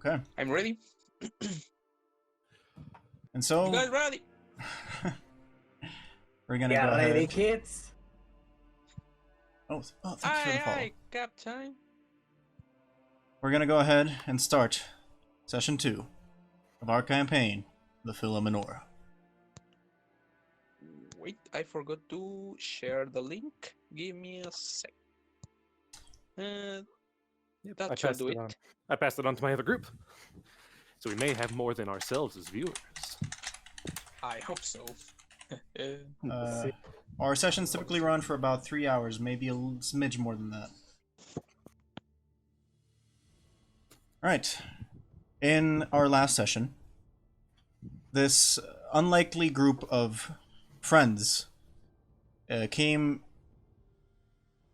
Okay. I'm ready. And so You guys ready? we're gonna Get go ready, ahead. kids. Thank you for the follow. Aye, Captain. We're gonna go ahead and start session 2 of our campaign, the Fillamennora. Wait, I forgot to share the link. Give me a sec. Yep, That should do it. I passed it on to my other group. So we may have more than ourselves as viewers. I hope so. Our sessions typically run for about 3 hours, maybe a smidge more than that. Alright. In our last session, this unlikely group of friends came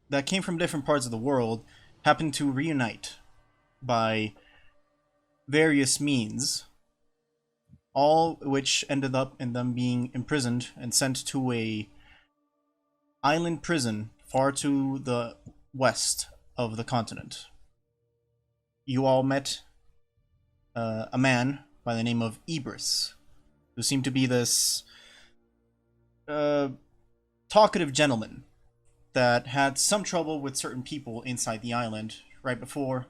from different parts of the world happened to reunite by various means, all which ended up in them being imprisoned and sent to a island prison far to the west of the continent. You all met a man by the name of Ibris, who seemed to be this talkative gentleman that had some trouble with certain people inside the island right before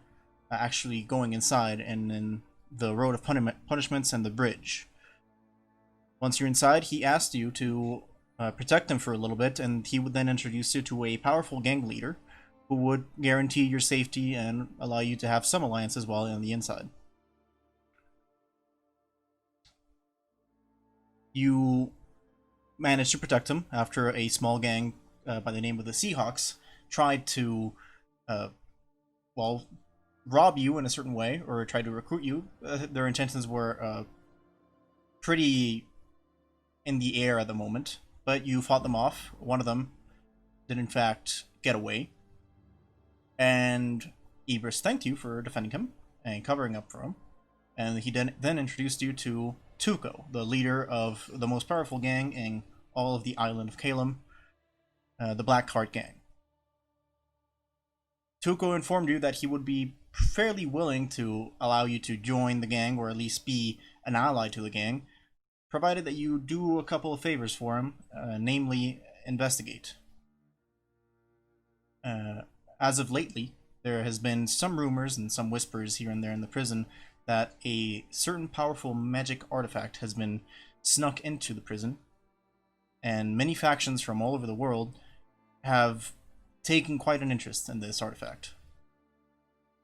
actually going inside and in the road of punishments and the bridge. Once you're inside, he asked you to protect him for a little bit, and he would then introduce you to a powerful gang leader who would guarantee your safety and allow you to have some alliances while on the inside. You managed to protect him after a small gang by the name of the Seahawks tried to, rob you in a certain way or tried to recruit you. Their intentions were pretty in the air at the moment, but you fought them off. One of them did in fact get away, and Ibris thanked you for defending him and covering up for him, and he then introduced you to Tuco, the leader of the most powerful gang in all of the island of Kalem, the Black Heart Gang. Tuco informed you that he would be fairly willing to allow you to join the gang, or at least be an ally to the gang, provided that you do a couple of favors for him, namely investigate. As of lately, there has been some rumors and some whispers here and there in the prison that a certain powerful magic artifact has been snuck into the prison, and many factions from all over the world have taken quite an interest in this artifact.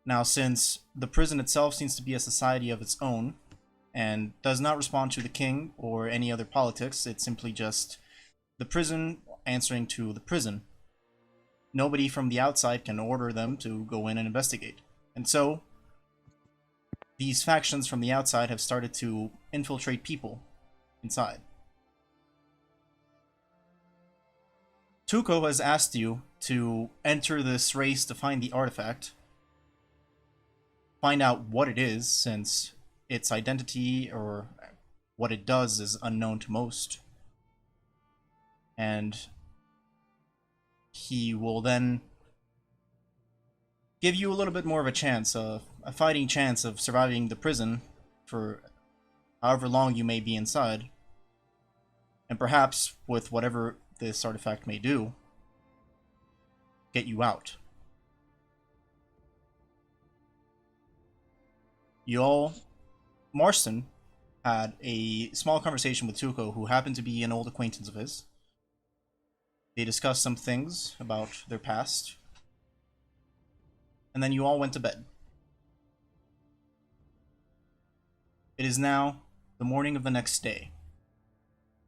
Now, since the prison itself seems to be a society of its own, and does not respond to the king or any other politics, it's simply just the prison answering to the prison. Nobody from the outside can order them to go in and investigate. And so, these factions from the outside have started to infiltrate people inside. Tuco has asked you to enter this race to find the artifact, find out what it is, since its identity or what it does is unknown to most. And he will then give you a little bit more of a chance, a fighting chance of surviving the prison for however long you may be inside. And perhaps, with whatever this artifact may do, get you out. Marston had a small conversation with Tuco, who happened to be an old acquaintance of his. They discussed some things about their past, and then you all went to bed. It is now the morning of the next day.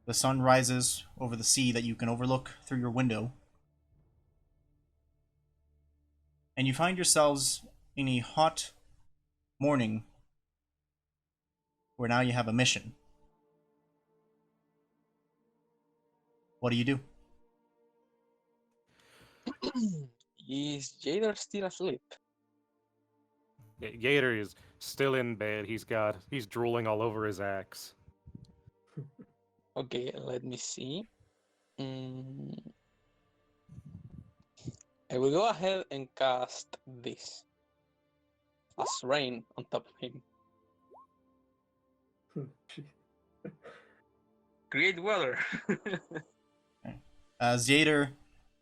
The sun rises over the sea that you can overlook through your window, and you find yourselves in a hot morning where now you have a mission. What do you do? Is Jader still asleep? Yeah, Gator is still in bed. He's drooling all over his axe. Okay, let me see. I will go ahead and cast this as rain on top of him. Create weather. As Yader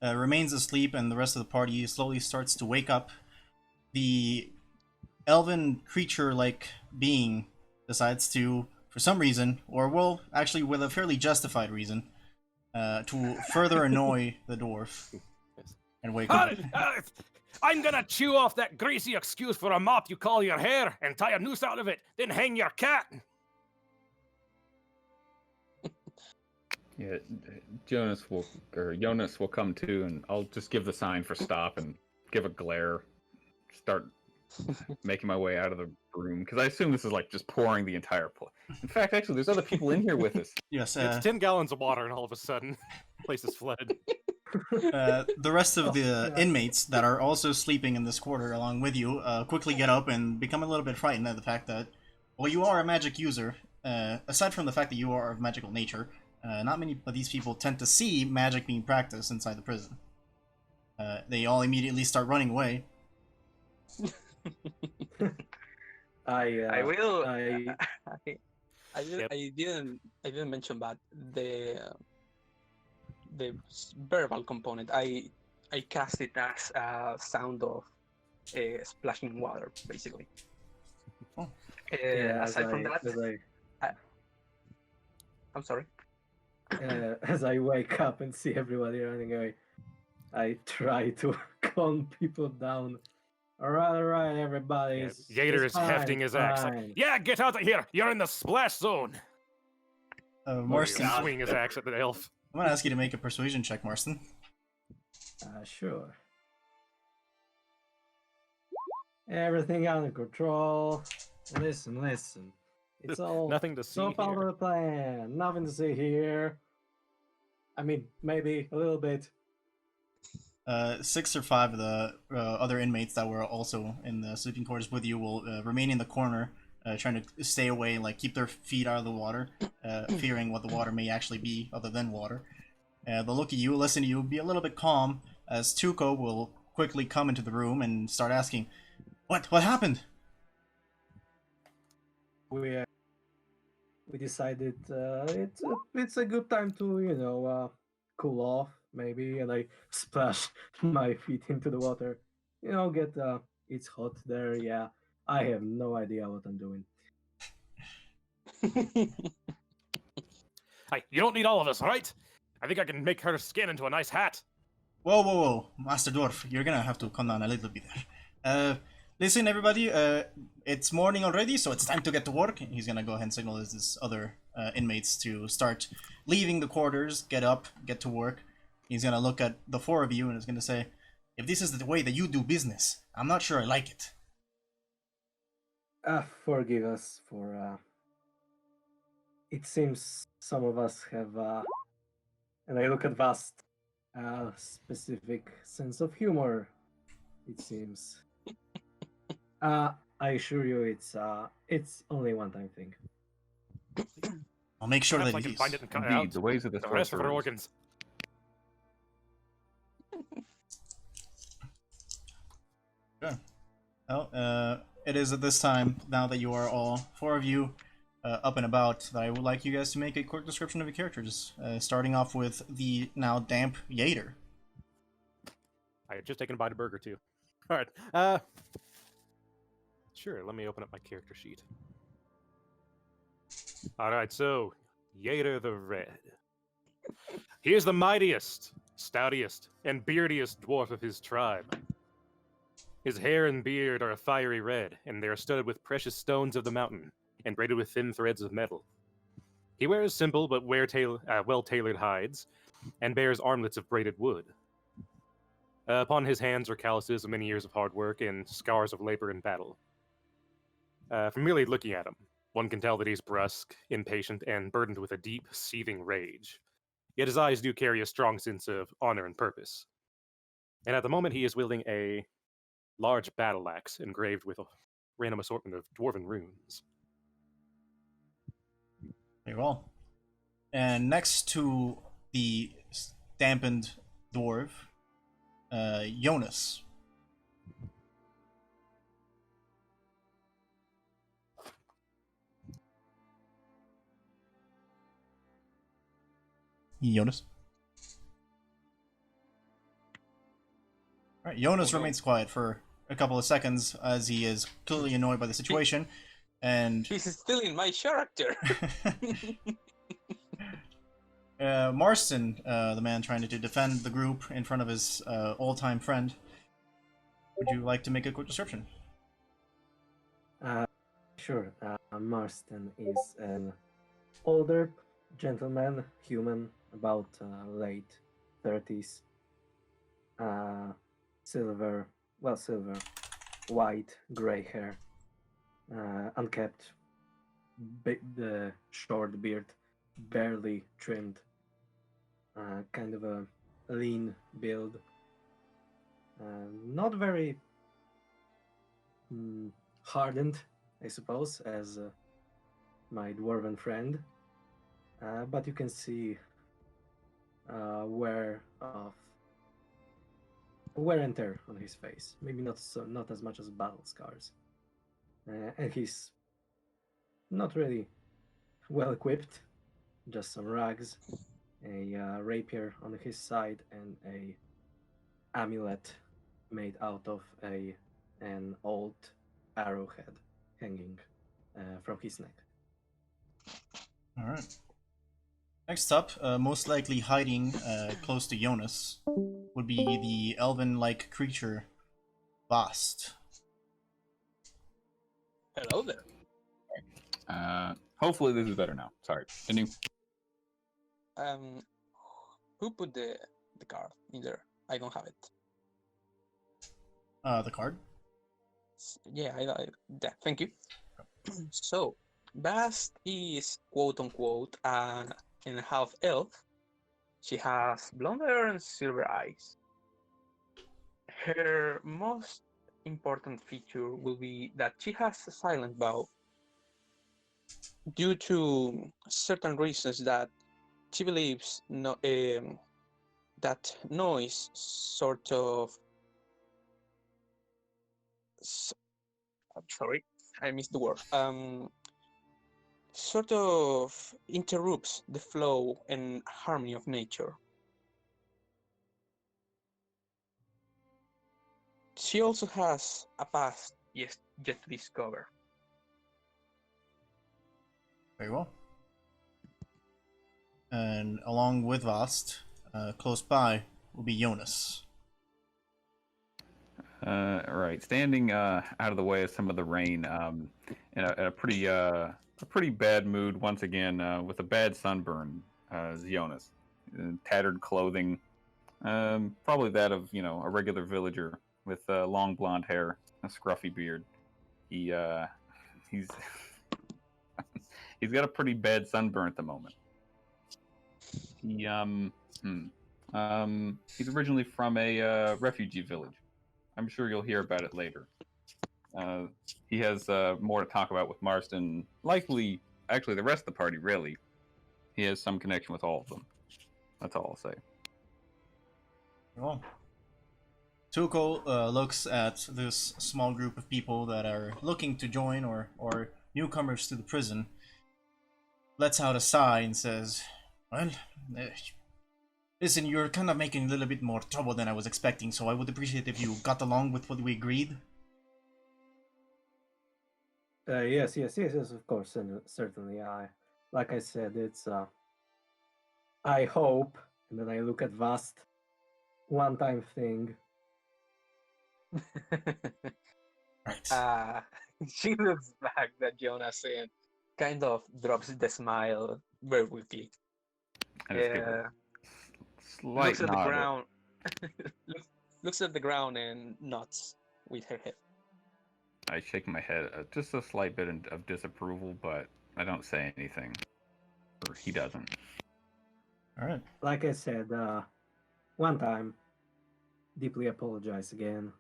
remains asleep and the rest of the party slowly starts to wake up, the elven creature-like being decides to, for some reason, or well, actually with a fairly justified reason, to further annoy the dwarf and wake up. I'm gonna chew off that greasy excuse for a mop you call your hair and tie a noose out of it, then hang your cat. Yeah, Jonas will come to, and I'll just give the sign for stop and give a glare. Start making my way out of the room because I assume this is like just pouring the entire place. In fact, actually, there's other people in here with us. Yes, It's 10 gallons of water, and all of a sudden, place is flooded. the rest of the inmates that are also sleeping in this quarter along with you quickly get up and become a little bit frightened at the fact that, well, you are a magic user. Aside from the fact that you are of magical nature, not many of these people tend to see magic being practiced inside the prison. They all immediately start running away. I will. I I didn't mention that the verbal component. I cast it as a sound of splashing water, basically. Oh. Aside from that, I'm sorry. As I wake up and see everybody running away, I try to calm people down. All right, everybody. Yader is hefting his axe. Like, yeah, get out of here! You're in the splash zone! Marston, Swing his axe at the elf. I'm gonna ask you to make a persuasion check, Marston. Sure. Everything under control. Listen. It's all nothing to see so follow here. the plan. Nothing to see here. I mean, maybe a little bit. 6 or 5 of the other inmates that were also in the sleeping quarters with you will remain in the corner, trying to stay away, like keep their feet out of the water, fearing what the water may actually be other than water. They'll look at you, listen to you, be a little bit calm, as Tuco will quickly come into the room and start asking, What happened? We decided it's a good time to cool off maybe, and I splash my feet into the water. It's hot there. Yeah, I have no idea what I'm doing. Hey, you don't need all of this, right? I think I can make her skin into a nice hat. Whoa, Master Dwarf, you're gonna have to calm down a little bit there. Listen, everybody, it's morning already, so it's time to get to work. He's gonna go ahead and signal his other inmates to start leaving the quarters, get up, get to work. He's gonna look at the 4 of you and is gonna say, if this is the way that you do business, I'm not sure I like it. Forgive us for, it seems some of us have, and I look at Vast, a specific sense of humor, it seems. I assure you it's only a one-time thing. I'll make sure Perhaps that I can it is. find it and cut it Indeed, out. the ways of the The rest of her sorcerers. organs. Sure. Well, it is at this time, now that you are all 4 of you up and about, that I would like you guys to make a quick description of your characters, starting off with the now damp Yader. I had just taken a bite of burger too. Alright, sure, let me open up my character sheet. Alright, so, Yader the Red. He is the mightiest, stoutiest, and beardiest dwarf of his tribe. His hair and beard are a fiery red, and they are studded with precious stones of the mountain, and braided with thin threads of metal. He wears simple but well-tailored hides, and bears armlets of braided wood. Upon his hands are calluses of many years of hard work and scars of labor in battle. From merely looking at him, one can tell that he's brusque, impatient, and burdened with a deep, seething rage. Yet his eyes do carry a strong sense of honor and purpose. And at the moment he is wielding a large battle axe engraved with a random assortment of dwarven runes. Very well. And next to the dampened dwarf, Jonas. Jonas. All right, Jonas Oh, no. remains quiet for a couple of seconds as he is clearly annoyed by the situation, and He's still in my character. Marston, the man trying to defend the group in front of his old-time friend, would you like to make a quick description? Sure. Marston is an older gentleman, human, about late 30s. Silver, white, gray hair, unkept, the short beard, barely trimmed, kind of a lean build. Not very hardened, I suppose, as my dwarven friend, but you can see wear and tear on his face. Maybe not as much as battle scars, and he's not really well equipped. Just some rags, a rapier on his side, and a amulet made out of an old arrowhead hanging from his neck. All right. Next up, most likely hiding close to Jonas, would be the elven-like creature, Vast. Hello there. Hopefully this is better now. Sorry. Continue. Who put the card in there? I don't have it. The card? Yeah, yeah, thank you. So, Bast is quote unquote an half elf. She has blonde hair and silver eyes. Her most important feature will be that she has a silent bow due to certain reasons that she believes that noise sort of. I'm sorry, I missed the word. Sort of interrupts the flow and harmony of nature. She also has a past yet to discover. Very well. And along with Vast, close by, will be Jonas. Right, standing out of the way of some of the rain, in a pretty bad mood once again, with a bad sunburn, is Jonas. Tattered clothing, probably that of a regular villager with long blonde hair, a scruffy beard. He's he's got a pretty bad sunburn at the moment. He's originally from a refugee village. I'm sure you'll hear about it later. He has more to talk about with Marston. Likely, actually, the rest of the party, really. He has some connection with all of them. That's all I'll say. Well, Tuko looks at this small group of people that are looking to join or newcomers to the prison, lets out a sigh and says, well, listen, you're kind of making a little bit more trouble than I was expecting, so I would appreciate if you got along with what we agreed. Yes, of course, and certainly. Like I said, it's I hope, and then I look at Vast, one-time thing. Right. She looks back at Jonas and kind of drops the smile very quickly. I just give a slight Looks at the nod. ground. looks at the ground and nods with her head. I shake my head, just a slight bit of disapproval, but I don't say anything. Or he doesn't. All right. Like I said, one time, deeply apologize again.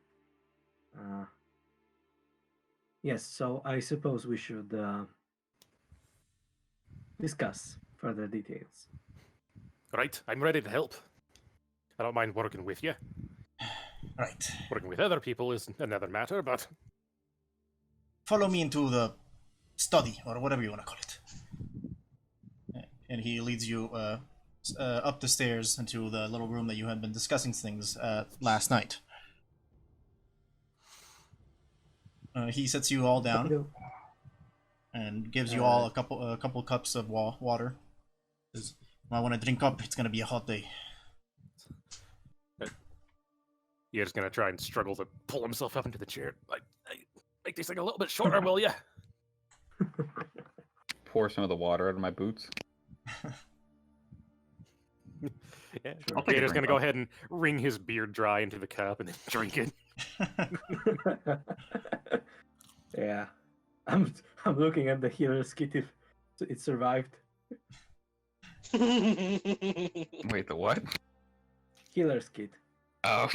Yes, so I suppose we should discuss further details. Right, I'm ready to help. I don't mind working with you. Right. Working with other people is another matter, but Follow me into the study, or whatever you want to call it. And he leads you up the stairs into the little room that you had been discussing things last night. He sets you all down and gives you all a couple cups of water. Says, "I want to drink up. It's gonna be a hot day." You're just gonna try and struggle to pull himself up into the chair. Make this thing a little bit shorter, will ya? Pour some of the water out of my boots. Yeah. I'll take a Gator's gonna drink, go though. ahead and wring his beard dry into the cup and then drink it. Yeah, I'm looking at the healer's kit if it survived. Wait, the what? Healer's kit. Oh,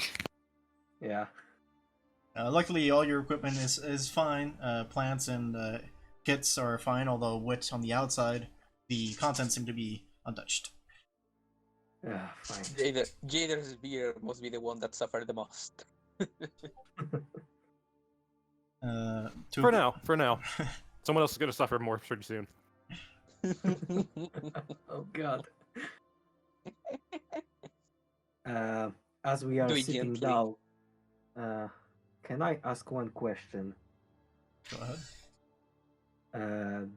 Yeah. Luckily, all your equipment is fine. Plants and kits are fine, although wet on the outside. The contents seem to be untouched. Yeah, fine. Jader's beer must be the one that suffered the most. For now. Someone else is gonna suffer more pretty soon. Oh God. As we are Do it sitting gently. down, can I ask one question? Go ahead.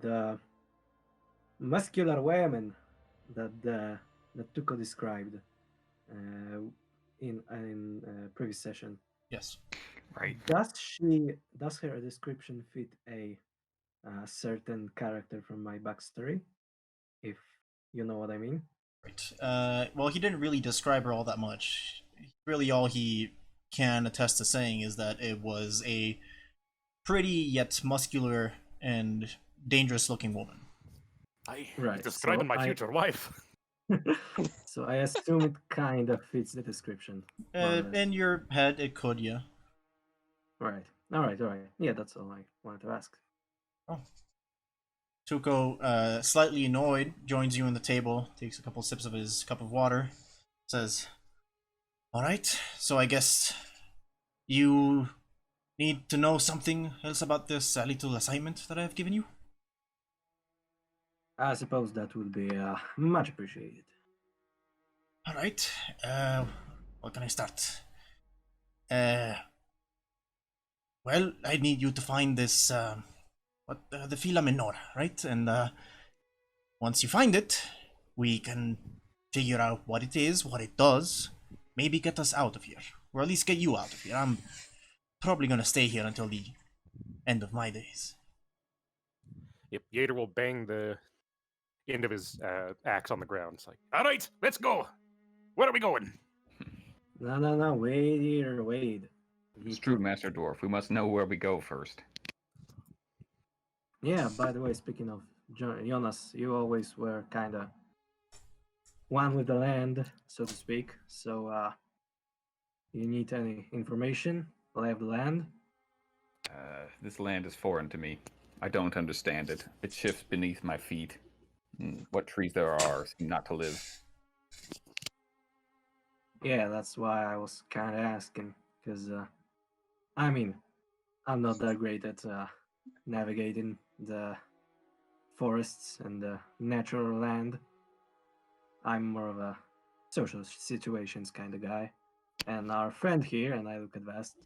The muscular woman that Tuko described in previous session. Yes. right. Does her description fit a certain character from my backstory? If you know what I mean. Right. Well, he didn't really describe her all that much. Really, all he can attest to saying is that it was a pretty yet muscular and dangerous-looking woman. Right, Describing so my I- future wife. So I assume it kind of fits the description. more or less. In your head, it could, yeah. Right. All right. Yeah, that's all I wanted to ask. Tuco, slightly annoyed, joins you on the table, takes a couple sips of his cup of water, says, "Alright, so I guess you need to know something else about this little assignment that I have given you?" I suppose that would be much appreciated. Alright, where can I start? Well, I need you to find this, the Fillamennora, right? And, once you find it, we can figure out what it is, what it does, maybe get us out of here, or at least get you out of here. I'm probably gonna stay here until the end of my days. Yep, Yater will bang the end of his axe on the ground. It's like, all right, let's go. Where are we going? No, wait here, wait. It's true, Master Dwarf. We must know where we go first. Yeah, by the way, speaking of Jonas, you always were kind of one with the land, so to speak. So, you need any information? Lay of the land? This land is foreign to me. I don't understand it. It shifts beneath my feet. What trees there are seem not to live. Yeah, that's why I was kind of asking, because, I mean, I'm not that great at navigating the forests and the natural land. I'm more of a social situations kind of guy. And our friend here, and I look at Vest,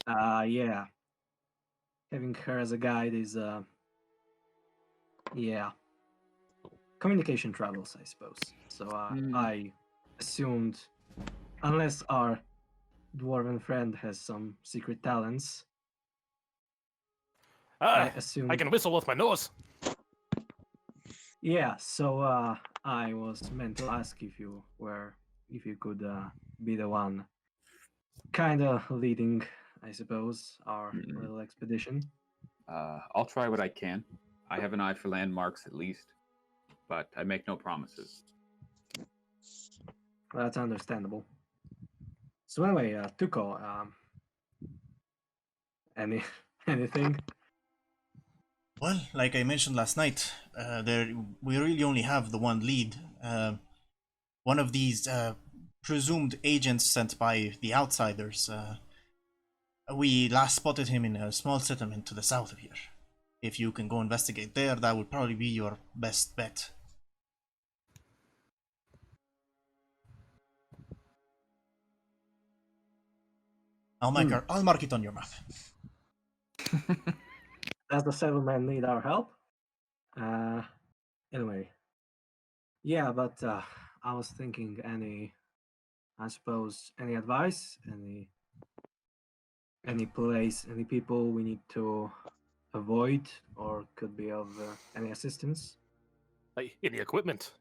yeah, having her as a guide is, yeah, communication travels, I suppose. So I assumed, unless our dwarven friend has some secret talents, I assumed. I can whistle with my nose. Yeah, so I was meant to ask if you could be the one kind of leading, I suppose, our little expedition. I'll try what I can. I have an eye for landmarks at least, but I make no promises. That's understandable. So anyway, Tuko, anything? Well, like I mentioned last night, we really only have the one lead. One of these presumed agents sent by the outsiders. We last spotted him in a small settlement to the south of here. If you can go investigate there, that would probably be your best bet. I'll mark it on your map. Does the settlement need our help? Anyway. Yeah, but I was thinking I suppose, any advice, any place, any people we need to avoid or could be of any assistance? Like, any equipment?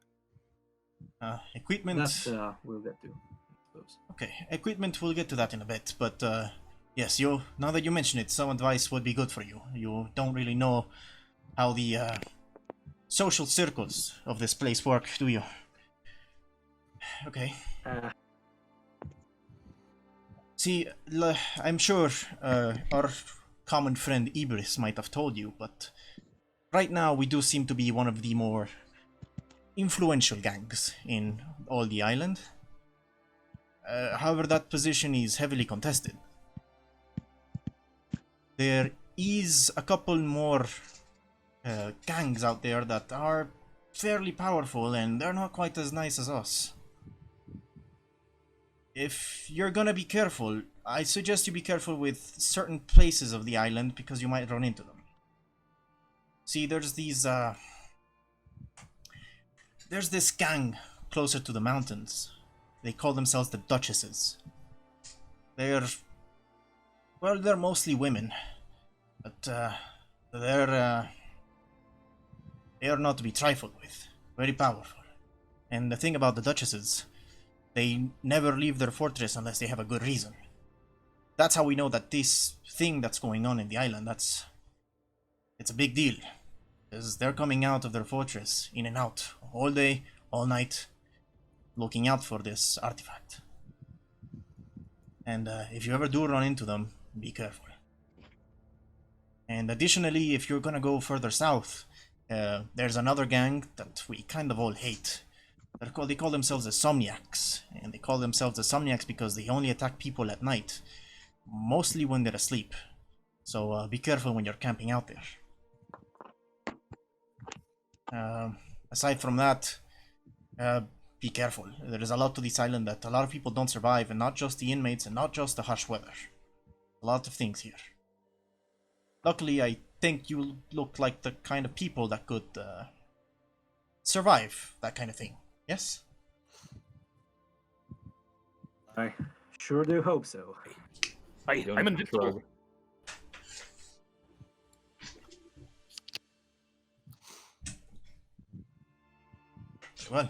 Equipment. That we'll get to, I suppose. Okay, equipment, we'll get to that in a bit, but yes, now that you mention it, some advice would be good for you. You don't really know how the social circles of this place work, do you? Okay. See, I'm sure our common friend Ibris might have told you, but right now we do seem to be one of the more influential gangs in all the island. However, that position is heavily contested. There is a couple more gangs out there that are fairly powerful, and they're not quite as nice as us. If you're gonna be careful, I suggest you be careful with certain places of the island because you might run into them. See, there's this gang closer to the mountains. They call themselves the Duchesses. They're mostly women, but they are not to be trifled with. Very powerful. And the thing about the Duchesses, they never leave their fortress unless they have a good reason. That's how we know that this thing that's going on in the island, it's a big deal. Because they're coming out of their fortress, in and out, all day, all night, looking out for this artifact. And if you ever do run into them, be careful. And additionally, if you're gonna go further south, there's another gang that we kind of all hate. They call themselves the Somniacs, and they call themselves the Somniacs because they only attack people at night, mostly when they're asleep. So be careful when you're camping out there. Aside from that, be careful. There is a lot to this island that a lot of people don't survive, and not just the inmates and not just the harsh weather. A lot of things here. Luckily, I think you look like the kind of people that could survive that kind of thing. Yes? I sure do hope so. I'm invincible. Well,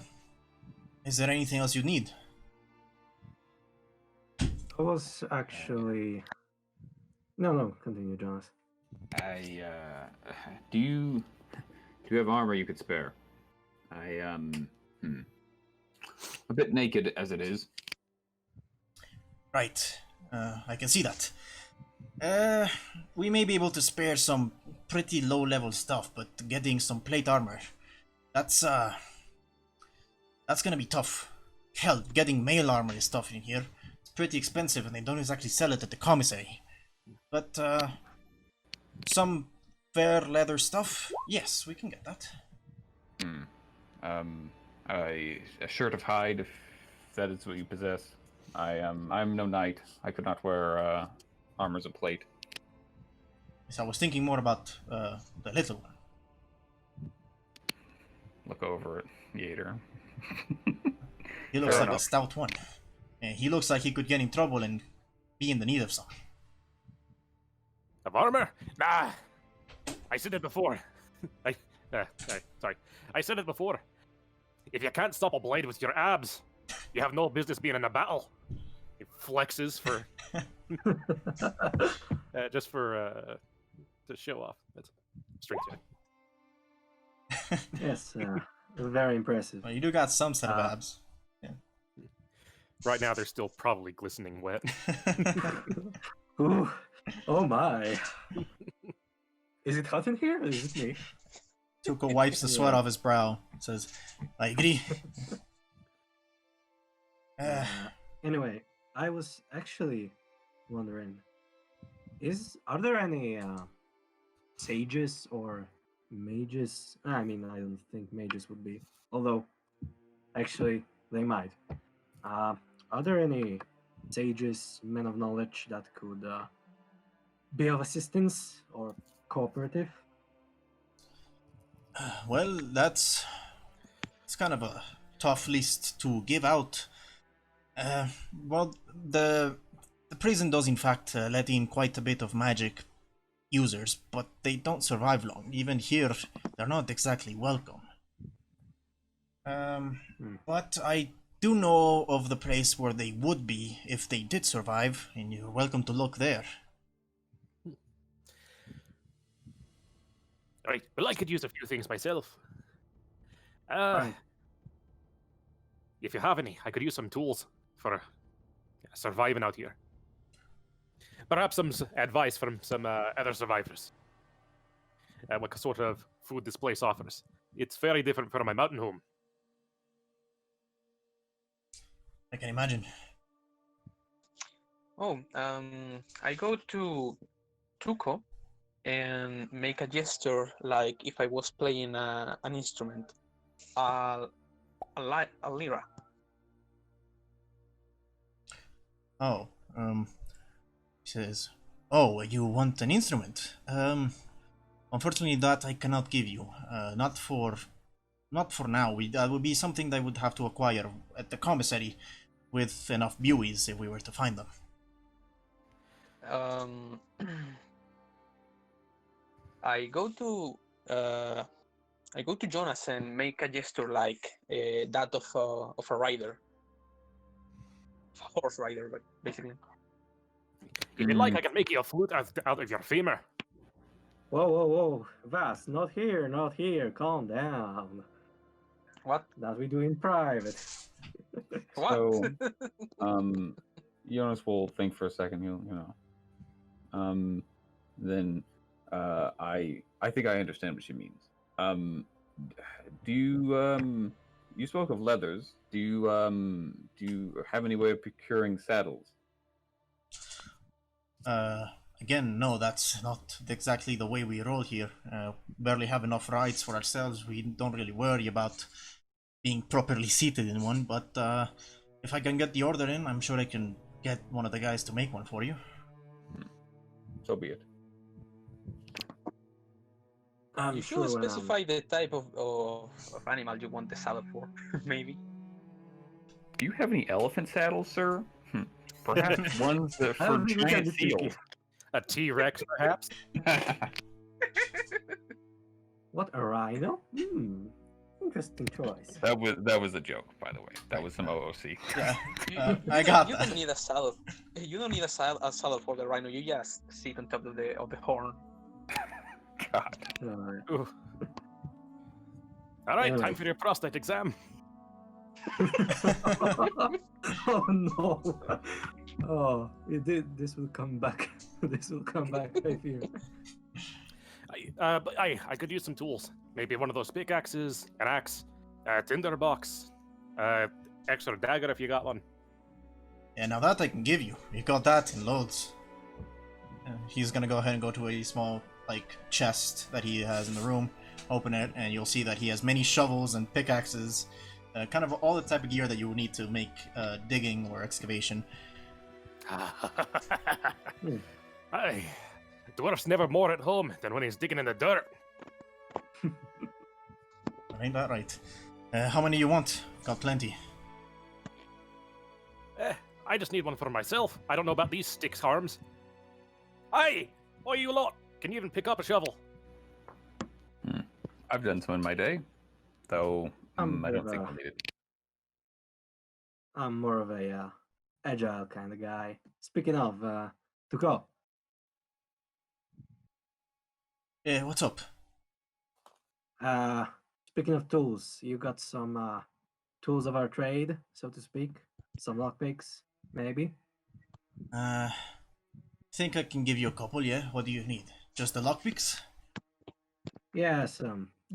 is there anything else you need? I was actually... No, continue, Jonas. Do you have armor you could spare? A bit naked as it is. Right. I can see that. We may be able to spare some pretty low-level stuff, but getting some plate armor, that's gonna be tough. Hell, getting mail armor is tough in here. It's pretty expensive, and they don't exactly sell it at the commissary. But, some fair leather stuff, yes, we can get that. A shirt of hide, if that is what you possess. I'm no knight. I could not wear armors of plate. Yes, I was thinking more about the little one. Look over at Yater. He looks Fair like a enough. stout one. And he looks like he could get in trouble and be in the need of some. Of armor? Nah. I said it before. Sorry. I said it before. If you can't stop a blade with your abs, you have no business being in a battle. He flexes for... just for... to show off. That's strength check. Yes, very impressive. Well, you do got some set of abs. Right now, they're still probably glistening wet. Ooh, oh my. Is it hot in here or is it me? Tuco wipes the sweat off his brow and says, I agree. Anyway, I was actually wondering, are there any sages or mages? I mean, I don't think mages would be, although actually they might. Are there any sages, men of knowledge that could be of assistance or cooperative? Well, it's kind of a tough list to give out. Well, the prison does in fact let in quite a bit of magic users, but they don't survive long. Even here, they're not exactly welcome. But I do know of the place where they would be if they did survive, and you're welcome to look there. Right. Well, I could use a few things myself. Right. If you have any, I could use some tools for surviving out here. Perhaps some advice from some other survivors. What sort of food this place offers. It's very different from my mountain home. I can imagine. Oh, I go to Tuco and make a gesture like if I was playing an instrument, a lira. Oh, he says, "Oh, you want an instrument? Unfortunately, that I cannot give you. Not for now. That would be something that would have to acquire at the commissary with enough buoys if we were to find them." I go to Jonas and make a gesture like that of a rider, of a horse rider, but basically. If you'd like, I can make you a flute out of your femur. Whoa, whoa, whoa. Vas, not here, not here. Calm down. What? That we do in private. What? So, Jonas will think for a second. Then I think I understand what she means. Do you you spoke of leathers? Do you have any way of procuring saddles? Again, no, that's not exactly the way we roll here. Barely have enough rides for ourselves. We don't really worry about being properly seated in one, but if I can get the order in, I'm sure I can get one of the guys to make one for you. So be it. I'm You sure should when specify the type of animal you want the saddle for, maybe. Do you have any elephant saddles, sir? Perhaps ones that I for don't think we can giant be picky. seals. A T-Rex, perhaps? What, a rhino? Interesting choice. That was a joke, by the way. That was some OOC. Yeah, You I got you that. don't need a saddle. You don't need a saddle for the rhino. You just sit on top of the horn. God. Ooh. All right, Anyway. time for your prostate exam. Oh no! Oh, this will come back. This will come back. I fear. But I could use some tools. Maybe one of those pickaxes, an axe, a tinderbox, extra dagger if you got one. Yeah, now that I can give you. You got that in loads. He's gonna go ahead and go to a small, chest that he has in the room, open it, and you'll see that he has many shovels and pickaxes, kind of all the type of gear that you would need to make digging or excavation. Aye, dwarf's never more at home than when he's digging in the dirt. Ain't that right? How many you want? Got plenty. I just need one for myself. I don't know about these sticks harms. Aye, oh you lot, can you even pick up a shovel? I've done some in my day, though I don't bit think of I'll need it. I'm more of a agile kind of guy. Speaking of, to go. What's up? Speaking of tools, you got some tools of our trade, so to speak. Some lockpicks, maybe. Think I can give you a couple, yeah? What do you need? Just the lockpicks? Yeah,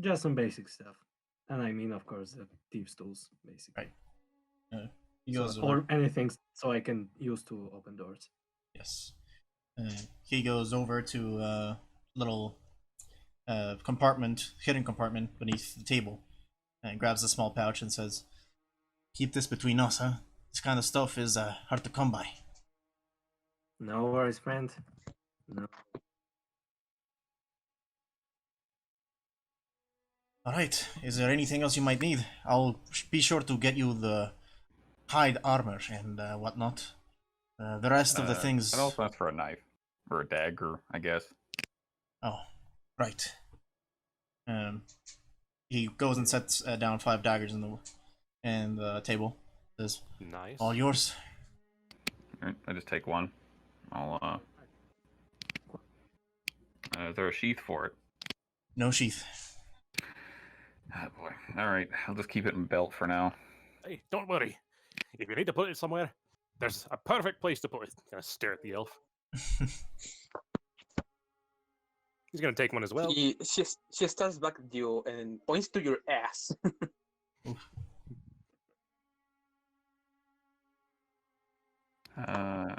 just some basic stuff. And I mean, of course, the thieves' tools, basically. Right. He So- goes or anything so I can use to open doors. Yes. He goes over to a little hidden compartment beneath the table, and grabs a small pouch and says, "Keep this between us, huh? This kind of stuff is hard to come by. No worries, friend. No. Alright, is there anything else you might need? I'll be sure to get you the hide armor and whatnot. The rest of the things... I'd also ask for a knife. Or a dagger, I guess. Oh, right. He goes and sets down 5 daggers in the table. Says, Nice. all yours. Alright, I just take one. I'll, is there a sheath for it? No sheath. Ah, boy. Alright, I'll just keep it in belt for now. Hey, don't worry. If you need to put it somewhere, there's a perfect place to put it. Gonna stare at the elf. He's gonna take one as well. She starts back at you and points to your ass.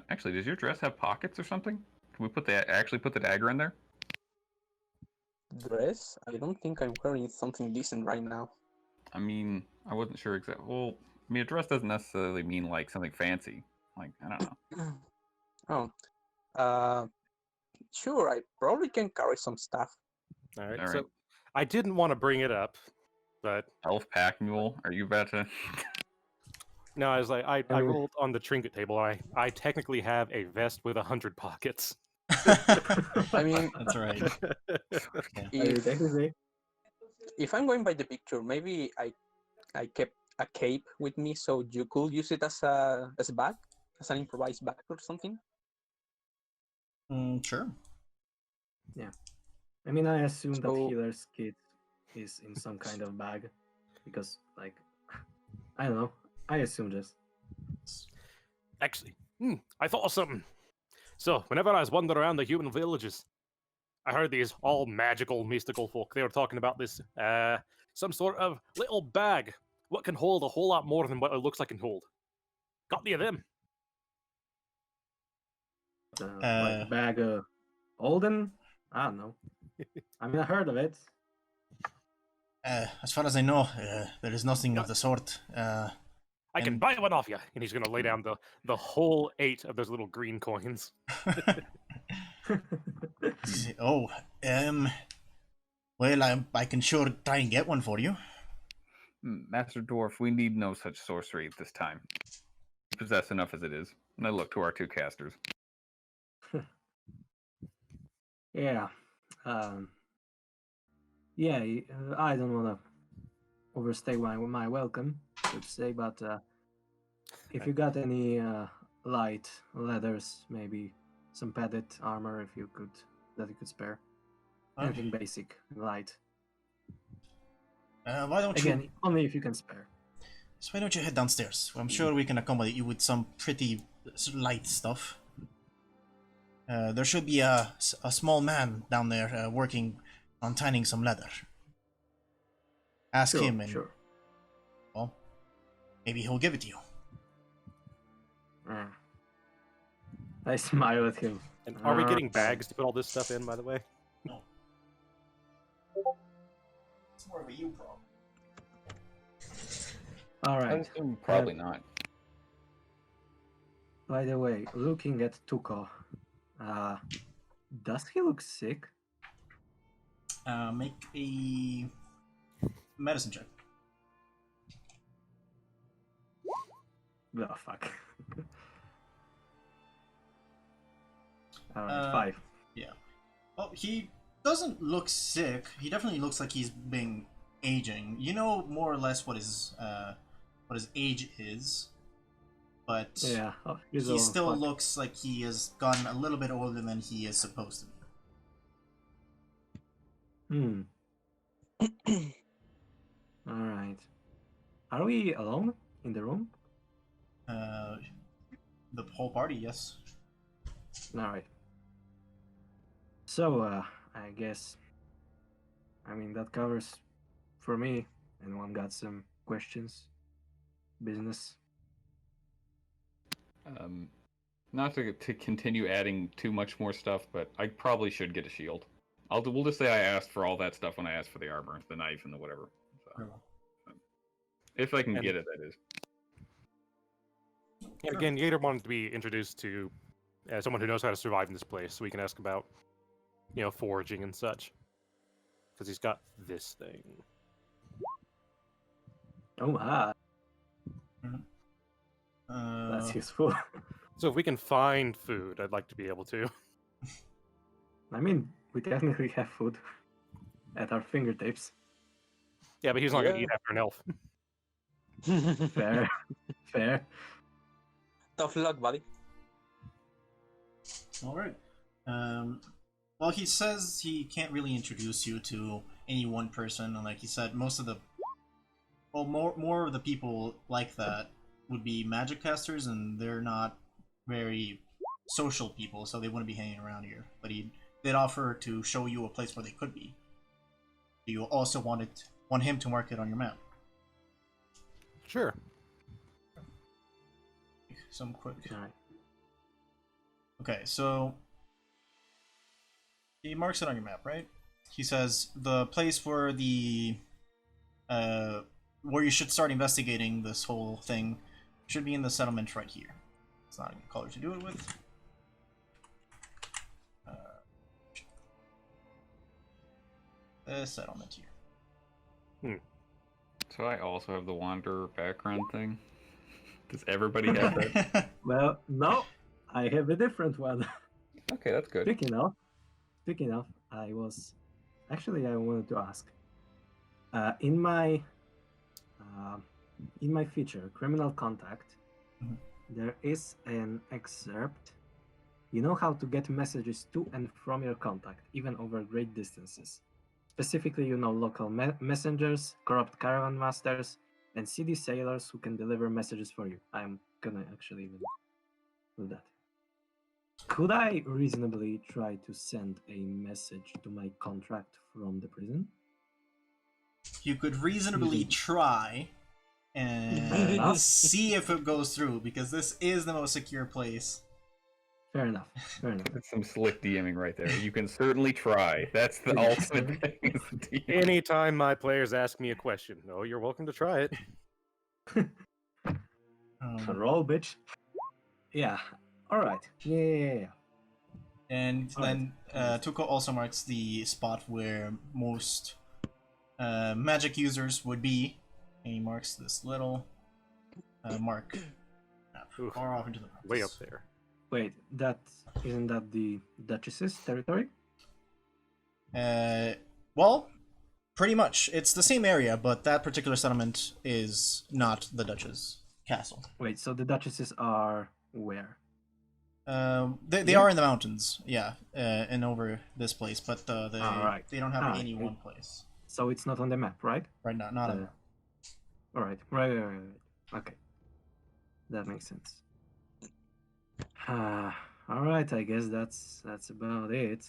Actually, does your dress have pockets or something? Can we actually put the dagger in there? Dress? I don't think I'm wearing something decent right now. I mean, I wasn't sure exactly. Well, I mean, a dress doesn't necessarily mean like something fancy. Like, I don't know. Sure, I probably can carry some stuff. All right. All So right. I didn't want to bring it up, but Elf pack mule, are you about to? no, I was like, I mean- rolled on the trinket table. I technically have a vest with 100 pockets. I mean, That's right. if I'm going by the picture, maybe I kept a cape with me, so you could use it as a bag, as an improvised bag or something. Sure. I mean, I assume that So- healer's kit is in some kind of bag, because, like, I don't know. I assume just. Actually, I thought of something. So, whenever I was wandering around the human villages, I heard these all magical, mystical folk. They were talking about this, some sort of little bag. What can hold a whole lot more than what it looks like it can hold. Got any of them? Like bag of Olden? I don't know. I mean, I heard of it. As far as I know, there is nothing of the sort. I can And- buy one off you. And he's going to lay down the whole 8 of those little green coins. Oh, well, I can sure try and get one for you. Master Dwarf, we need no such sorcery at this time. We possess enough as it is. And I look to our 2 casters. Yeah. Yeah, I don't want to overstay my welcome, so to say, but if you got any light leathers, maybe some padded armor, if you could, that you could spare. Anything basic, light. Why don't Again, you? only if you can spare. So why don't you head downstairs? I'm sure we can accommodate you with some pretty light stuff. There should be a small man down there working on tanning some leather. Ask Sure, him, and sure. well, maybe he'll give it to you. I smile at him. And are we getting bags to put all this stuff in, by the way? No. It's more of a you problem. All I right. assume probably not. By the way, looking at Tuko, does he look sick? Make a medicine check. Oh, fuck. Alright, 5. Well, he doesn't look sick. He definitely looks like he's been aging. You know more or less what his age is, but Yeah, he old, still fuck. looks like he has gotten a little bit older than he is supposed to be. Alright. Are we alone in the room? The whole party, yes. Alright. So, I guess. I mean, that covers for me. Anyone got some questions? Business? Not to continue adding too much more stuff, but I probably should get a shield. We'll just say I asked for all that stuff when I asked for the armor, the knife, and the whatever. So, if I can And- get it, that is. And again, Yater wanted to be introduced to someone who knows how to survive in this place, so we can ask about, foraging and such. Because he's got this thing. Oh my, Uh, that's useful. So if we can find food, I'd like to be able to. I mean, we technically have food at our fingertips. Yeah, but he's not going to Yeah. eat after an elf. Fair, fair. Tough luck, buddy. all right. Well, he says he can't really introduce you to any one person, and like he said, most of the, well, more of the people like that would be magic casters, and they're not very social people, so they wouldn't be hanging around here. But he did offer to show you a place where they could be. You also want him to mark it on your map. Sure. Some quick. Alright. Okay, so he marks it on your map, right? He says the place where where you should start investigating this whole thing should be in the settlement right here. It's not a good color to do it with. The settlement here. So I also have the wanderer background thing. Does everybody have that? Well, no, I have a different one. Okay, that's good. Speaking of, I wanted to ask. In my feature, criminal contact, Mhm. there is an excerpt. You know how to get messages to and from your contact, even over great distances. Specifically, local messengers, corrupt caravan masters, and city sailors who can deliver messages for you. I'm gonna actually even do that. Could I reasonably try to send a message to my contract from the prison? You could reasonably try Fair and enough. see if it goes through, because this is the most secure place. Fair enough. Fair enough. That's some slick DMing right there. You can certainly try. That's the ultimate thing. Is the DM. Anytime my players ask me a question, oh, you're welcome to try it. Roll, bitch. Yeah. All right. Yeah. And Alright. then Tuko also marks the spot where most magic users would be. And he marks this little mark Oof. far off into the Way up there. Wait, isn't that the Duchess's territory? Well, pretty much. It's the same area, but that particular settlement is not the Duchess castle. Wait, so the Duchesses are where? They Yeah. are in the mountains, yeah, and over this place, but Alright. they don't have Ah, any okay. one place So it's not on the map, right? right now. Not on. All right. Right. Okay. That makes sense. All right. I guess that's about it.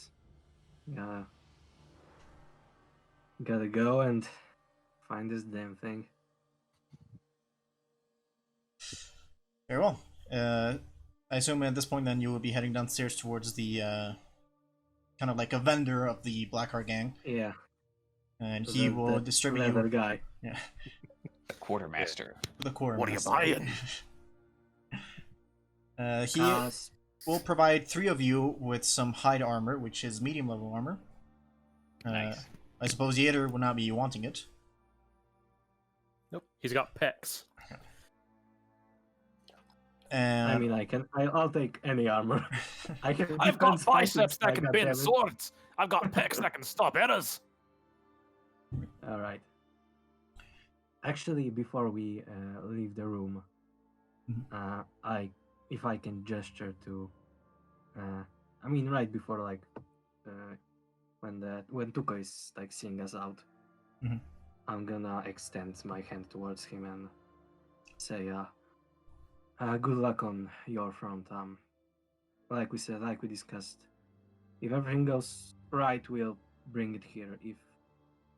Gotta go and find this damn thing. Very well. I assume at this point then you will be heading downstairs towards the kind of like a vendor of the Blackheart gang, Yeah. and So he that- will that distribute leather you guy. yeah, The quartermaster. the core. What are you master. buying? He S- will provide 3 of you with some hide armor, which is medium level armor. Nice. I suppose Yater will not be wanting it. Nope. He's got pecs. And I mean, I'll take any armor. I can. I've got defend spices, biceps that can bend goddammit. swords. I've got pecs that can stop errors. All right. Actually, before we leave the room, Mhm. if I can gesture to, I mean, right before like, when Tuko is like seeing us out, Mhm. I'm gonna extend my hand towards him and say, good luck on your front. Like we discussed, if everything goes right, we'll bring it here. If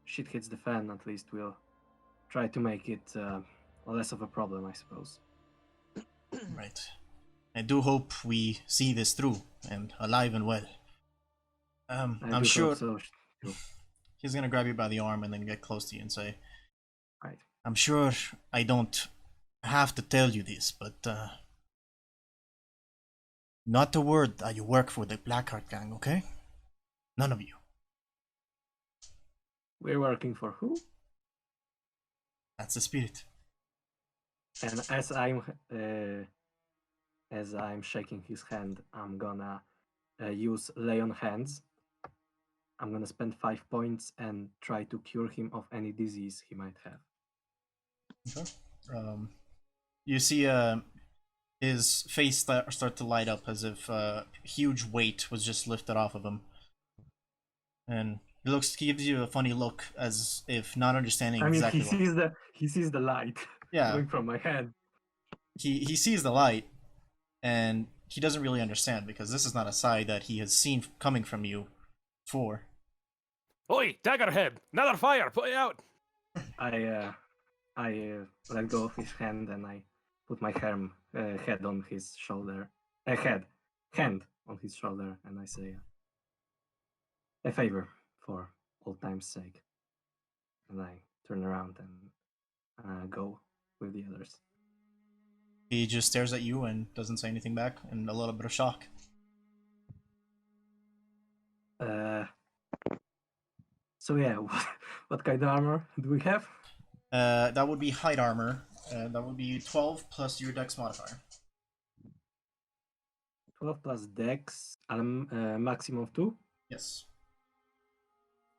shit hits the fan, at least we'll try to make it less of a problem, I suppose. right. I do hope we see this through and alive and well. I I'm do sure hope so. he's gonna grab you by the arm and then get close to you and say, Right. I'm sure I don't have to tell you this, but Not a word that you work for the Blackheart gang, okay? None of you. We're working for who? That's the spirit. And as I'm shaking his hand, I'm gonna use lay on hands. I'm gonna spend 5 points and try to cure him of any disease he might have. Okay. You see his face start to light up as if a huge weight was just lifted off of him. And he gives you a funny look as if not understanding exactly what. He sees the light Yeah. going from my hand. He sees the light, and he doesn't really understand because this is not a side that he has seen coming from you before. Oi, Daggerhead! Another fire! Put it out! I let go of his hand and I put my head on his shoulder. Hand on his shoulder, and I say, a favor for old time's sake. And I turn around and go with the others. He just stares at you and doesn't say anything back, in a little bit of shock. So yeah, what kind of armor do we have? That would be height armor. That would be 12 plus your dex modifier. 12 plus dex, maximum of 2. Yes.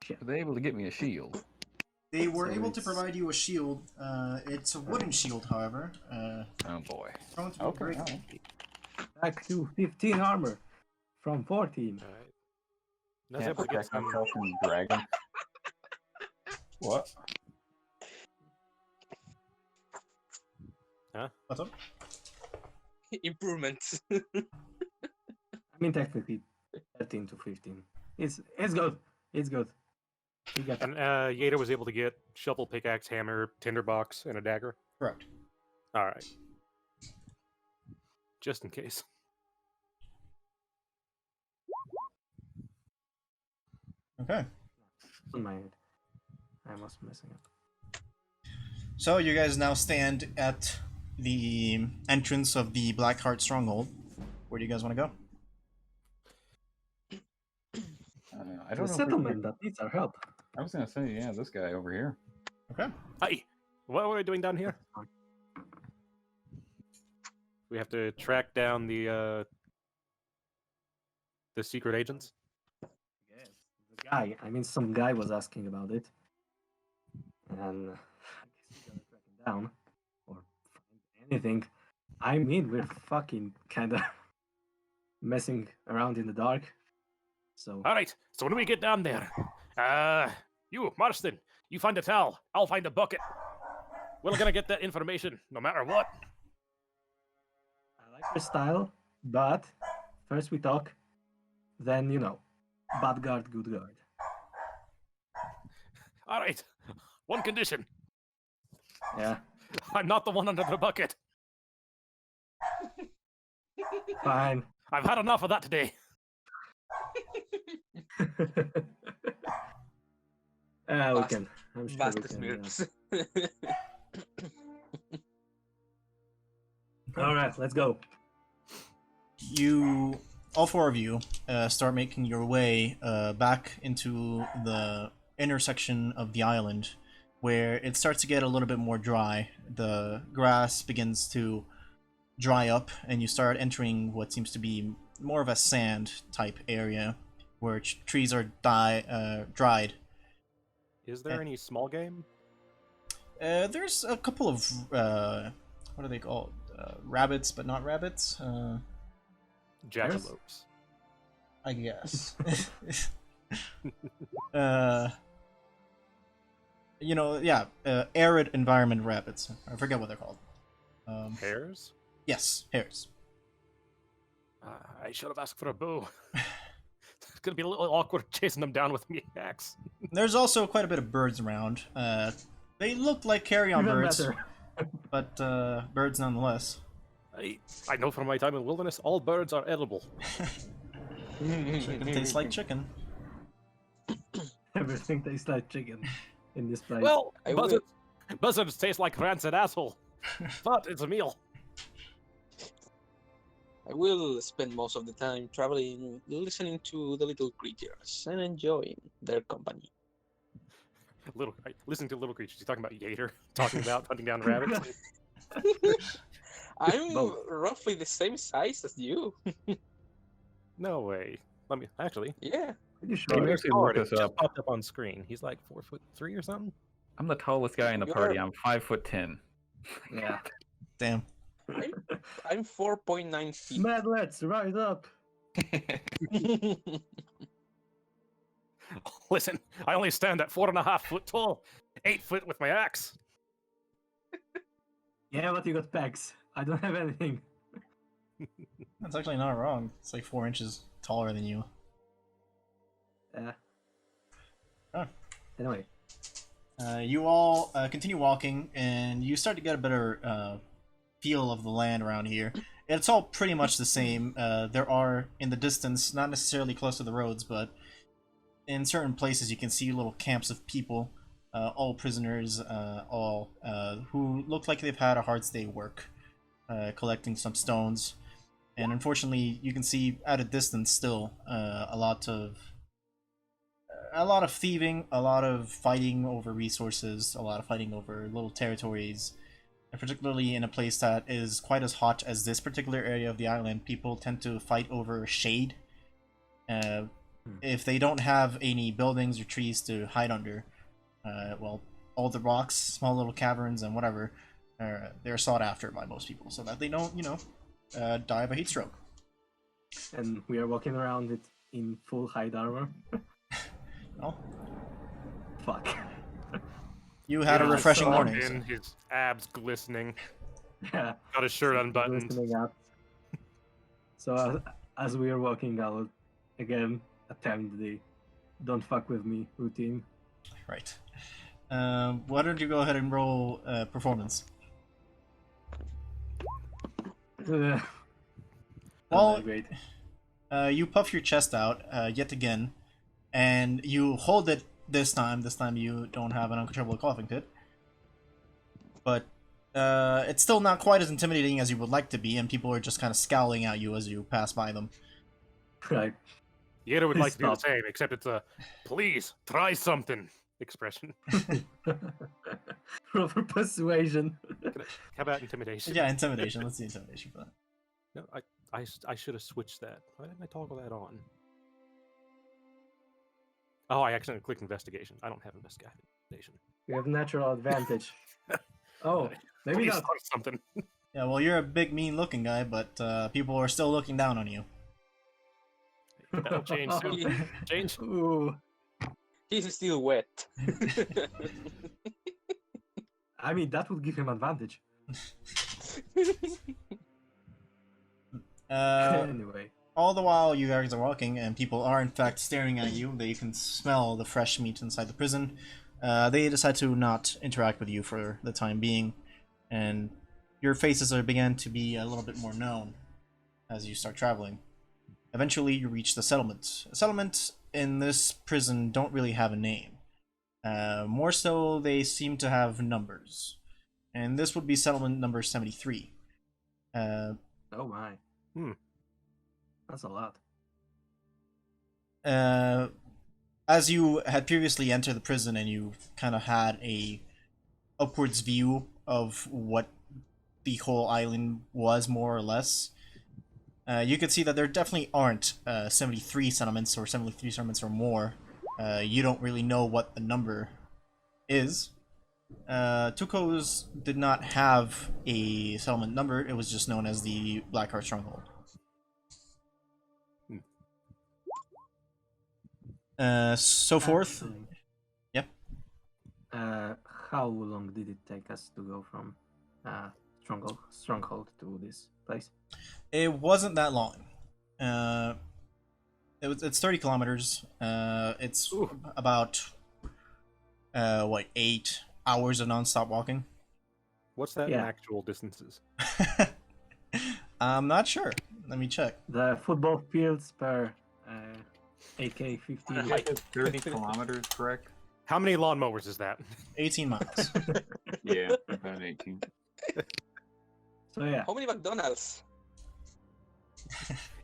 Were they able to get me a shield? They were So able to it's- provide you a shield. It's a wooden shield, however. Oh boy. Prone to be Okay. breakable. alright. Back to 15 armor from 14. Alright. That's Can't able to get protect some. myself from dragon. What? What's up? Improvements. I mean, technically, 13 to 15. It's good. It's good. You got And Yada was able to get shovel, pickaxe, hammer, tinderbox, and a dagger. Correct. Alright. Just in case. Okay. on my head. I was messing up. So you guys now stand at the entrance of the Blackheart Stronghold. Where do you guys want to go? I The don't know. If we settlement that needs our help. I was gonna say, yeah, this guy over here. Okay. Hi! What are we doing down here? We have to track down the secret agents? Yes. The guy, some guy was asking about it. And I guess we gotta track him down. Or find anything. I mean, we're fucking kinda messing around in the dark. So, Alright, so when we get down there, you, Marston, you find a towel, I'll find a bucket. We're gonna get that information, no matter what. I like your style, but first we talk, then, bad guard, good guard. Alright, one condition. Yeah, I'm not the one under the bucket. fine. I've had enough of that today. We can. I'm sure Vast we can. smirks. All right, let's go. You, all four of you, start making your way back into the intersection of the island, where it starts to get a little bit more dry. The grass begins to dry up, and you start entering what seems to be more of a sand type area, where trees are dried. Is there any small game? There's a couple of what are they called? Rabbits, but not rabbits. Jackalopes. I guess. Arid environment rabbits. I forget what they're called. Hares? Yes, hares. I should have asked for a bow. It's gonna be a little awkward chasing them down with me axe. There's also quite a bit of birds around. They look like carry-on Even birds, better. but birds nonetheless. I know from my time in the wilderness, all birds are edible. Chicken tastes like chicken. Everything tastes like chicken in this place. Well, I will- buzzards taste like rancid asshole. But it's a meal. I will spend most of the time traveling, listening to the little creatures and enjoying their company. Listening to little creatures. He's talking about Yater, talking about hunting down rabbits. I'm Both. roughly the same size as you. No way. Let me actually. Yeah. Pretty Hey, sure. Mercy, Card, look it us just up. popped up on screen. He's like 4'3" or something. I'm the tallest guy in the You're- party. I'm 5'10". Yeah. Damn. I'm 4.9 feet. Mad, let's rise up. Listen, I only stand at 4.5 foot tall, 8 foot with my axe. Yeah, but you got pegs. I don't have anything. That's actually not wrong. It's like 4 inches taller than you. Yeah. Huh. Anyway. You all continue walking, and you start to get a better feel of the land around here. It's all pretty much the same. There are, in the distance, not necessarily close to the roads, but in certain places you can see little camps of people, all prisoners, all who look like they've had a hard day's work, collecting some stones. And unfortunately, you can see at a distance still a lot of thieving, a lot of fighting over resources, a lot of fighting over little territories, and particularly in a place that is quite as hot as this particular area of the island, people tend to fight over shade. If they don't have any buildings or trees to hide under, well, all the rocks, small little caverns, and whatever, they're sought after by most people, so that they don't, die of a heat stroke. And we are walking around it in full hide armor. Oh, Fuck. you had a Yeah, refreshing so- morning. In his abs glistening, Yeah. got his shirt unbuttoned. Listening up. So as we are walking, I'll again attempt the "don't fuck with me" routine. Right. Why don't you go ahead and roll performance? Not Well, that great. you puff your chest out yet again, and you hold it this time. This time you don't have an uncontrollable coughing fit. But it's still not quite as intimidating as you would like to be, and people are just kind of scowling at you as you pass by them. Right. Yater would like to do the Stop. same, except it's a "please try something" expression. Roll for persuasion. How about intimidation? Yeah, intimidation. Let's see intimidation for that. No, I should have switched that. Why didn't I toggle that on? Oh, I accidentally clicked investigation. I don't have investigation. You have natural advantage. Oh, maybe Please not. try something. Yeah, well, you're a big, mean-looking guy, but people are still looking down on you. That'll change soon. Change. Ooh. He's still wet. I mean, that would give him advantage. Anyway. All the while you guys are walking, and people are in fact staring at you, they can smell the fresh meat inside the prison. They decide to not interact with you for the time being, and your faces are began to be a little bit more known as you start traveling. Eventually, you reach the settlement. Settlements in this prison don't really have a name. More so, they seem to have numbers, and this would be settlement number 73. Oh my. Hmm. That's a lot. As you had previously entered the prison and you kind of had a upwards view of what the whole island was, more or less, you could see that there definitely aren't 73 settlements or 73 settlements or more. You don't really know what the number is. Tuco's did not have a settlement number, it was just known as the Blackheart Stronghold. So forth. Actually, Yep. How long did it take us to go from stronghold to this place? It wasn't that long. It's 30 kilometers. It's Ooh. about 8 hours of non-stop walking. What's that in Yeah. actual distances? I'm not sure. Let me check. The football fields per AK-15. 30 kilometers, correct? How many lawnmowers is that? 18 miles. Yeah, about 18. So yeah, How many McDonald's?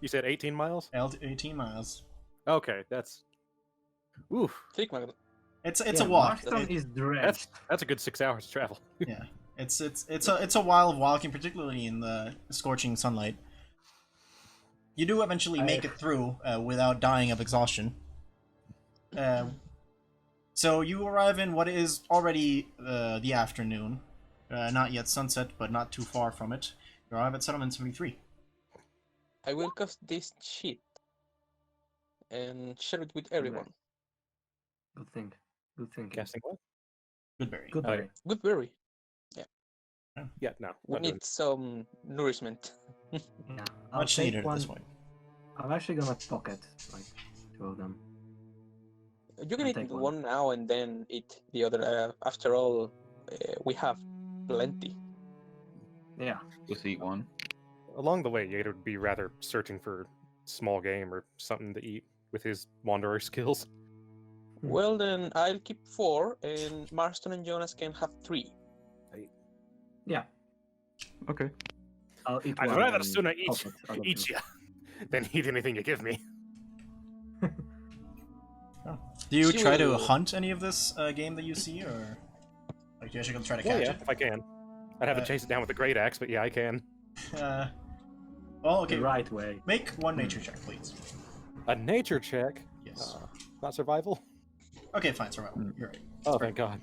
You said 18 miles? 18 miles. Okay, that's. Oof. Thick magnet. It's Yeah, a walk. Marston is drenched. That's a good 6 hours to travel. Yeah, it's a while of walking, particularly in the scorching sunlight. You do eventually make it through without dying of exhaustion. So you arrive in what is already the afternoon. Not yet sunset, but not too far from it. You arrive at Settlement 73. I will cast this sheet and share it with everyone. Good thing. Good thinking. Casting what? Goodberry. Good Oh, yeah. berry. Good berry. Yeah, no. We not doing need some nourishment. Yeah. I'll Much take needed at one. this point. I'm actually gonna pocket like 2 of them. You can I'll eat take one. one. Now and then eat the other. After all, we have plenty. Yeah. Just eat one. Along the way, Yater would be rather searching for small game or something to eat with his wanderer skills. Well, then I'll keep 4, and Marston and Jonas can have 3. Yeah. Okay. I'll eat I'd one rather and sooner eat pocket other eat 2. you than eat anything you give me. Do you She try to will- hunt any of this game that you see, or like you actually gonna try to Yeah, catch yeah, if I can. I'd have to chase it down with a great axe, but yeah, I can. it? Well, okay. The right way. Make one nature check, please. A nature check, Yes. not survival. Okay, fine. Survival. You're right. Oh, thank God.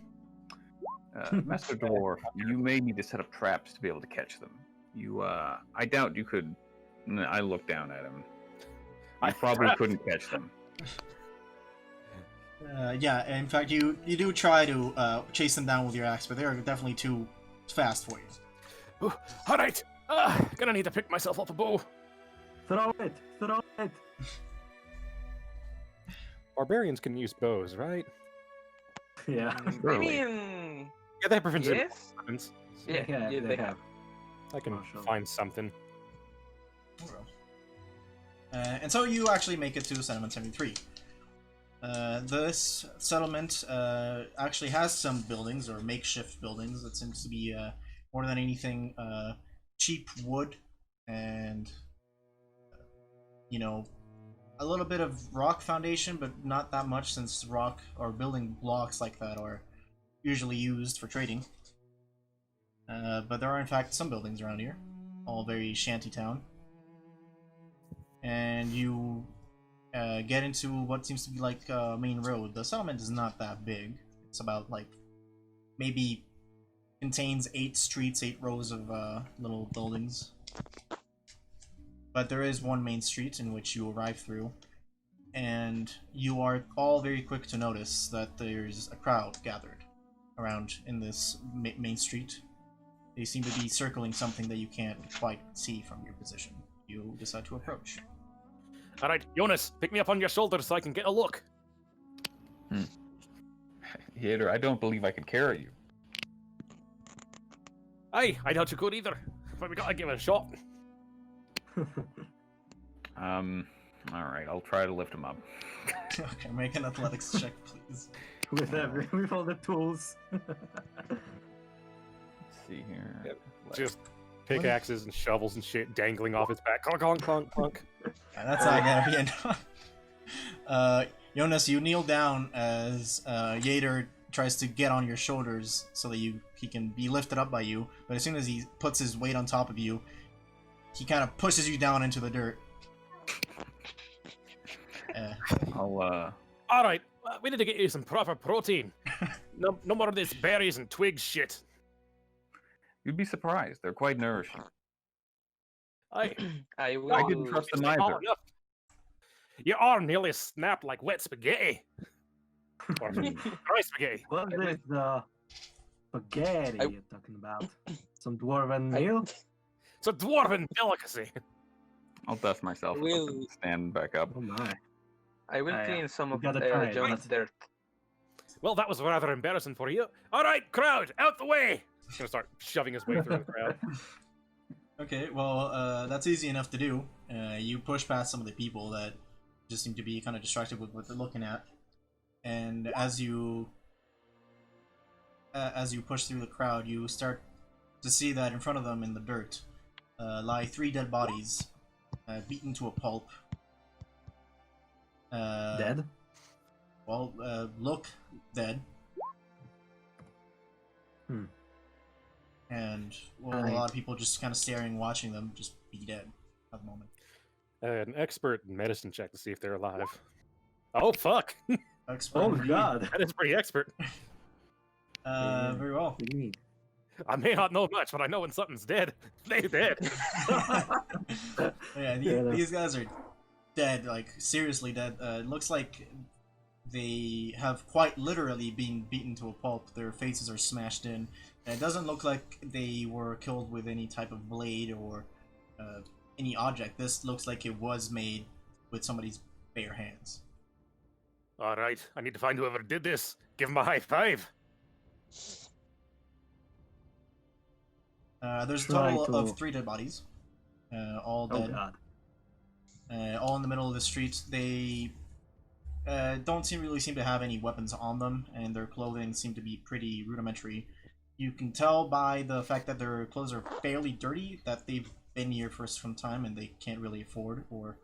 Master Dwarf, you may need to set up traps to be able to catch them. I doubt you could. I look down at him. I probably couldn't catch them. Yeah, in fact, you do try to chase them down with your axe, but they're definitely too fast for you. All right, gonna need to pick myself up a bow. Throw it! Throw it! Barbarians can use bows, right? Yeah. I Surely. mean, Yeah, they have proficiency yes. weapons. Yeah, they have. I can Oh, sure. find something. And so you actually make it to Settlement 73. This settlement actually has some buildings, or makeshift buildings, that seems to be more than anything cheap wood and a little bit of rock foundation, but not that much, since rock or building blocks like that are usually used for trading. But there are in fact some buildings around here, all very shantytown. And you get into what seems to be like a main road. The settlement is not that big. It's about like maybe contains 8 streets, 8 rows of little buildings. But there is one main street in which you arrive through, and you are all very quick to notice that there's a crowd gathered around in this main street. They seem to be circling something that you can't quite see from your position. You decide to approach. All right, Jonas, pick me up on your shoulder so I can get a look. Hater, I don't believe I could carry you. Aye, I doubt you could either, but we gotta give it a shot. All right, I'll try to lift him up. Okay, make an athletics check, please. with all the tools. Let's see here. Yep. Let's- Just pickaxes and shovels and shit dangling off his back. Clunk, clunk, clunk, clunk. Yeah, that's not gonna be enough. Jonas, you kneel down as Yater tries to get on your shoulders so that he can be lifted up by you. But as soon as he puts his weight on top of you, he kind of pushes you down into the dirt. I'll All right, we need to get you some proper protein. No more of this berries and twigs shit. You'd be surprised. They're quite nourishing. I will. I didn't trust them It's not either. enough. Your arm nearly snapped like wet spaghetti. Or dry spaghetti. What is the spaghetti I- you're talking about? Some dwarven I- meal? It's a dwarven delicacy. I'll dust myself up Will- and stand back up. Oh my. I will Yeah, clean some you of gotta try it. Jonas' dirt. Well, that was rather embarrassing for you. All right, crowd, out the way. He's gonna start shoving his way through the crowd. Okay, well, that's easy enough to do. You push past some of the people that just seem to be kind of distracted with what they're looking at, and as you push through the crowd, you start to see that in front of them in the dirt lie 3 dead bodies, beaten to a pulp. Dead? Well, look dead. Hmm. And, well, a lot of people just kind of staring, watching them just be dead at the moment. An expert medicine check to see if they're alive. Oh, fuck! Expert Oh indeed. god! That is pretty expert. Very well. What do you mean? I may not know much, but I know when something's dead. They're dead. Yeah, these guys are dead, like, seriously dead. It looks like they have quite literally been beaten to a pulp. Their faces are smashed in. And it doesn't look like they were killed with any type of blade or any object. This looks like it was made with somebody's bare hands. All right, I need to find whoever did this. Give him a high five. There's a Try total of to- 3 dead bodies, all Oh dead, god. all in the middle of the street. They don't really seem to have any weapons on them, and their clothing seem to be pretty rudimentary. You can tell by the fact that their clothes are fairly dirty that they've been here for some time and they can't really afford or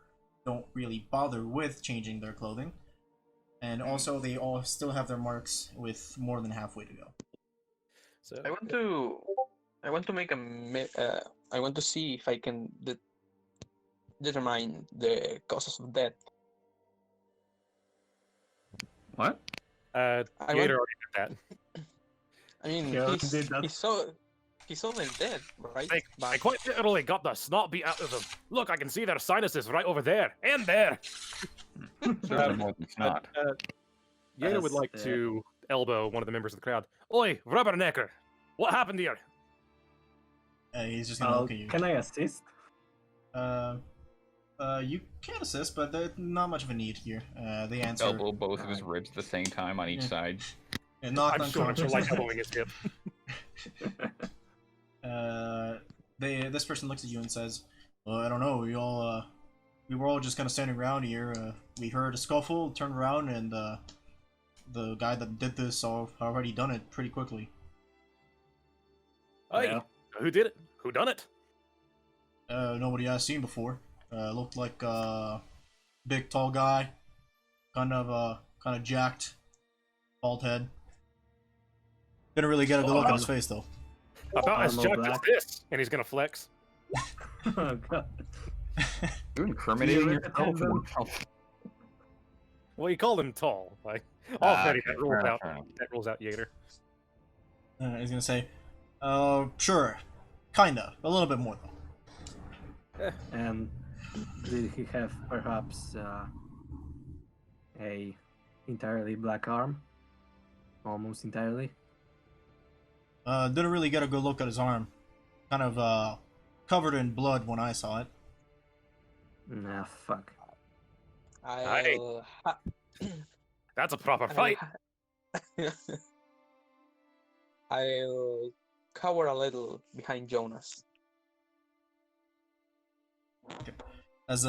don't really bother with changing their clothing. And also, they all still have their marks with more than halfway to go. So I want to make I want to see if I can determine the causes of death. What? I Gator want, already did that. I mean, Yeah, did that. he saw them dead, right? I quite literally got the snot beat out of them. Look, I can see their sinuses right over there and there. Certainly more than snot. Gator would As, like to elbow one of the members of the crowd. Oi, Rubbernecker, what happened here? He's just gonna look at you. Can I assist? You can assist, but there's not much of a need here. They answer. Elbow both of his ribs at the same time on each Yeah. side. And knocked I'm sure unconscious. like elbowing his hip. This person looks at you and says, "Well, I don't know. We were all just kind of standing around here. We heard a scuffle, turned around, and the guy that did this already done it pretty quickly. Hey, Yeah. who did it? Who done it? Nobody I've seen before. Looked like a big, tall guy, kind of jacked, bald head. Didn't really get a good look at his face though. About as Armor jacked as black. this. And he's gonna flex. Oh god. You incriminating You yourself? attend them? Well, you called him tall. Like, all Ah, Freddy, okay, that rules fair out. enough. That rules out Yater. He's gonna say, sure, kinda, a little bit more though. And did he have perhaps a entirely black arm? Almost entirely? Didn't really get a good look at his arm. Kind of covered in blood when I saw it. Nah, fuck. I'll That's a proper fight. I'll cower a little behind Jonas. As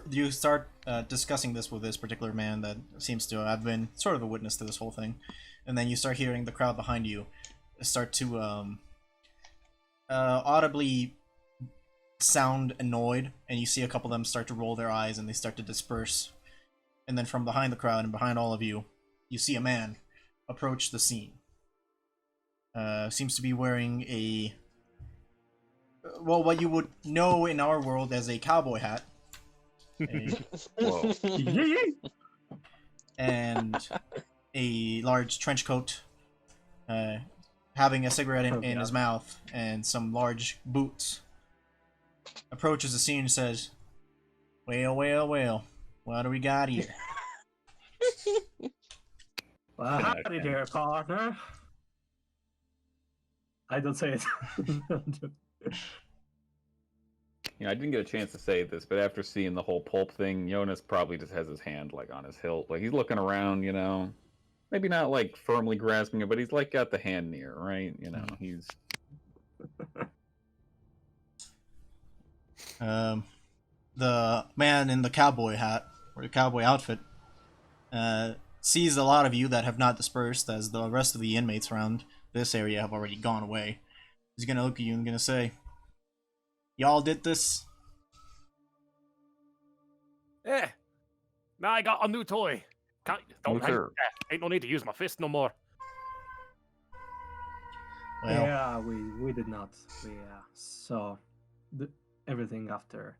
you start discussing this with this particular man that seems to have been sort of a witness to this whole thing, and then you start hearing the crowd behind you start to audibly sound annoyed, and you see a couple of them start to roll their eyes and they start to disperse. And then from behind the crowd and behind all of you, you see a man approach the scene. Seems to be wearing a, well, what you would know in our world as a cowboy hat. Whoa. And a large trench coat, having a cigarette in his mouth, and some large boots. Approaches the scene and says, "Well, well, well, what do we got here?" Well, howdy there, partner. I don't say it. You know, I didn't get a chance to say this, but after seeing the whole pulp thing, Jonas probably just has his hand like on his hilt, like he's looking around, you know, maybe not like firmly grasping it, but he's like got the hand near, right? You know, he's The man in the cowboy hat or the cowboy outfit sees a lot of you that have not dispersed, as the rest of the inmates around this area have already gone away. He's gonna look at you and gonna say, "Y'all did this?" Yeah. Now I got a new toy. Don't sir. ain't no need to use my fist no more. Well, Yeah, we did not. We saw everything after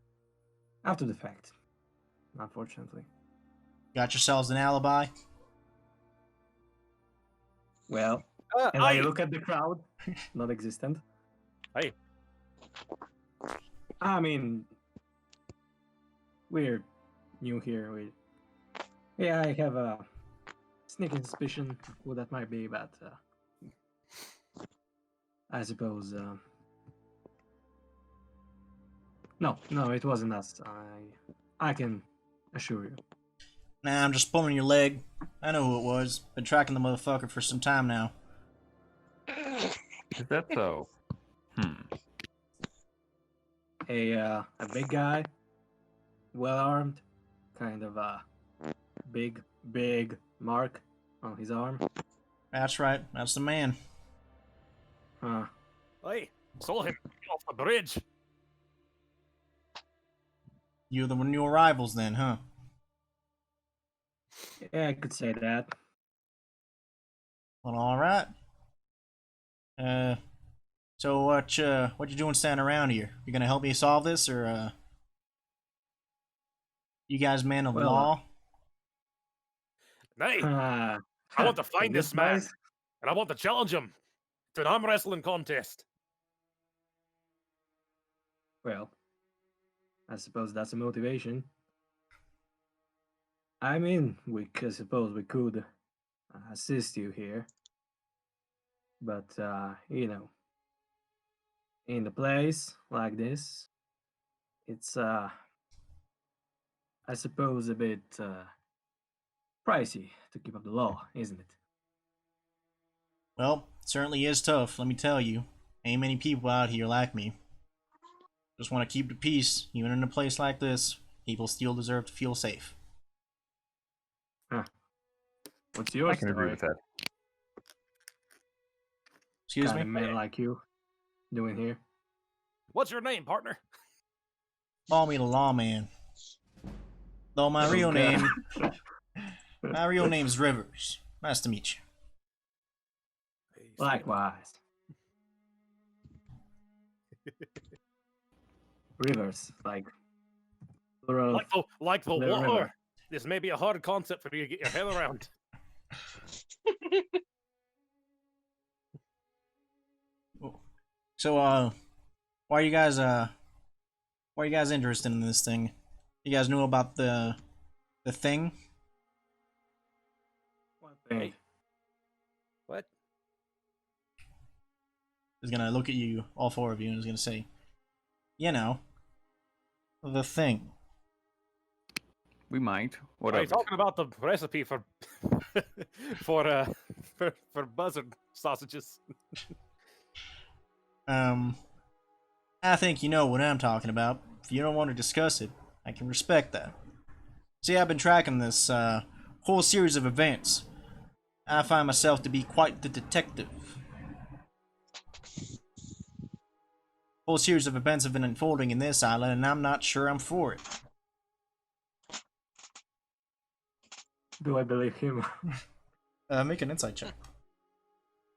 the fact. Unfortunately. got yourselves an alibi? Well, and I Aye. look at the crowd, non-existent. Aye. I mean, we're new here. Yeah, I have a sneaking suspicion who that might be, but I suppose. No, it wasn't us. I can assure you. Nah, I'm just pulling your leg. I know who it was. Been tracking the motherfucker for some time now. Is that so? A big guy, well armed, kind of big mark on his arm. That's right. That's the man. Huh. Hey, saw him off the bridge. You're the new arrivals then, huh? Yeah, I could say that. Well, all right. So what you doing standing around here? You gonna help me solve this, or you guys man of Well, law? Nay, Uh, I want to find this this man, guy's- and I want to challenge him to an arm wrestling contest. Well, I suppose that's a motivation. I mean, suppose we could assist you here, but in a place like this, it's I suppose a bit pricey to keep up the law, isn't it? Well, it certainly is tough. Let me tell you. Ain't many people out here like me. Just want to keep the peace, even in a place like this. People still deserve to feel safe. What's your I can agree story? with that. Excuse Kind me? of man like you doing here? What's your name, partner? Call me the lawman. Though my real Okay. name, name's Rivers. Nice to meet you. Likewise. Rivers, like plural. Like the The water. river. This may be a hard concept for you to get your head around. So, why are you guys interested in this thing? You guys knew about the thing? One thing. What? He's gonna look at you, all four of you, and he's gonna say, you know, the thing. We might. Are you Whatever. talking about the recipe for for buzzard sausages? I think you know what I'm talking about. If you don't want to discuss it, I can respect that. See, I've been tracking this whole series of events. I find myself to be quite the detective. Whole series of events have been unfolding in this island, and I'm not sure I'm for it. Do I believe him? Make an insight check.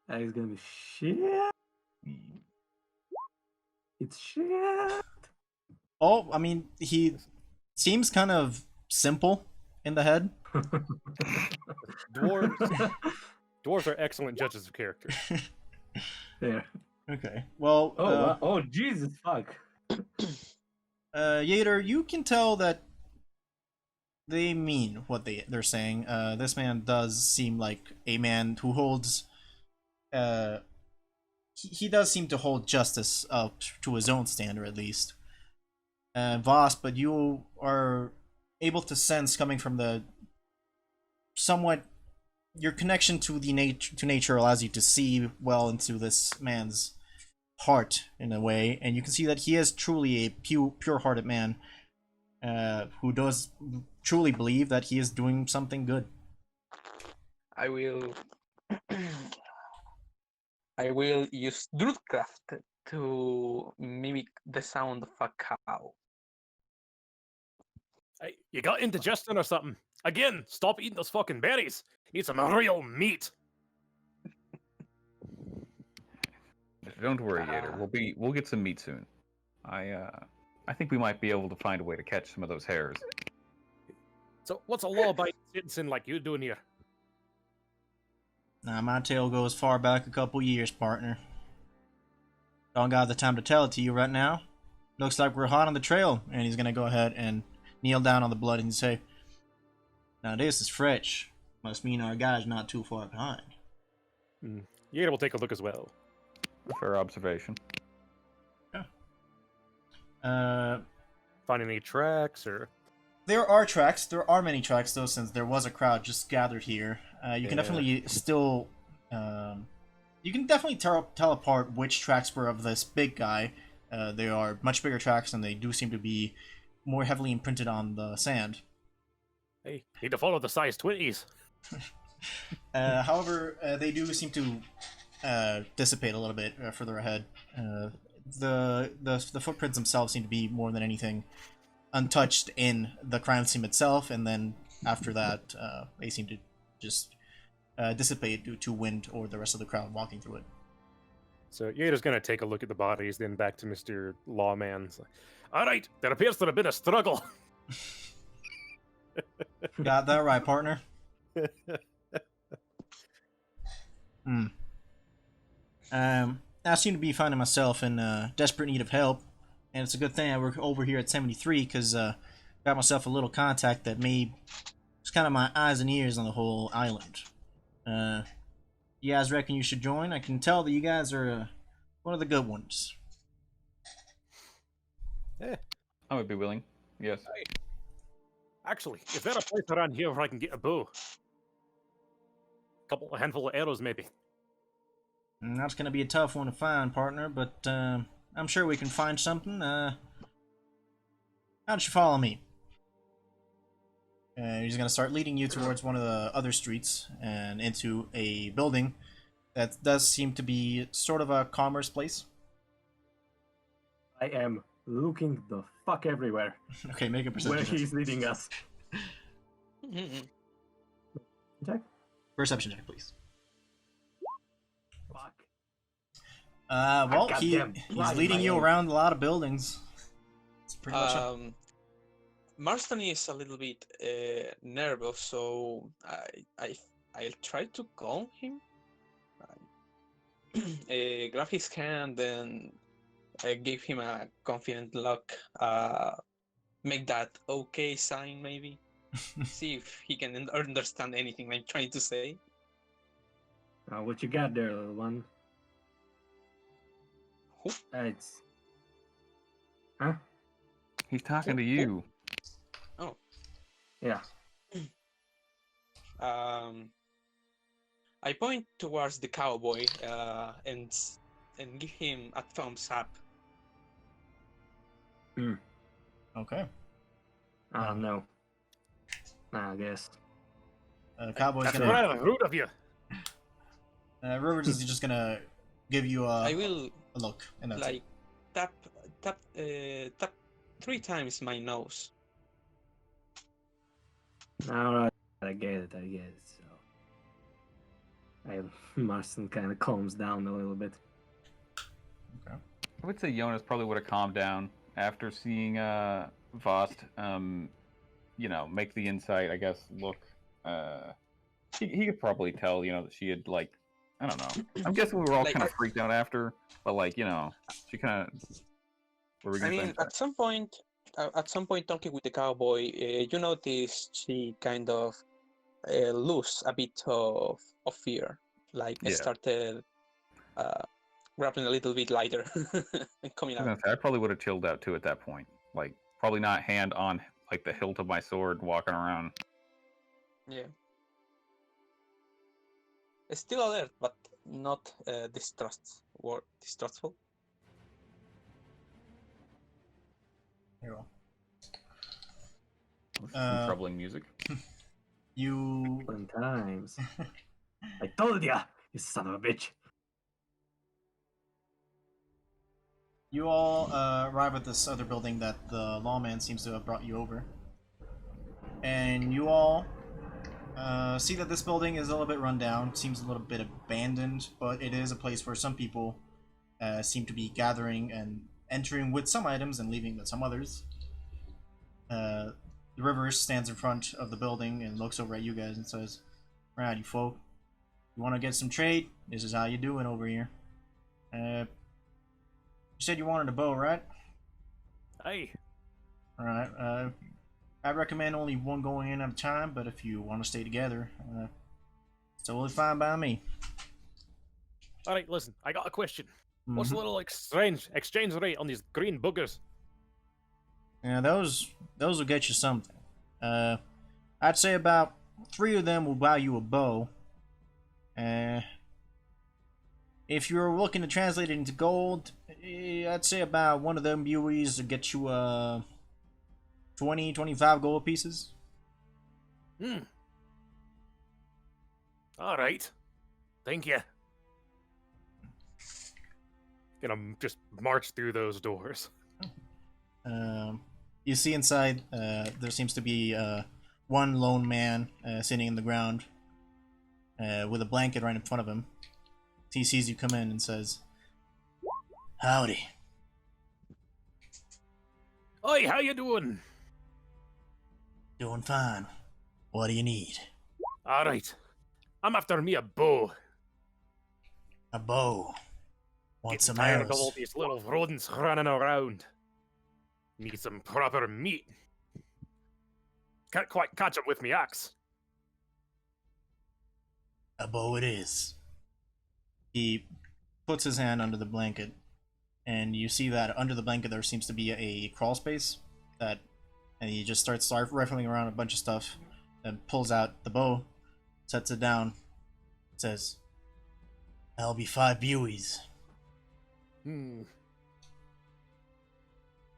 That is gonna be shit. It's shit. Oh, I mean, he seems kind of simple in the head. Dwarves are excellent judges of character. There. Okay. Well, Oh, Jesus fuck. Yater, you can tell that they mean what they're saying. This man does seem like a man who holds. He does seem to hold justice up to his own standard, at least. Voss, but you are able to sense, coming from the somewhat, your connection to the nature allows you to see well into this man's heart in a way, and you can see that he is truly a pure-hearted man who does truly believe that he is doing something good. I will I will use Druidcraft to mimic the sound of a cow. Hey, you got indigestion or something? Again, stop eating those fucking berries. Eat some real meat. Don't worry, Yater. We'll get some meat soon. I think we might be able to find a way to catch some of those hares. So, what's a law-abiding citizen like you doing here? Now, my tale goes far back a couple years, partner. Don't got the time to tell it to you right now. Looks like we're hot on the trail, and he's gonna go ahead and kneel down on the blood and say, "Now this is fresh. Must mean our guy's not too far behind." Yater will take a look as well. Fair observation. Find any tracks or? There are tracks. There are many tracks, though, since there was a crowd just gathered here. You can definitely still... you can definitely tell apart which tracks were of this big guy. They are much bigger tracks, and they do seem to be more heavily imprinted on the sand. Hey, need to follow the size 20s. However, they do seem to dissipate a little bit further ahead. The footprints themselves seem to be more than anything untouched in the crime scene itself, and then after that, they seem to just dissipate due to wind or the rest of the crowd walking through it. So Yater's gonna take a look at the bodies, then back to Mr. Lawman. It's like, all right, there appears to have been a struggle. Got that right, partner. I seem to be finding myself in desperate need of help, and it's a good thing I work over here at 73 because got myself a little contact that made it's kind of my eyes and ears on the whole island. You guys reckon you should join? I can tell that you guys are one of the good ones. I would be willing. Yes. Actually, is there a place around here where I can get a bow? A handful of arrows, maybe. And that's gonna be a tough one to find, partner, but I'm sure we can find something. How don't you follow me? He's gonna start leading you towards one of the other streets and into a building that does seem to be sort of a commerce place. I am looking the fuck everywhere Okay, make a where perception check. he's leading us. Check. Perception check, please. Fuck. Well, got he's them right in leading my you aim. around a lot of buildings. It's pretty much it. Marston is a little bit nervous, so I'll try to calm him. Grab his hand and give him a confident look. Make that okay sign, maybe. See if he can understand anything I'm trying to say. What you got there, little one? Who? It's... Huh? He's talking to you. Oh. Yeah. I point towards the cowboy and give him a thumbs up. Okay. I don't know. I guess. Cowboy's That's gonna. rather rude of you. Rivers is just gonna give you I will a look, and that's like tap 3 times my nose. Alright, I get it. So, Marston kind of calms down a little bit. I would say Jonas probably would have calmed down after seeing Vost, make the insight, I guess, look. He could probably tell, that she had, like, I don't know. I'm guessing we were all Like, kind of freaked out after, but, like, she kind of... I mean, at some point talking with the cowboy, you notice she kind of lose a bit of fear. Like, Yeah. started grappling a little bit lighter and coming out. I probably would have chilled out, too, at that point. Like, probably not hand on, like, the hilt of my sword walking around. Yeah. Still alert, but not distrustful. Here we go. Some troubling music. You Fun times. I told ya, you son of a bitch. You all arrive at this other building that the lawman seems to have brought you over. and you all see that this building is a little bit run down, seems a little bit abandoned, but it is a place where some people seem to be gathering and entering with some items and leaving with some others. The river stands in front of the building and looks over at you guys and says, "Right, you folk, you want to get some trade? This is how you do it over here. You said you wanted a bow, right? Aye. Alright, I recommend only one going in at a time, but if you want to stay together, it's totally fine by me." All right, listen, I got a question. Mm-hmm. What's the little exchange rate on these green boogers? Yeah, those will get you something. I'd say about 3 of them will buy you a bow. If you're looking to translate it into gold, I'd say about one of them buoys will get you 20, 25 gold pieces. All right. Thank you. Gonna just march through those doors. You see inside, there seems to be one lone man sitting in the ground with a blanket right in front of him. He sees you come in and says, "Howdy." Oi, how you doing? "Doing fine. What do you need?" All right. I'm after me a bow. "A bow. Want Getting some tired of all arrows?" these little rodents running around. Need some proper meat. Can't quite catch 'em with me axe. "A bow it is." He puts his hand under the blanket, and you see that under the blanket there seems to be a crawl space and he just starts rifling around a bunch of stuff and pulls out the bow, sets it down, says, "That'll be 5 buoys."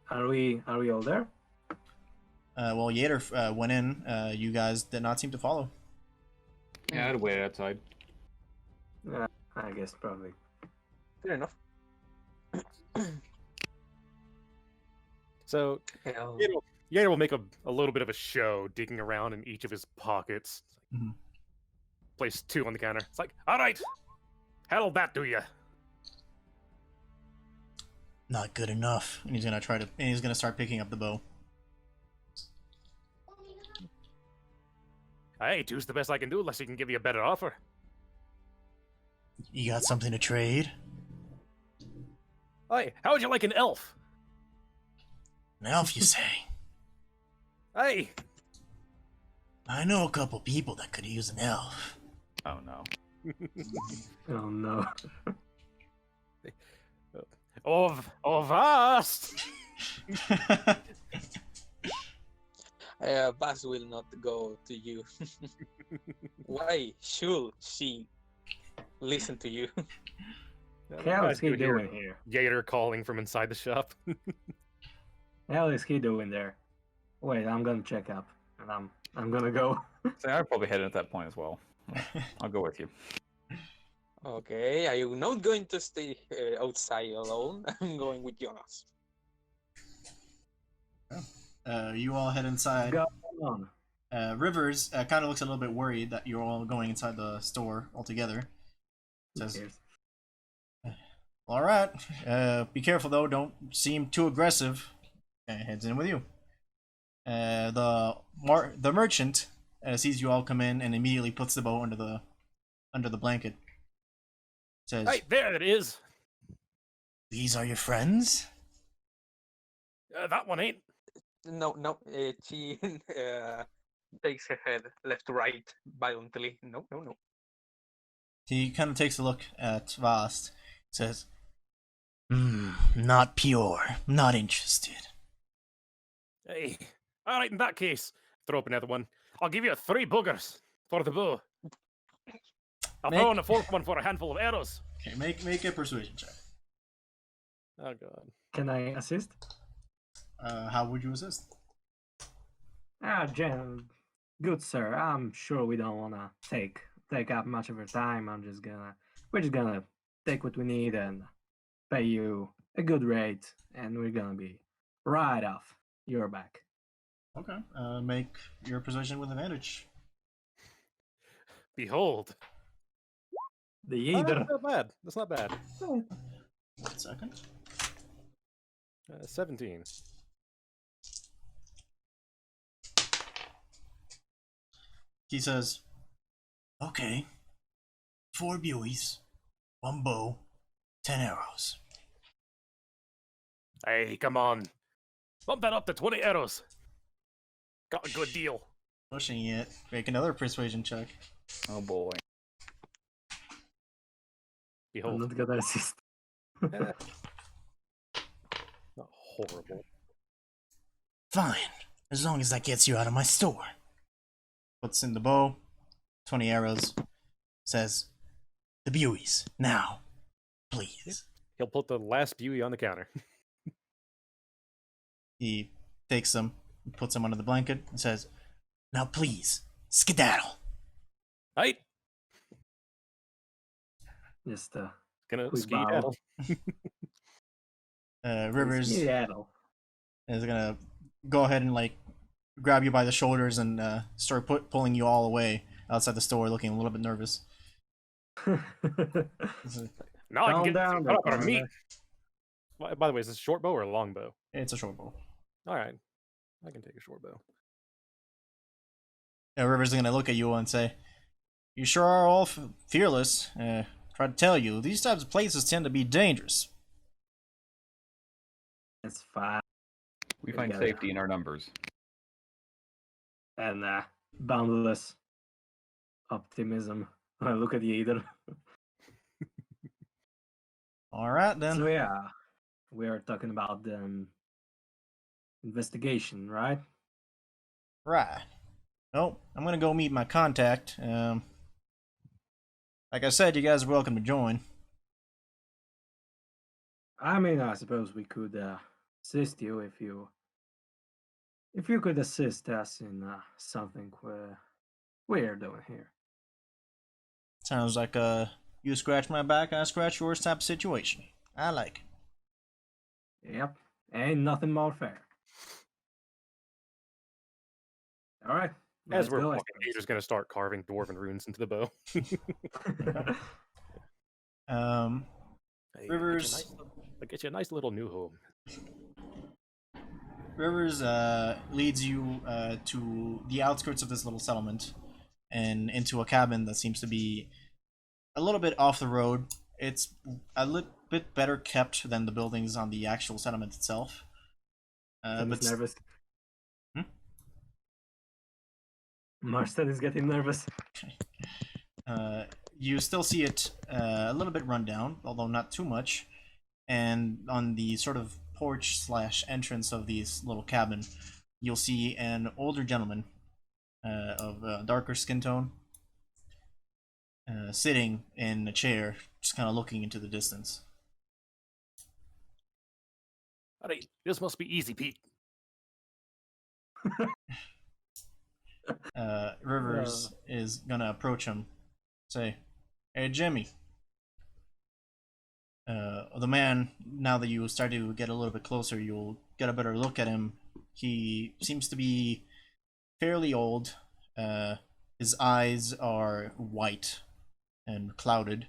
Are we all there? Well, Yater went in. You guys did not seem to follow. Yeah, I'd wait outside. I guess probably. Fair enough. So Yeah. Yater will make a little bit of a show, digging around in each of his pockets. Mhm. Place 2 on the counter. It's like, all right, how'll that do you? Not good enough. And he's gonna start picking up the bow. Hey, 2's the best I can do, unless he can give you a better offer. "You got something to trade?" Hey, how would you like an elf? "An elf, you say?" Hey, "I know a couple people that could use an elf." Oh no. Oh no. of us. Baz will not go to you. Why should she listen to you? Hell is he doing here? Yater calling from inside the shop. Hell is he doing there? Wait, I'm gonna check up, and I'm gonna go. So I'd probably head in at that point as well. I'll go with you. Okay, are you not going to stay outside alone? I'm going with Jonas. You all head inside. Go on. Rivers kind of looks a little bit worried that you're all going inside the store altogether. Who Says, cares? "All right. Be careful though. Don't seem too aggressive." Heads in with you. The merchant sees you all come in and immediately puts the bow under the blanket. Says, Hey, there it is. "These are your friends?" That one ain't. No, she takes her head left to right violently. No. He kind of takes a look at Vast. Says, "Not pure. Not interested." Hey, all right. In that case, throw up another one. I'll give you 3 boogers for the bow. I'll throw in a 4th one for a handful of arrows. Okay, make a persuasion check. Oh god. Can I assist? How would you assist? Good sir. I'm sure we don't wanna take up much of your time. We're just gonna take what we need and pay you a good rate, and we're gonna be right off your back. Okay. Make your persuasion with advantage. Behold. The Oh, Either. that's not bad. That's not bad. 1 second. 17. He says, okay, 4 buoys, 1 bow, 10 arrows. Hey, come on. Bump that up to 20 arrows. Got a good deal. Pushing it. Make another persuasion check. Oh boy. I'm Behold. not gonna assist. Eh, not horrible. Fine, as long as that gets you out of my store. Puts in the bow, 20 arrows, says, the buoys, now, please. He'll put the last beauty on the counter. He takes them, puts them under the blanket, and says, now please, skedaddle. Right? Just Gonna Quick skedaddle. Rivers Seattle. is gonna go ahead and like grab you by the shoulders and start pulling you all away outside the store, looking a little bit nervous. Now I can Calm get down caught up there, on meat. partner. By the way, is this a short bow or a long bow? It's a short bow. All right, I can take a short bow. Rivers is gonna look at you and say, "You sure are all fearless. Try to tell you, these types of places tend to be dangerous." It's fine. We find Together. safety in our numbers. And boundless optimism. I look at the Either. All right then. So yeah, we are talking about the investigation, right? Right. Nope. I'm gonna go meet my contact. Like I said, you guys are welcome to join. I mean, I suppose we could assist you if you could assist us in something we're doing here. Sounds like you scratch my back, I scratch yours type of situation. I like it. Yep, ain't nothing more fair. All right, As let's we're go. walking, Peter's gonna start carving dwarven runes into the bow. Hey, Rivers. I'll get you a nice little new home. Rivers leads you to the outskirts of this little settlement and into a cabin that seems to be a little bit off the road. It's a little bit better kept than the buildings on the actual settlement itself. I'm But nervous. Hmm? Marston is getting nervous. You still see it a little bit run down, although not too much. And on the sort of porch / entrance of this little cabin, you'll see an older gentleman of darker skin tone sitting in a chair, just kind of looking into the distance. Alright, this must be easy, Pete. Rivers is gonna approach him, say, "Hey, Jimmy." The man, now that you start to get a little bit closer, you'll get a better look at him. He seems to be fairly old. His eyes are white and clouded.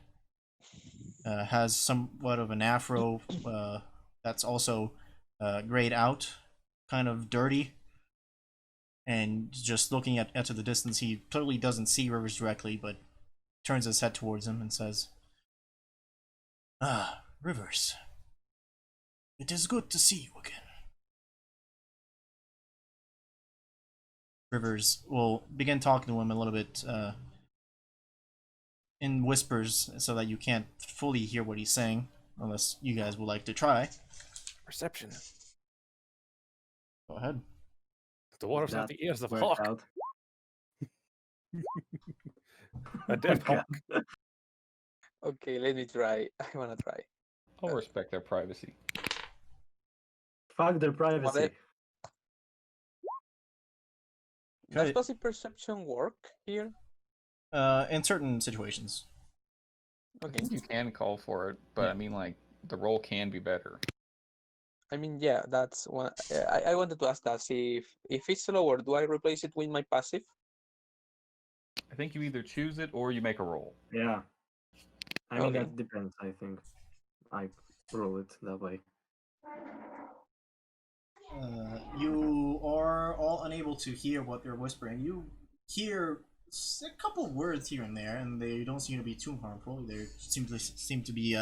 Has somewhat of an afro that's also grayed out, kind of dirty. And just looking at to the distance, he totally doesn't see Rivers directly, but turns his head towards him and says, "Ah, Rivers. It is good to see you again." Rivers will begin talking to him a little bit in whispers so that you can't fully hear what he's saying, unless you guys would like to try. Perception. Go ahead. Dwarves have the ears of Worked hawk. out. A dead Okay. hawk. Okay, let me try. I wanna try. I'll respect their privacy. Fuck their privacy. Does Okay. passive perception work here? In certain situations. I Okay. think you can call for it, but I mean, like, the roll can be better. I mean, yeah, that's one. I wanted to ask that. See if it's lower, do I replace it with my passive? I think you either choose it or you make a roll. Yeah. I mean, Okay. that depends, I think. I roll it that way. You are all unable to hear what they're whispering. You hear a couple of words here and there, and they don't seem to be too harmful. They seem to be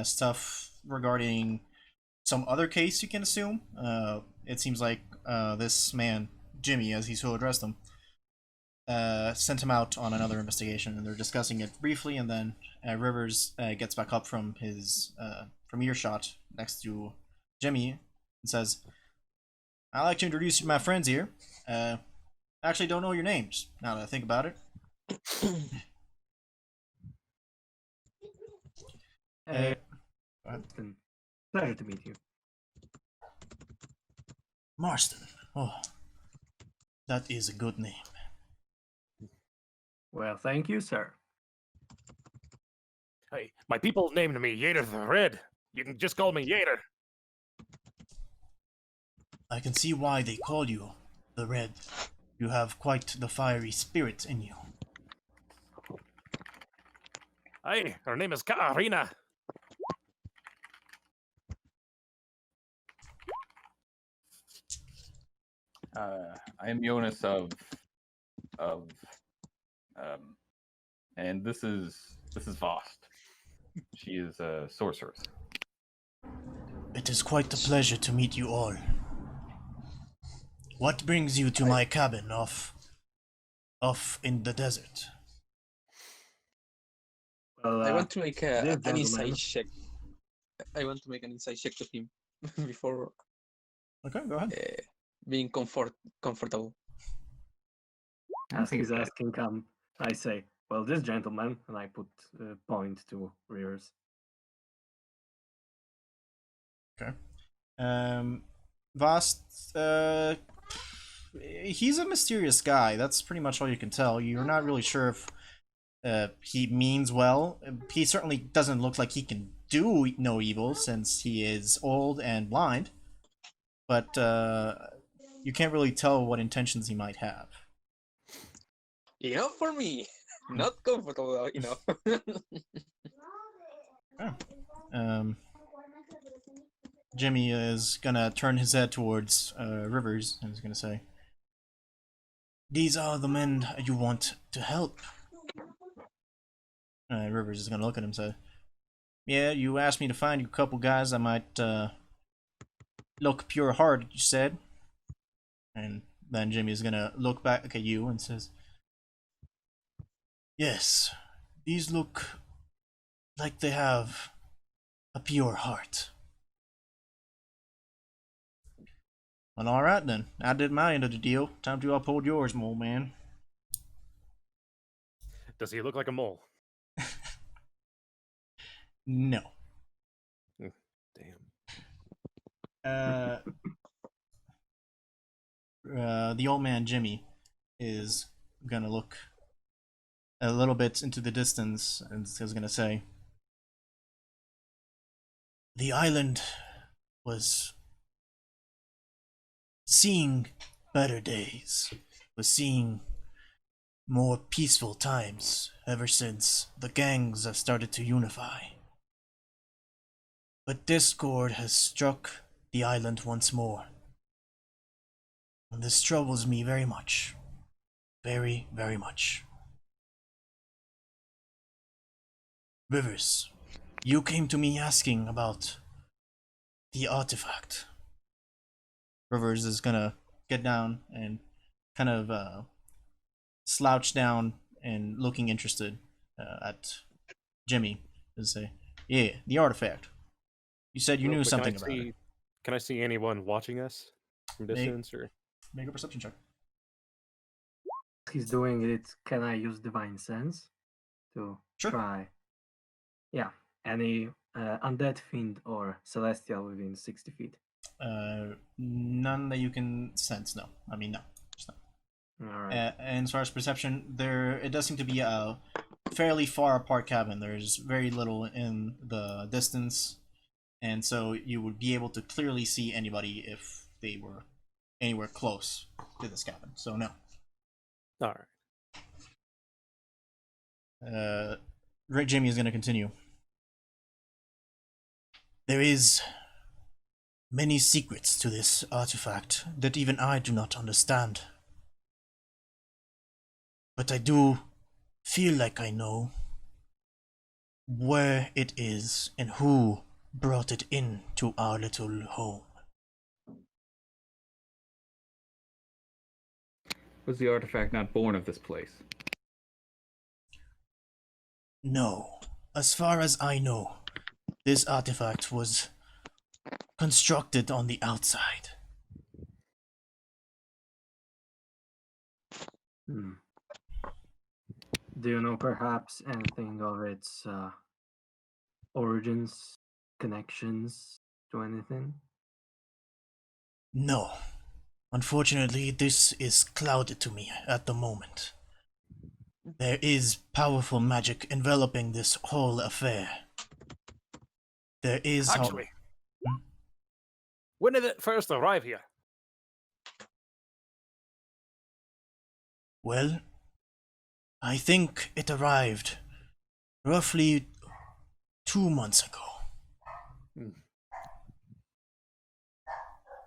stuff regarding some other case, you can assume. It seems like this man, Jimmy, as he so addressed him, sent him out on another investigation, and they're discussing it briefly, and then Rivers gets back up from his from earshot next to Jimmy and says, "I'd like to introduce you to my friends here. Actually, don't know your names now that I think about it. Hey, Go ahead. Marston. Pleasure to meet you. Marston. Oh, that is a good name. Well, thank you, sir. Hey, my people named me Yater the Red. You can just call me Yater. I can see why they call you the Red. You have quite the fiery spirit in you. Hey, her name is Katarina. I am Jonas of and this is Vost. She is a sorceress. It is quite a pleasure to meet you all. What brings you to my cabin off in the desert? Well, I want to make this an gentleman- insight check. I want to make an insight check to him before Okay, go ahead. being comfortable. As he's asking, I say, well, this gentleman, and I put point to Rivers. Vast, he's a mysterious guy. That's pretty much all you can tell. You're not really sure if he means well. He certainly doesn't look like he can do no evil since he is old and blind. But you can't really tell what intentions he might have. Enough for me. Not comfortable enough. Jimmy is gonna turn his head towards Rivers and is gonna say, "These are the men you want to help." Rivers is gonna look at him and say, "Yeah, you asked me to find you a couple guys that might look pure-hearted, you said." And then Jimmy is gonna look back at you and says, "Yes, these look like they have a pure heart." Well, alright then. I did my end of the deal. Time to uphold yours, mole man. Does he look like a mole? No. Damn. The old man, Jimmy, is gonna look a little bit into the distance and is gonna say, "The island was seeing better days, was seeing more peaceful times ever since the gangs have started to unify. But discord has struck the island once more. And this troubles me very much. Very, very much. Rivers, you came to me asking about the artifact." Rivers is gonna get down and kind of slouch down and looking interested at Jimmy and say, "Yeah, the artifact. You said you Real knew quick, something about it." Can I see anyone watching us from distance? Or Make a perception check. He's doing it. Can I use Divine Sense to Sure. try? Yeah, any undead, fiend, or celestial within 60 feet. None that you can sense. No, I mean no. Just no. All right. And as far as perception, it does seem to be a fairly far apart cabin. There's very little in the distance, and so you would be able to clearly see anybody if they were anywhere close to this cabin. So no. All right. Jimmy is going to continue. There is many secrets to this artifact that even I do not understand. But I do feel like I know where it is and who brought it into our little home. Was the artifact not born of this place? No. As far as I know, this artifact was constructed on the outside. Hmm. Do you know perhaps anything of its origins, connections to anything? No. Unfortunately, this is clouded to me at the moment. There is powerful magic enveloping this whole affair. There is... Actually, when did it first arrive here? Well, I think it arrived roughly 2 months ago.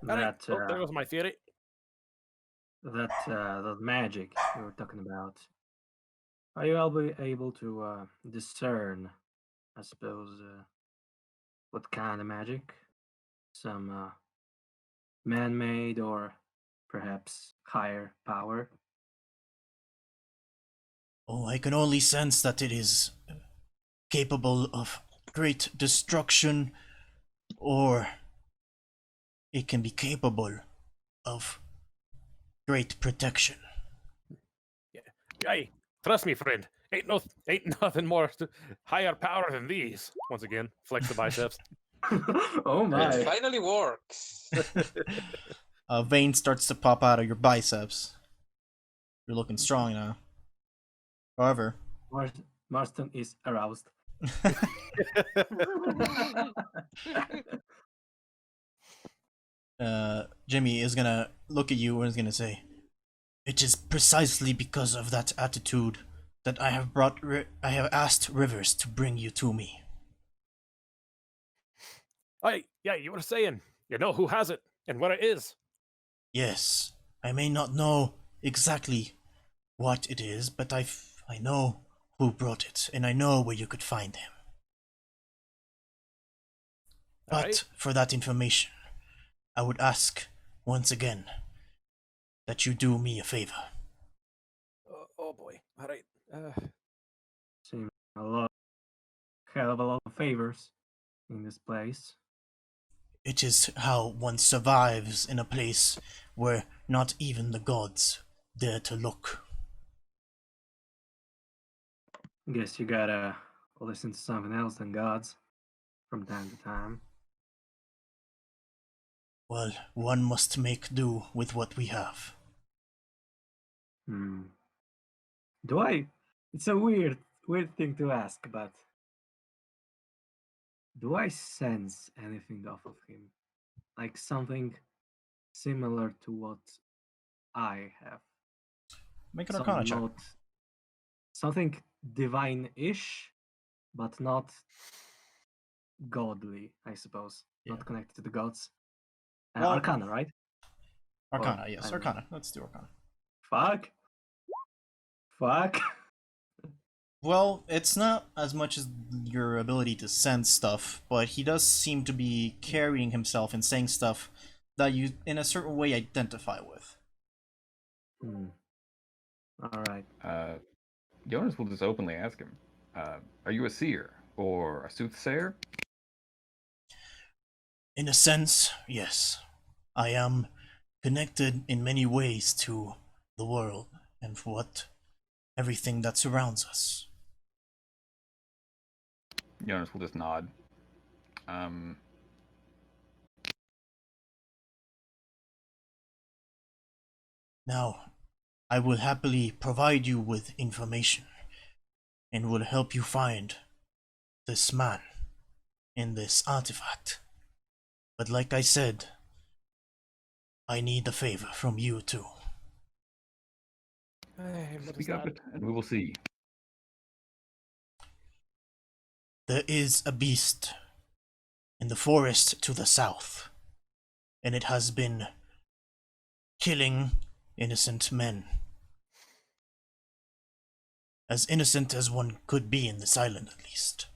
That there was my theory. that magic you were talking about. Are you able to discern, I suppose, what kind of magic? Some man-made or perhaps higher power? Oh, I can only sense that it is capable of great destruction, or it can be capable of great protection. Hey, trust me, friend. Ain't nothing more higher power than these. Once again, flex the biceps. Oh It my! finally works. A vein starts to pop out of your biceps. You're looking strong now. However, Marston is aroused. Jimmy is gonna look at you and is gonna say, "It is precisely because of that attitude that I have asked Rivers to bring you to me." Hey, yeah, you were saying you know who has it and what it is. Yes, I may not know exactly what it is, but I know who brought it, and I know where you could find him. But Alright. for that information, I would ask once again that you do me a favor. Oh boy. All right. Seem hell of a lot of favors in this place. It is how one survives in a place where not even the gods dare to look. Guess you gotta listen to something else than gods from time to time. Well, one must make do with what we have. Hmm. It's a weird thing to ask, but do I sense anything off of him? Like something similar to what I have? Make an Arcana check. Something divine-ish, but not godly, I suppose. Yeah. Not connected to the gods. Well, Arcana, right? Arcana, I yes, don't Arcana. Let's do Arcana. Fuck. Well, it's not as much as your ability to sense stuff, but he does seem to be carrying himself and saying stuff that you, in a certain way, identify with. All right. Jonas will just openly ask him, are you a seer or a soothsayer? In a sense, yes. I am connected in many ways to the world and everything that surrounds us. Jonas will just nod. Now, I will happily provide you with information and will help you find this man and this artifact But like I said, I need a favor from you too. Speak up, and we will see. There is a beast in the forest to the south, and it has been killing innocent men. As innocent as one could be in this island, at least.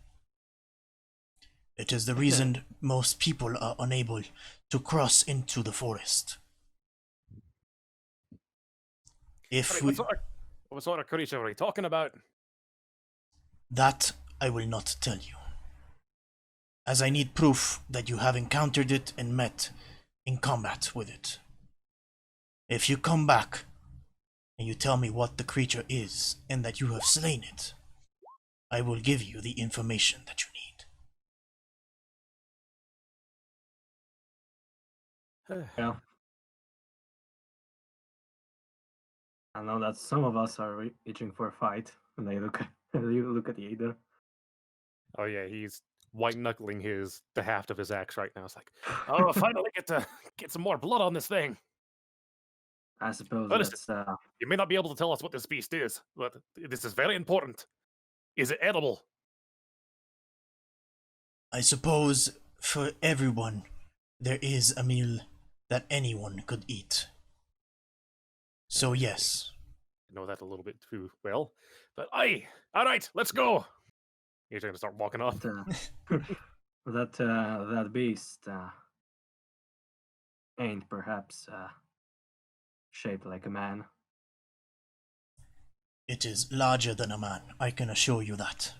It is the reason most people are unable to cross into the forest. If we... What sort of creature are we talking about? That I will not tell you, as I need proof that you have encountered it and met in combat with it. If you come back and you tell me what the creature is and that you have slain it, I will give you the information that you need. Yeah. I know that some of us are itching for a fight, and they look at you look at Yader. Oh yeah, he's white knuckling the haft of his axe right now. It's like, oh, finally get some more blood on this thing. I suppose What is it? that's You may not be able to tell us what this beast is, but this is very important. Is it edible? I suppose for everyone, there is a meal that anyone could eat. So yes. I know that a little bit too well. But aye, all right, let's go. He's gonna start walking off. that beast ain't perhaps shaped like a man. It is larger than a man, I can assure you that.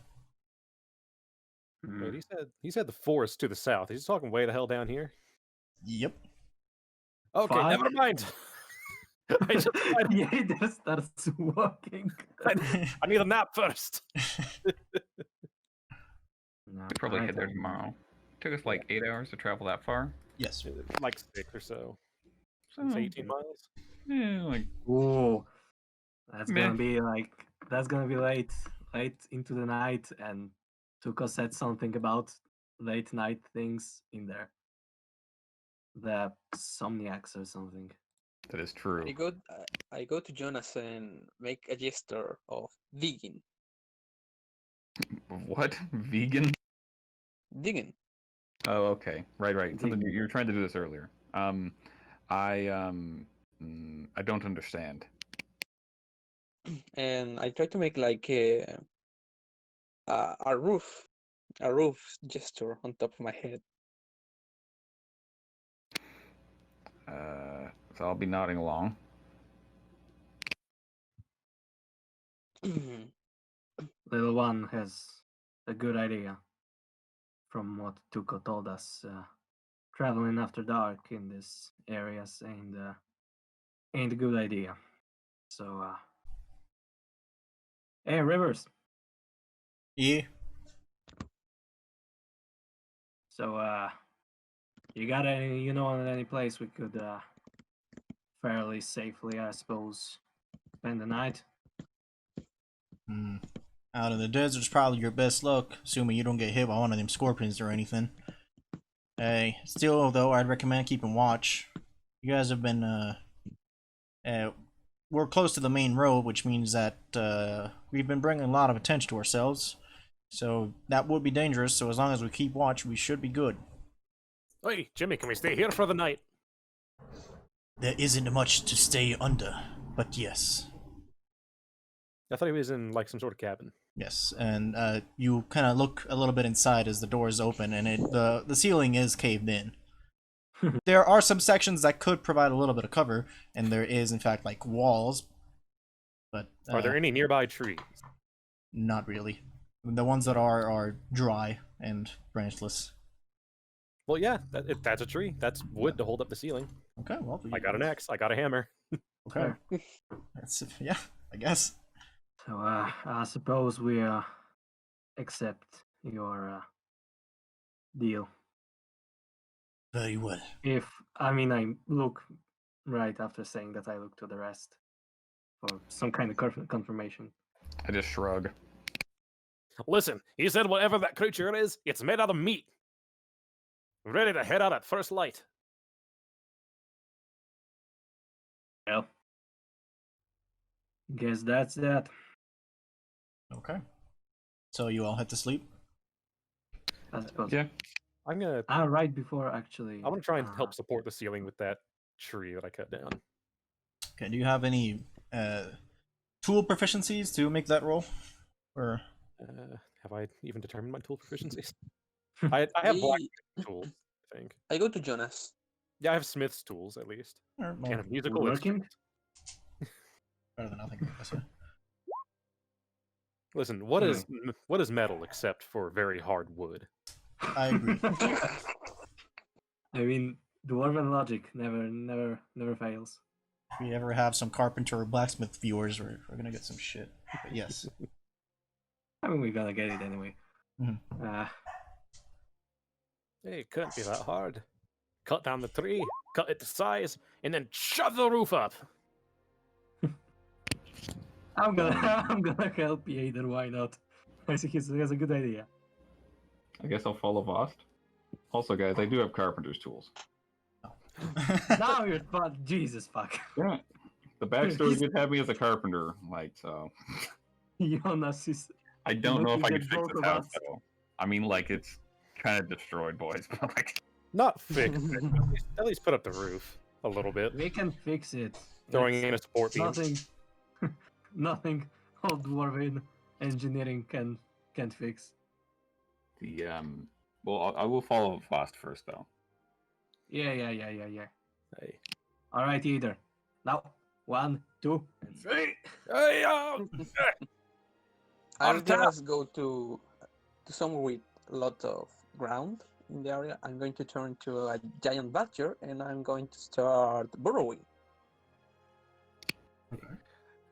Wait, he said the forest to the south. He's talking way the hell down here. Yep. Okay, Five. never mind. Yader starts walking. I need a nap first. No, We probably I head there don't- tomorrow. Took us like 8 hours to travel that far. Yes. Like 6 or so. So, It's 18 miles. yeah, like Ooh, that's Meh. gonna be late into the night, and Tuko said something about late night things in there. The Somniacs or something. that is true. I go to Jonas and make a gesture of digging. What? Vegan? Digging. Oh, okay. Right. Something Vegan. you were trying to do this earlier. I don't understand. And I try to make like a roof gesture on top of my head. So I'll be nodding along. Little one has a good idea. From what Tuko told us, traveling after dark in these areas ain't a good idea. So, hey, Rivers. Yeah. So, you got any place we could fairly safely, I suppose, spend the night? Out in the desert's probably your best luck, assuming you don't get hit by one of them scorpions or anything. Hey, still though, I'd recommend keeping watch. You guys have been we're close to the main road, which means that we've been bringing a lot of attention to ourselves. So that would be dangerous, so as long as we keep watch, we should be good. Hey, Jimmy, can we stay here for the night? There isn't much to stay under, but yes. I thought he was in like some sort of cabin. Yes, and you kind of look a little bit inside as the doors open, and the ceiling is caved in. There are some sections that could provide a little bit of cover, and there is in fact like walls, but Are there any nearby trees? not really. The ones that are dry and branchless. Well, yeah, that's a tree. That's wood to hold up the ceiling. Okay, well, I got an axe. I got a hammer. Okay, that's yeah, I guess. So, I suppose we accept your deal. Very well. I look right after saying that, I look to the rest for some kind of confirmation. I just shrug. Listen, he said whatever that creature is, it's made out of meat. Ready to head out at first light. Well, guess that's that. Okay. So you all head to sleep? I suppose. Yeah. I'm gonna. Right before actually. I want to try and help support the ceiling with that tree that I cut down. Okay, do you have any tool proficiencies to make that roll? Or Have I even determined my tool proficiencies? I have black tools, I think. I go to Jonas. Yeah, I have Smith's tools at least, well, and a musical Woodworking? instrument. better than nothing, I guess. Yeah. Listen, what is metal except for very hard wood? I agree. I mean, dwarven logic never fails. If we ever have some carpenter or blacksmith viewers, we're gonna get some shit. But yes. I mean, we gotta get it anyway. Mhm. Hey, it couldn't be that hard. Cut down the tree, cut it to size, and then shove the roof up. I'm gonna help Yader. Why not? I think it's a good idea. I guess I'll follow Vost. Also, guys, I do have carpenter's tools. Now you're fun. Jesus fuck. Yeah. The backstory did have me as a carpenter, like, so. Jonas is. I don't know if I Looking could at fix both this of house, us. though. I mean, like, it's kind of destroyed, boys. But, like, Not fix it. At least put up the roof a little bit. We can fix it. Throwing It's in a support beam. nothing old dwarven engineering can't fix. the, well, I will follow Vost first, though. Yeah. Hey. All right, Yader. Now, 1, 2, and 3. Hey, I'll On top. just go to somewhere with a lot of ground in the area. I'm going to turn to a giant badger and I'm going to start burrowing.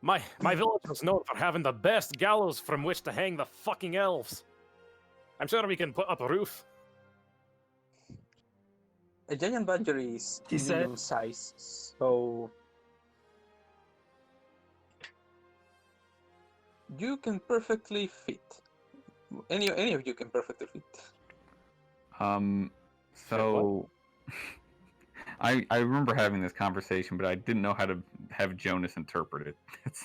My village is known for having the best gallows from which to hang the fucking elves. I'm sure we can put up a roof. A giant badger is He said- medium size, so you can perfectly fit. Any of you can perfectly fit. So I remember having this conversation, but I didn't know how to have Jonas interpret it. It's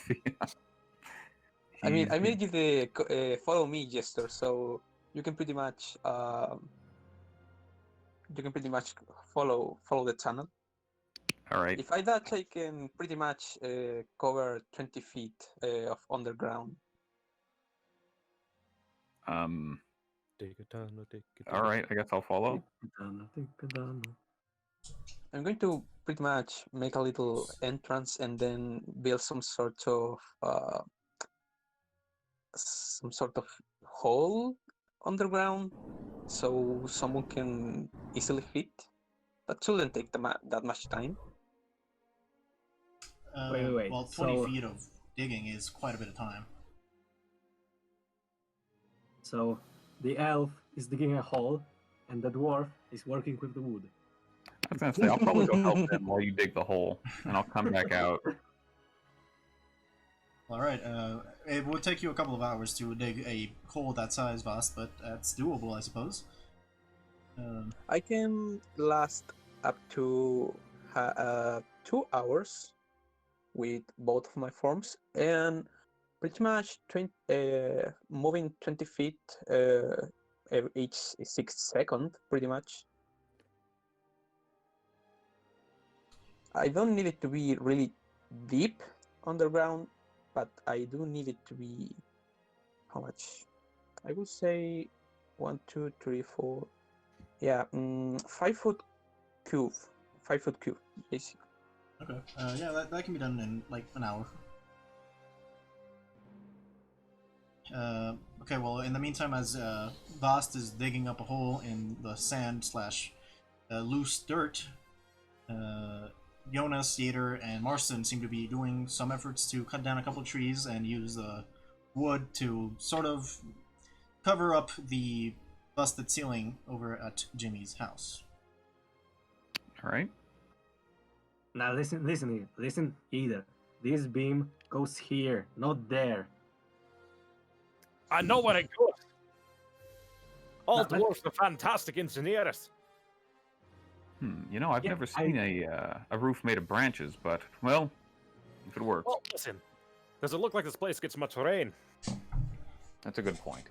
I mean, I he's- made you the follow me gesture, so you can pretty much follow the channel. all right. If I dodge, I can pretty much cover 20 feet of underground. Take it down, take it All right. I guess I'll follow. I'm going to pretty much make a little entrance and then build some sort of hole underground, so someone can easily fit. That shouldn't take that much time. Wait, Well, 20 so- feet of digging is quite a bit of time. So, the elf is digging a hole, and the dwarf is working with the wood. I was gonna say I'll probably go help them while you dig the hole, and I'll come back out. All right. It would take you a couple of hours to dig a hole that size, Vost, but that's doable, I suppose. I can last up to 2 hours with both of my forms, and pretty much moving 20 feet each 6 seconds, pretty much. I don't need it to be really deep underground, but I do need it to be how much? I would say 1, 2, 3, 4. Yeah, 5 foot cube. 5 foot cube, basically. Okay. Yeah, that can be done in like an hour. Okay, well, in the meantime, as Vost is digging up a hole in the sand slash loose dirt, Jonas, Yader, and Marston seem to be doing some efforts to cut down a couple of trees and use wood to sort of cover up the busted ceiling over at Jimmy's house. All right. Now listen, either. This beam goes here, not there. I know where it goes. All Now, let- dwarves are fantastic engineers. You know, I've Yeah, never seen a roof made of branches, but well, if it works, Well, listen. Does it look like this place gets much rain? that's a good point.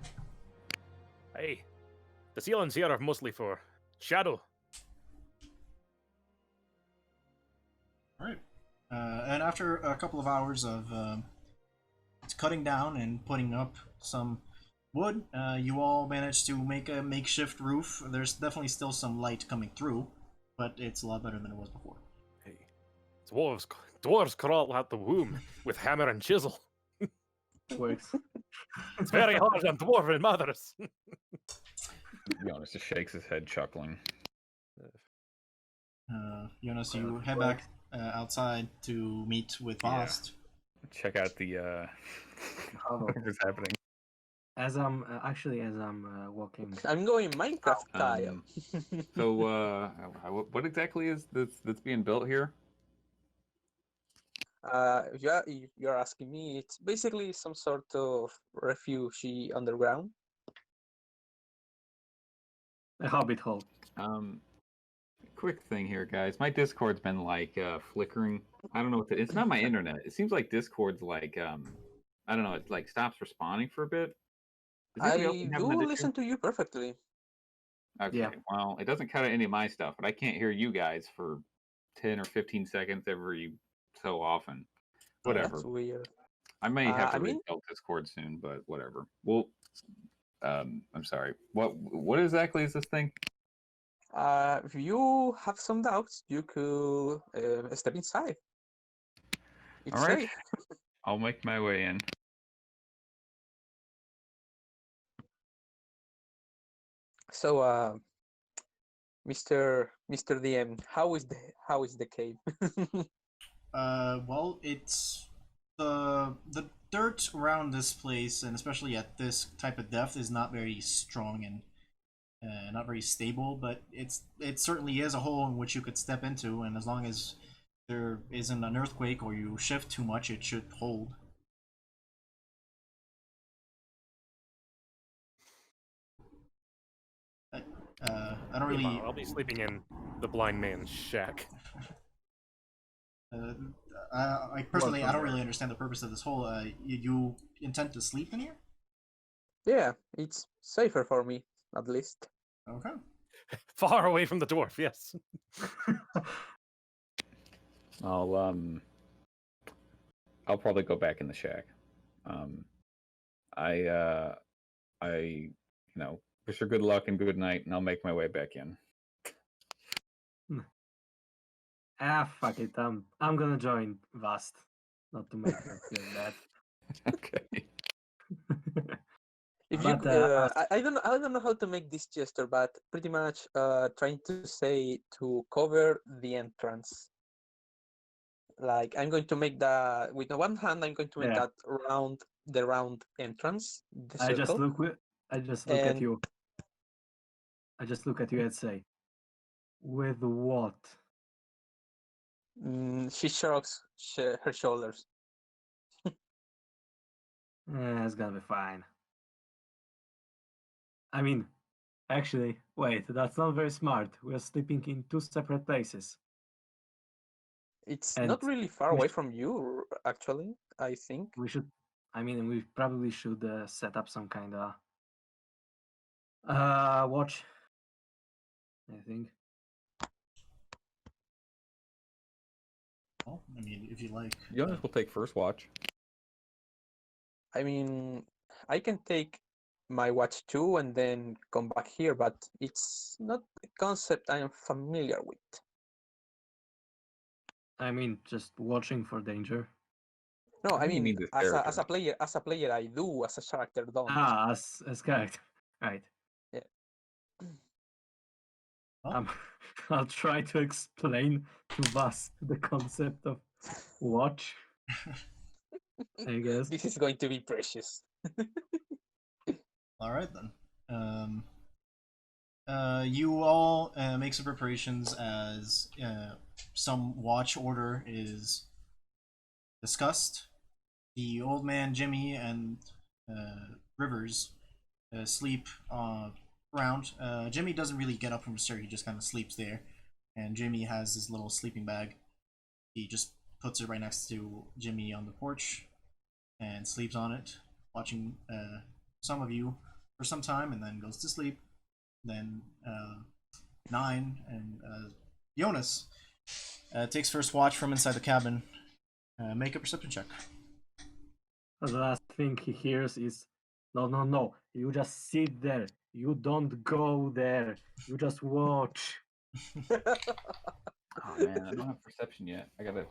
Hey, the ceilings here are mostly for shadow. All right. And after a couple of hours of cutting down and putting up some wood, you all managed to make a makeshift roof. There's definitely still some light coming through, but it's a lot better than it was before. Hey, dwarves crawl out the womb with hammer and chisel. Works. It's very hard on dwarven mothers. Jonas just shakes his head, chuckling. Jonas, you head back outside to meet with Yeah. Vost. Check out the whatever's happening. As I'm walking, I'm going Minecraft style. So, what exactly is that's being built here? You're asking me. It's basically some sort of refugee underground. a hobbit hole. Quick thing here, guys. My Discord's been like flickering. I don't know what it's not my internet. It seems like Discord's like I don't know. It like stops responding for a bit. Is I anybody else having do that issue? listen to you perfectly. Okay. Yeah. Well, it doesn't cut any of my stuff, but I can't hear you guys for 10 or 15 seconds every so often. Whatever. That's weird. I may have to I mean- reinstall Discord soon, but whatever. Well, I'm sorry. What exactly is this thing? If you have some doubts, you could step inside. It's All right. safe. I'll make my way in. So, Mr. DM, how is the cave? Well, it's the dirt around this place, and especially at this type of depth, is not very strong and not very stable. But it certainly is a hole in which you could step into, and as long as there isn't an earthquake or you shift too much, it should hold. I don't really. I'll be sleeping in the blind man's shack. I personally, I don't really understand the purpose of this hole. You intend to sleep in here? Yeah, it's safer for me, at least. Okay. Far away from the dwarf, yes. I'll probably go back in the shack. I wish her good luck and good night, and I'll make my way back in. Fuck it. I'm gonna join Vast, not to make her feel bad. Okay. If But, you, I don't know how to make this gesture, but pretty much trying to say to cover the entrance. Like I'm going to make the with one hand, I'm going to make Yeah. that round entrance, the I just circle. look at And- you. I just look at you and say, with what? She shrugs her shoulders. It's gonna be fine. I mean, actually, wait, that's not very smart. We're sleeping in two separate places. It's And not really far we away sh- from you, actually. I think. We we probably should set up some kind of watch. I think. Well, I mean, if you like. Jonas will take first watch. I mean, I can take my watch too and then come back here, but it's not a concept I am familiar with. I mean, just watching for danger. No, I I think he mean, means his as a character. player, I do. As a character, don't. As character, right? Well, I'll try to explain to Vas the concept of watch. I guess. This is going to be precious. all right then. You all make some preparations as some watch order is discussed. The old man Jimmy and Rivers sleep around. Jimmy doesn't really get up from his chair; he just kind of sleeps there. and Jimmy has his little sleeping bag. He just puts it right next to Jimmy on the porch and sleeps on it, watching some of you for some time, and then goes to sleep. Then Nine and Jonas takes first watch from inside the cabin. Make a perception check. The last thing he hears is, no, no, no, you just sit there. You don't go there. You just watch. Oh man, I don't have perception yet. I gotta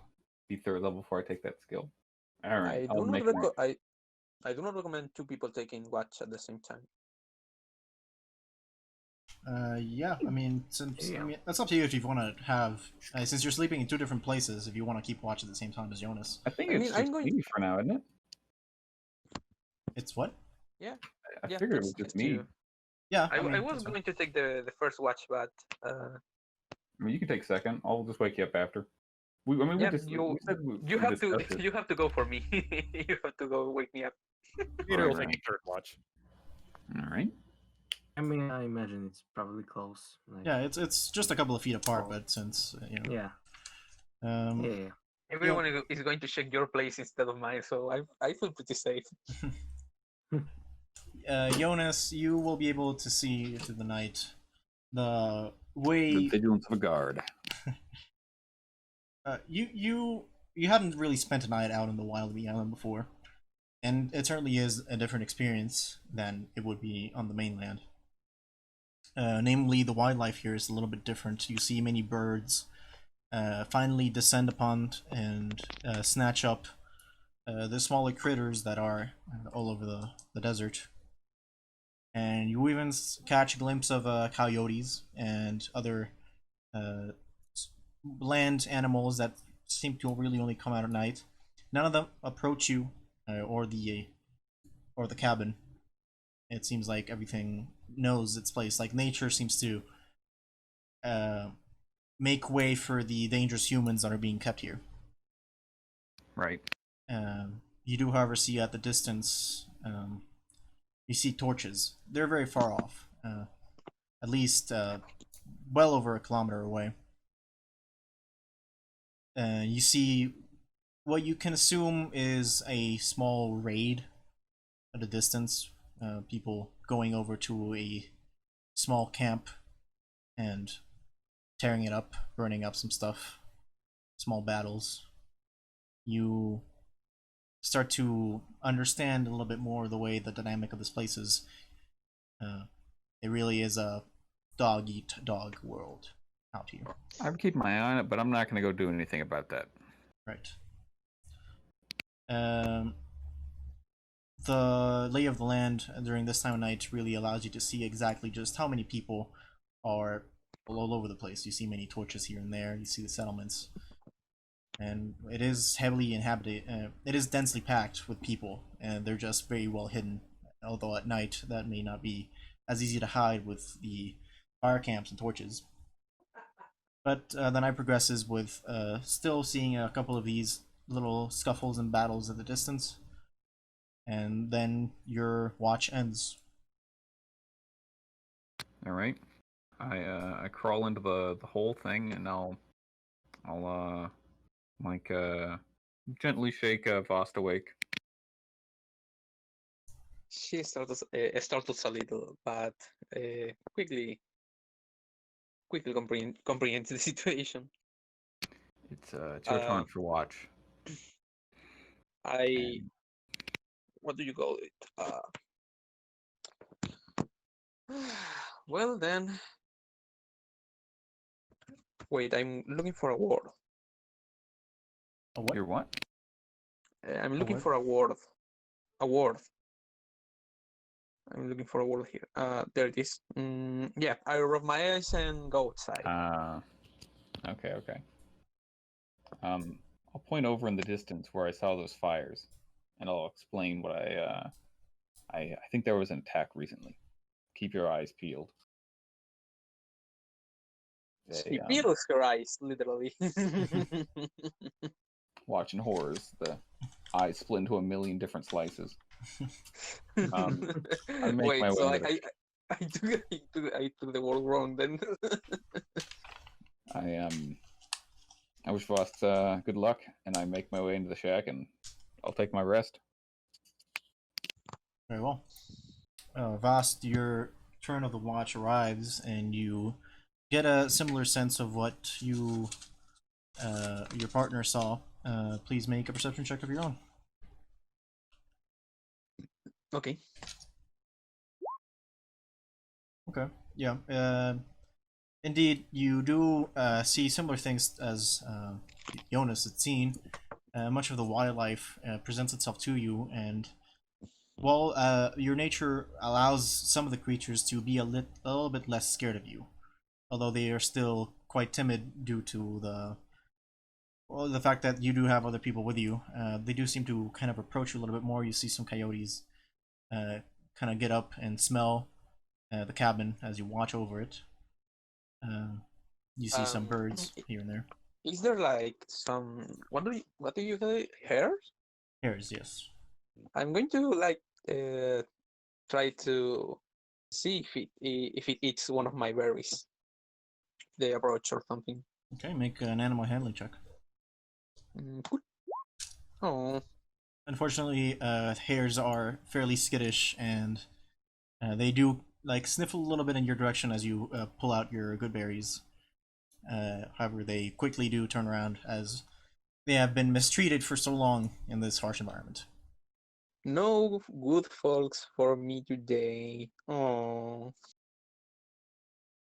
be third level before I take that skill. All right, I'll make one. I do not recommend two people taking watch at the same time. Yeah, I mean, that's up to you if you want to have. Since you're sleeping in two different places, if you want to keep watch at the same time as Jonas. I think it's just me for now, isn't it? It's what? Yeah. I figured it was just me. you. Yeah, I mean, was going to take the first watch, but I mean, you can take second. I'll just wake you up after. We yeah, said you we have to discussed it. you have to go for me. You have to go wake me up. Peter will Alright. take a third watch. All right. I mean, I imagine it's probably close. Like, yeah, it's just a couple of feet apart, but since yeah. yeah. Everyone is going to check your place instead of mine, so I feel pretty safe. Jonas, you will be able to see through the night. The way The vigilance of a guard. you hadn't really spent a night out in the wild of the island before, and it certainly is a different experience than it would be on the mainland. Namely, the wildlife here is a little bit different. You see many birds finally descend upon and snatch up the smaller critters that are all over the desert. And you even catch a glimpse of coyotes and other land animals that seem to really only come out at night. None of them approach you or the cabin. It seems like everything knows its place. Like nature seems to make way for the dangerous humans that are being kept here. Right. You do, however, see at the distance, you see torches. They're very far off, at least well over a kilometer away. You see what you can assume is a small raid at a distance. People going over to a small camp and tearing it up, burning up some stuff. Small battles. You start to understand a little bit more the way the dynamic of this place is. It really is a dog-eat-dog world out here. I'm keeping my eye on it, but I'm not going to go do anything about that. Right. The lay of the land during this time of night really allows you to see exactly just how many people are all over the place. You see many torches here and there. You see the settlements. And it is heavily inhabited. It is densely packed with people, and they're just very well hidden. Although at night, that may not be as easy to hide with the fire camps and torches. But the night progresses with still seeing a couple of these little scuffles and battles at the distance. And then your watch ends. All right. I crawl into the whole thing, and I'll gently shake Vost awake. She starts a little, but quickly comprehends the situation. It's your turn for watch. What do you call it? Well then, wait. I'm looking for a word. A what? You're what? I'm looking word? for a word. A word. I'm looking for a word here. There it is. Yeah, I rub my eyes and go outside. Okay. I'll point over in the distance where I saw those fires, and I'll explain what I think there was an attack recently. Keep your eyes peeled. She peels her eyes, literally. Watching horrors, the eyes split into a million different slices. I make Wait, my so way to I took the word wrong then. I wish Voss good luck, and I make my way into the shack, and I'll take my rest. Very well. Vast, your turn of the watch arrives, and you get a similar sense of what your partner saw. Please make a perception check of your own. Okay. Okay. Yeah. Indeed, you do see similar things as Jonas had seen. Much of the wildlife presents itself to you, and while your nature allows some of the creatures to be a little bit less scared of you, although they are still quite timid due to the fact that you do have other people with you. They do seem to kind of approach you a little bit more. You see some coyotes kind of get up and smell the cabin as you watch over it. You see some birds here and there. Is there like some what do you say, hairs? Hares, yes. I'm going to like try to see if it eats one of my berries. The approach or something. Okay, make an animal handling check. Cool. Oh, Unfortunately, hares are fairly skittish, and they do like sniffle a little bit in your direction as you pull out your good berries. However, they quickly do turn around as they have been mistreated for so long in this harsh environment. no good folks for me today. Oh,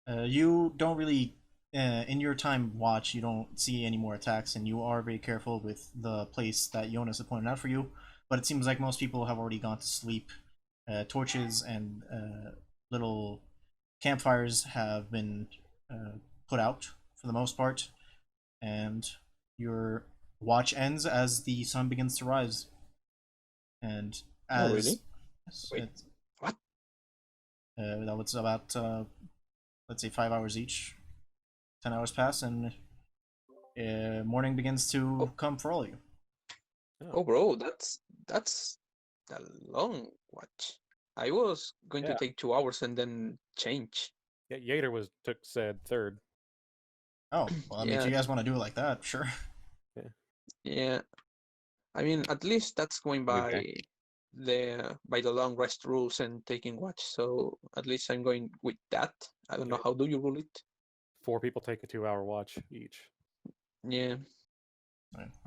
You don't really, in your time watch, you don't see any more attacks, and you are very careful with the place that Jonas had pointed out for you. But it seems like most people have already gone to sleep. Torches and little campfires have been put out for the most part, and your watch ends as the sun begins to rise. And as really? yes, Wait, what? that was about let's say 5 hours each. 10 hours pass, and morning begins to come for all of you. Oh, bro, that's a long watch. I was going to Yeah. take 2 hours and then change. Yeah, Yater said third. Oh, well, I mean, if Yeah, you guys want to do it like that, sure. yeah. I mean, at least that's going Okay. by the long rest rules and taking watch. So at least I'm going with that. I don't know Okay. how do you rule it. 4 people take a 2-hour watch each. Yeah,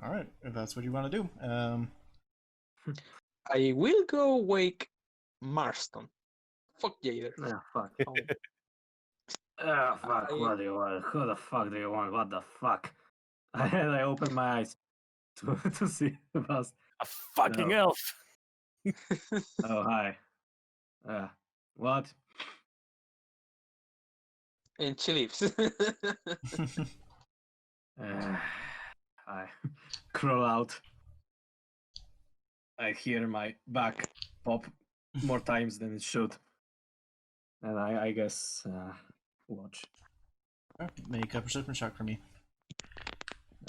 All right, if that's what you want to do. I will go wake Marston. Fuck Jader. Ah, fuck. Oh, Ah, fuck. I- What do you want? Who the fuck do you want? What the fuck? I open my eyes to see the bus. A fucking No. elf! Oh, hi. What? and she leaves. I crawl out. I hear my back pop more times than it should. And I guess watch. Make a perception check for me.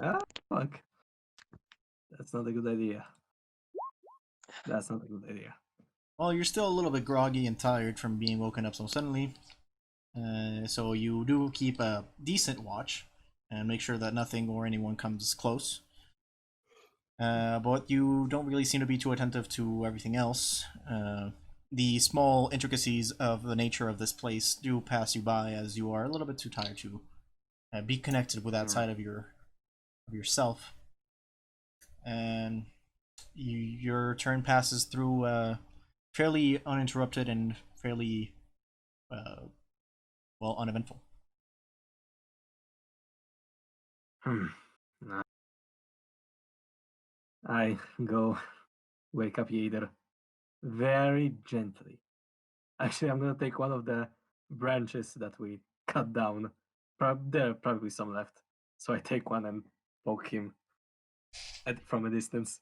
Ah, fuck. That's not a good idea. That's not a good idea. Well, you're still a little bit groggy and tired from being woken up so suddenly. So you do keep a decent watch and make sure that nothing or anyone comes close. But you don't really seem to be too attentive to everything else. The small intricacies of the nature of this place do pass you by as you are a little bit too tired to be connected with that side of yourself. And your turn passes through fairly uninterrupted and fairly well uneventful. Nah. I go wake up Yader very gently. Actually, I'm gonna take one of the branches that we cut down. There are probably some left. So I take one and poke him from a distance.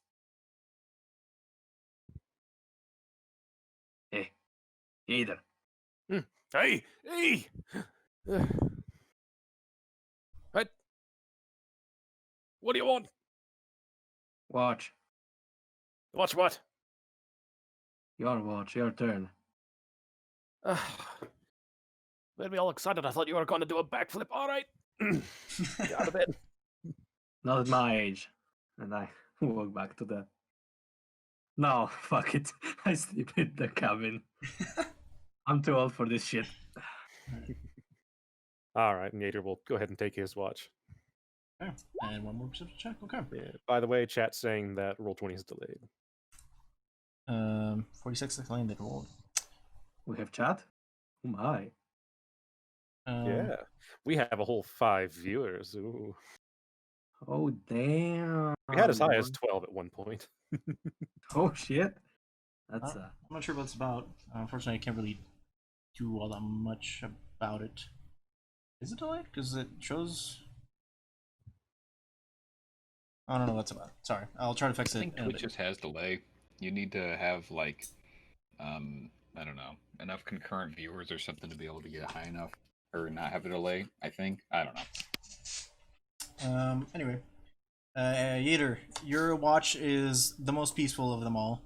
Hey, Yader. Hey! Hey! What? What do you want? Watch. Watch what? Your watch, your turn. Made me all excited. I thought you were going to do a backflip. All right. Get out of bed. Not at my age. And I walk back to the. No, fuck it. I sleep in the cabin. I'm too old for this shit. All right, and Yater will go ahead and take his watch. Okay. And one more perception check. Okay. Yeah. By the way, chat's saying that roll 20 is delayed. 46 declined that rolled. We have chat? Oh my. Yeah, we have a whole 5 viewers. Ooh. Oh damn. We had as high as 12 at one point. Oh shit. That's I'm not sure what it's about. Unfortunately, I can't really do all that much about it. Is it delayed? Because it shows. I don't know what's about. Sorry, I'll try to fix it. I think Twitch just has delay. You need to have like, I don't know, enough concurrent viewers or something to be able to get high enough or not have a delay. I think. I don't know. Anyway, Yater, your watch is the most peaceful of them all,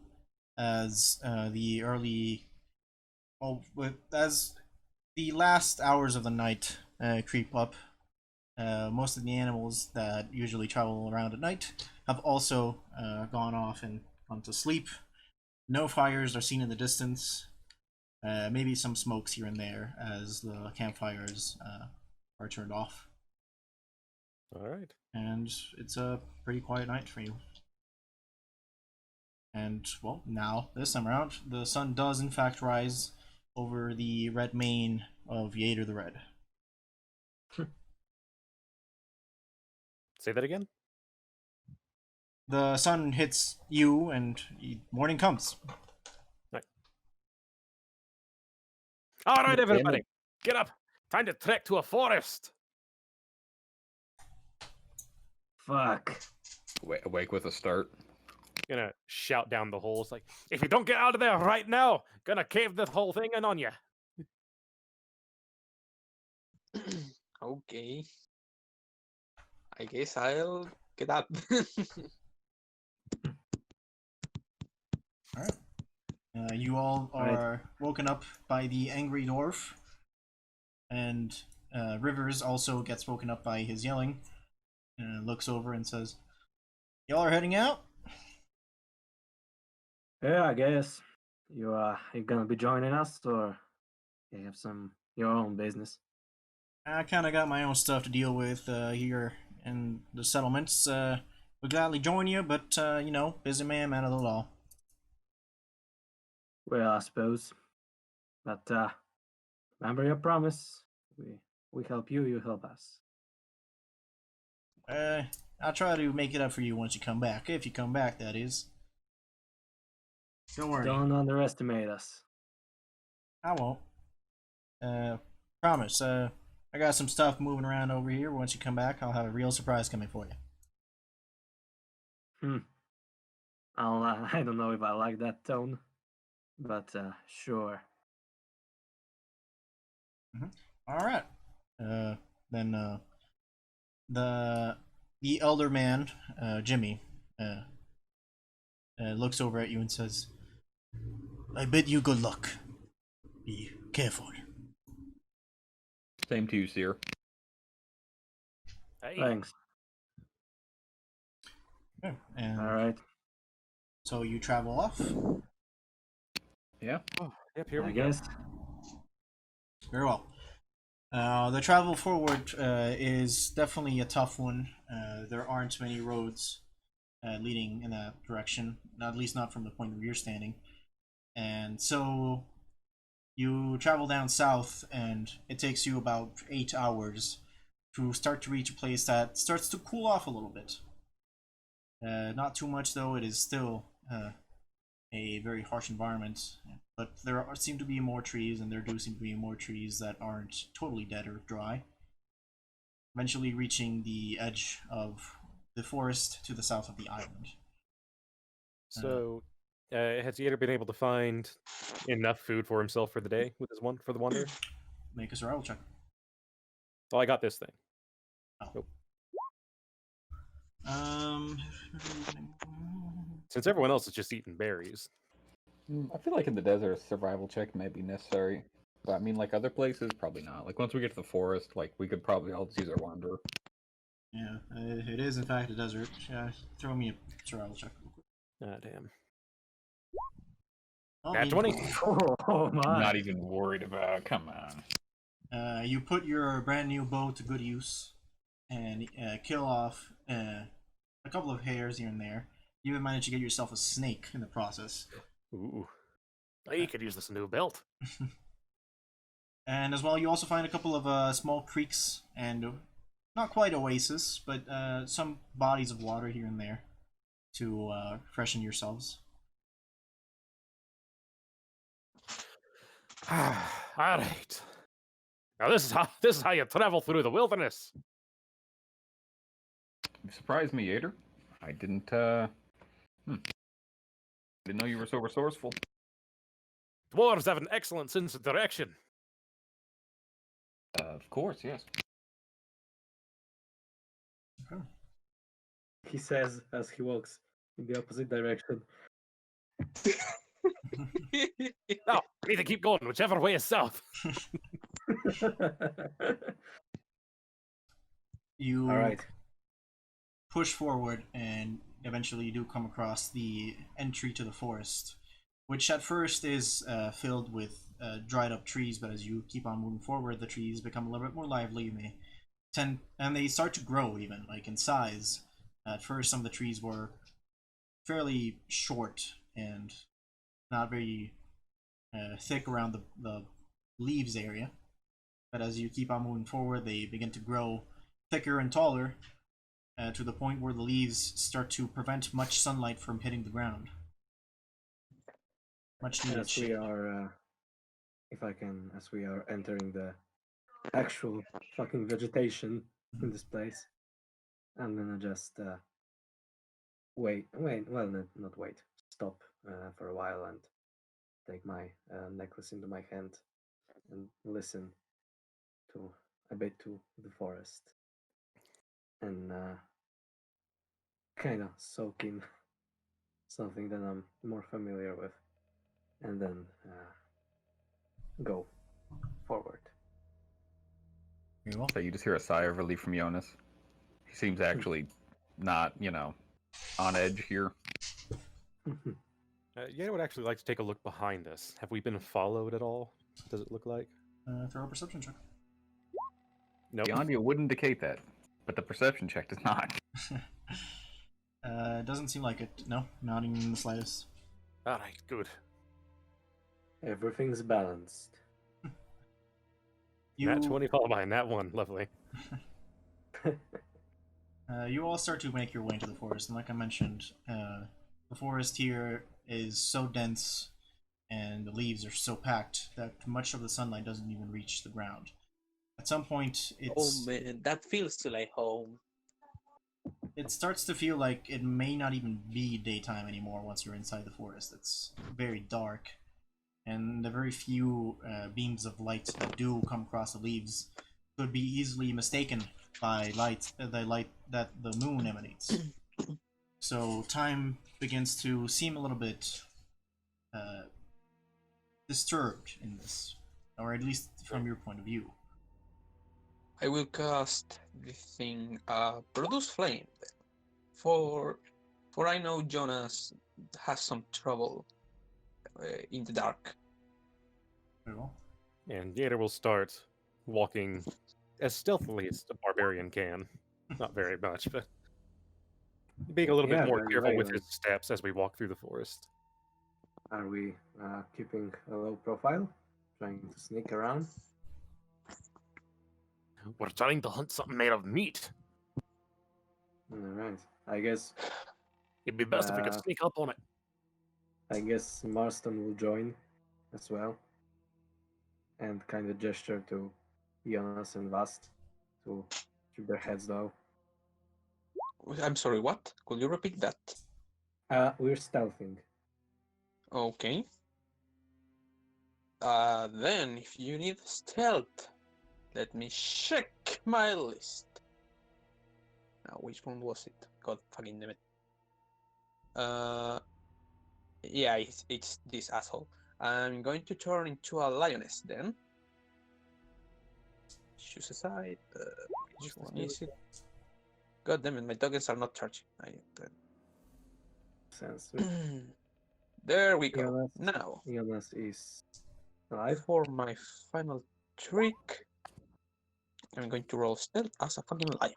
as the early, as the last hours of the night creep up. Most of the animals that usually travel around at night have also gone off and gone to sleep. No fires are seen in the distance. Maybe some smokes here and there as the campfires are turned off. All right. And it's a pretty quiet night for you. And, well, now, this time around, the sun does in fact rise over the red mane of Yater the Red. Say that again? The sun hits you, and morning comes. Right. All right, Yeah, everybody, get up. Time to trek to a forest. fuck. Awake with a start. Gonna shout down the hole. It's like, if you don't get out of there right now, gonna cave the whole thing in on you. Okay. I guess I'll get up. Alright. You all are woken up by the angry dwarf, and Rivers also gets woken up by his yelling, and looks over and says, "Y'all are heading out?" Yeah, I guess. You gonna be joining us, or you have some your own business? I kind of got my own stuff to deal with here in the settlements. Would gladly join you, but you know, busy man of the law. Well, I suppose. But remember your promise. We help you, you help us. I'll try to make it up for you once you come back. If you come back, that is. Don't worry. Don't underestimate us. I won't. Promise. I got some stuff moving around over here. Once you come back, I'll have a real surprise coming for you. I don't know if I like that tone, but sure. All right. Then the elder man, Jimmy, looks over at you and says, "I bid you good luck. Be careful." Same to you, Seer. Hey. Thanks. Okay. And All right. so you travel off. Yeah. Oh, yep, here I we go. guess. Very well. The travel forward is definitely a tough one. There aren't many roads leading in that direction, at least not from the point where you're standing. And so you travel down south, and it takes you about 8 hours to start to reach a place that starts to cool off a little bit. Not too much, though. It is still a very harsh environment, but there seem to be more trees, and there do seem to be more trees that aren't totally dead or dry. Eventually reaching the edge of the forest to the south of the island. So, has Yater been able to find enough food for himself for the day with his for the wander? Make a survival check. Oh, I got this thing. Oh. Nope. Since everyone else is just eating berries. I feel like in the desert, a survival check may be necessary. But I mean, like other places, probably not. Like once we get to the forest, like we could probably all just use our wanderer. Yeah, it is in fact a desert. Throw me a survival check real quick. Ah, damn. Well, Nat 20. Oh I'm my! not even worried about. Come on. You put your brand new bow to good use and kill off a couple of hairs here and there. You even managed to get yourself a snake in the process. Ooh. You could use this new belt. And as well, you also find a couple of small creeks and not quite oasis, but some bodies of water here and there to freshen yourselves. All right. Now this is how you travel through the wilderness. You surprised me, Yater. I didn't. Didn't know you were so resourceful. Dwarves have an excellent sense of direction. Of course, yes. Okay. He says as he walks in the opposite direction. No, we need to keep going, whichever way is south. You All right. push forward, and eventually you do come across the entry to the forest, which at first is filled with dried up trees, but as you keep on moving forward, the trees become a little bit more lively, and they start to grow even, like in size. At first, some of the trees were fairly short and not very thick around the leaves area, but as you keep on moving forward, they begin to grow thicker and taller, to the point where the leaves start to prevent much sunlight from hitting the ground. Much needed As we shade. are, if I can, as we are entering the actual fucking vegetation in this place, I'm gonna just wait. Well, not wait. Stop for a while and take my necklace into my hand and listen to a bit to the forest and kind of soak in something that I'm more familiar with, and then go forward. Very well. So you just hear a sigh of relief from Jonas. He seems actually not, on edge here. Yeah, would actually like to take a look behind us. Have we been followed at all? Does it look like? Throw a perception check. Nope. The audio would indicate that, but the perception check does not. It doesn't seem like it. No, not even in the slightest. All right, good. Everything's balanced. Nat 20 followed by Nat 1. Lovely. You all start to make your way into the forest, and like I mentioned, the forest here is so dense and the leaves are so packed that much of the sunlight doesn't even reach the ground. At some point, Oh man, that feels like home. it starts to feel like it may not even be daytime anymore once you're inside the forest. It's very dark, and the very few beams of light that do come across the leaves could be easily mistaken by the light that the moon emanates. So time begins to seem a little bit disturbed in this, or at least from your point of view. I will cast the thing, produce flame. For I know Jonas has some trouble in the dark. Very well. And Yater will start walking as stealthily as a barbarian can. Not very much, but being a little bit more very careful with well. his steps as we walk through the forest. Are we keeping a low profile? Trying to sneak around? We're trying to hunt something made of meat. Alright. I guess It'd be best if we could Uh, sneak up on it. Marston will join as well. And kind of gesture to Jonas and Vast to keep their heads low. I'm sorry, what? Could you repeat that? We're stealthing. Okay. Then, if you need stealth, let me check my list. Now, which one was it? God fucking damn it. Yeah, it's this asshole. I'm going to turn into a lioness then, choose a side. Which one is it? God damn it, my tokens are not charging. Sense. There we go. Jonas, Now, Jonas is alive. for my final trick, I'm going to roll stealth as a fucking lion.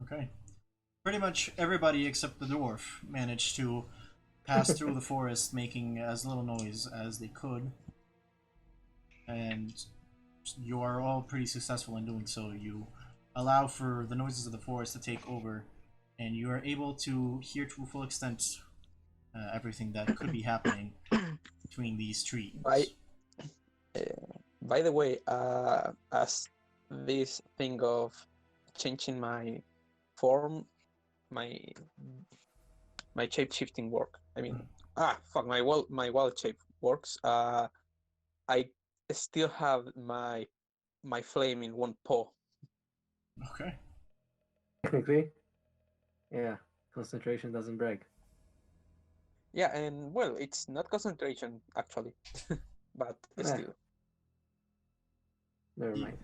Okay. Pretty much everybody except the dwarf managed to pass through the forest, making as little noise as they could. And you are all pretty successful in doing so. You allow for the noises of the forest to take over, and you are able to hear to a full extent everything that could be happening between these trees. By the way, as this thing of changing my form, my shape shifting work. I mean, my wild shape works. I still have my flame in one paw. Okay. Technically, yeah, concentration doesn't break. Yeah, and well, it's not concentration actually, but still. Never mind.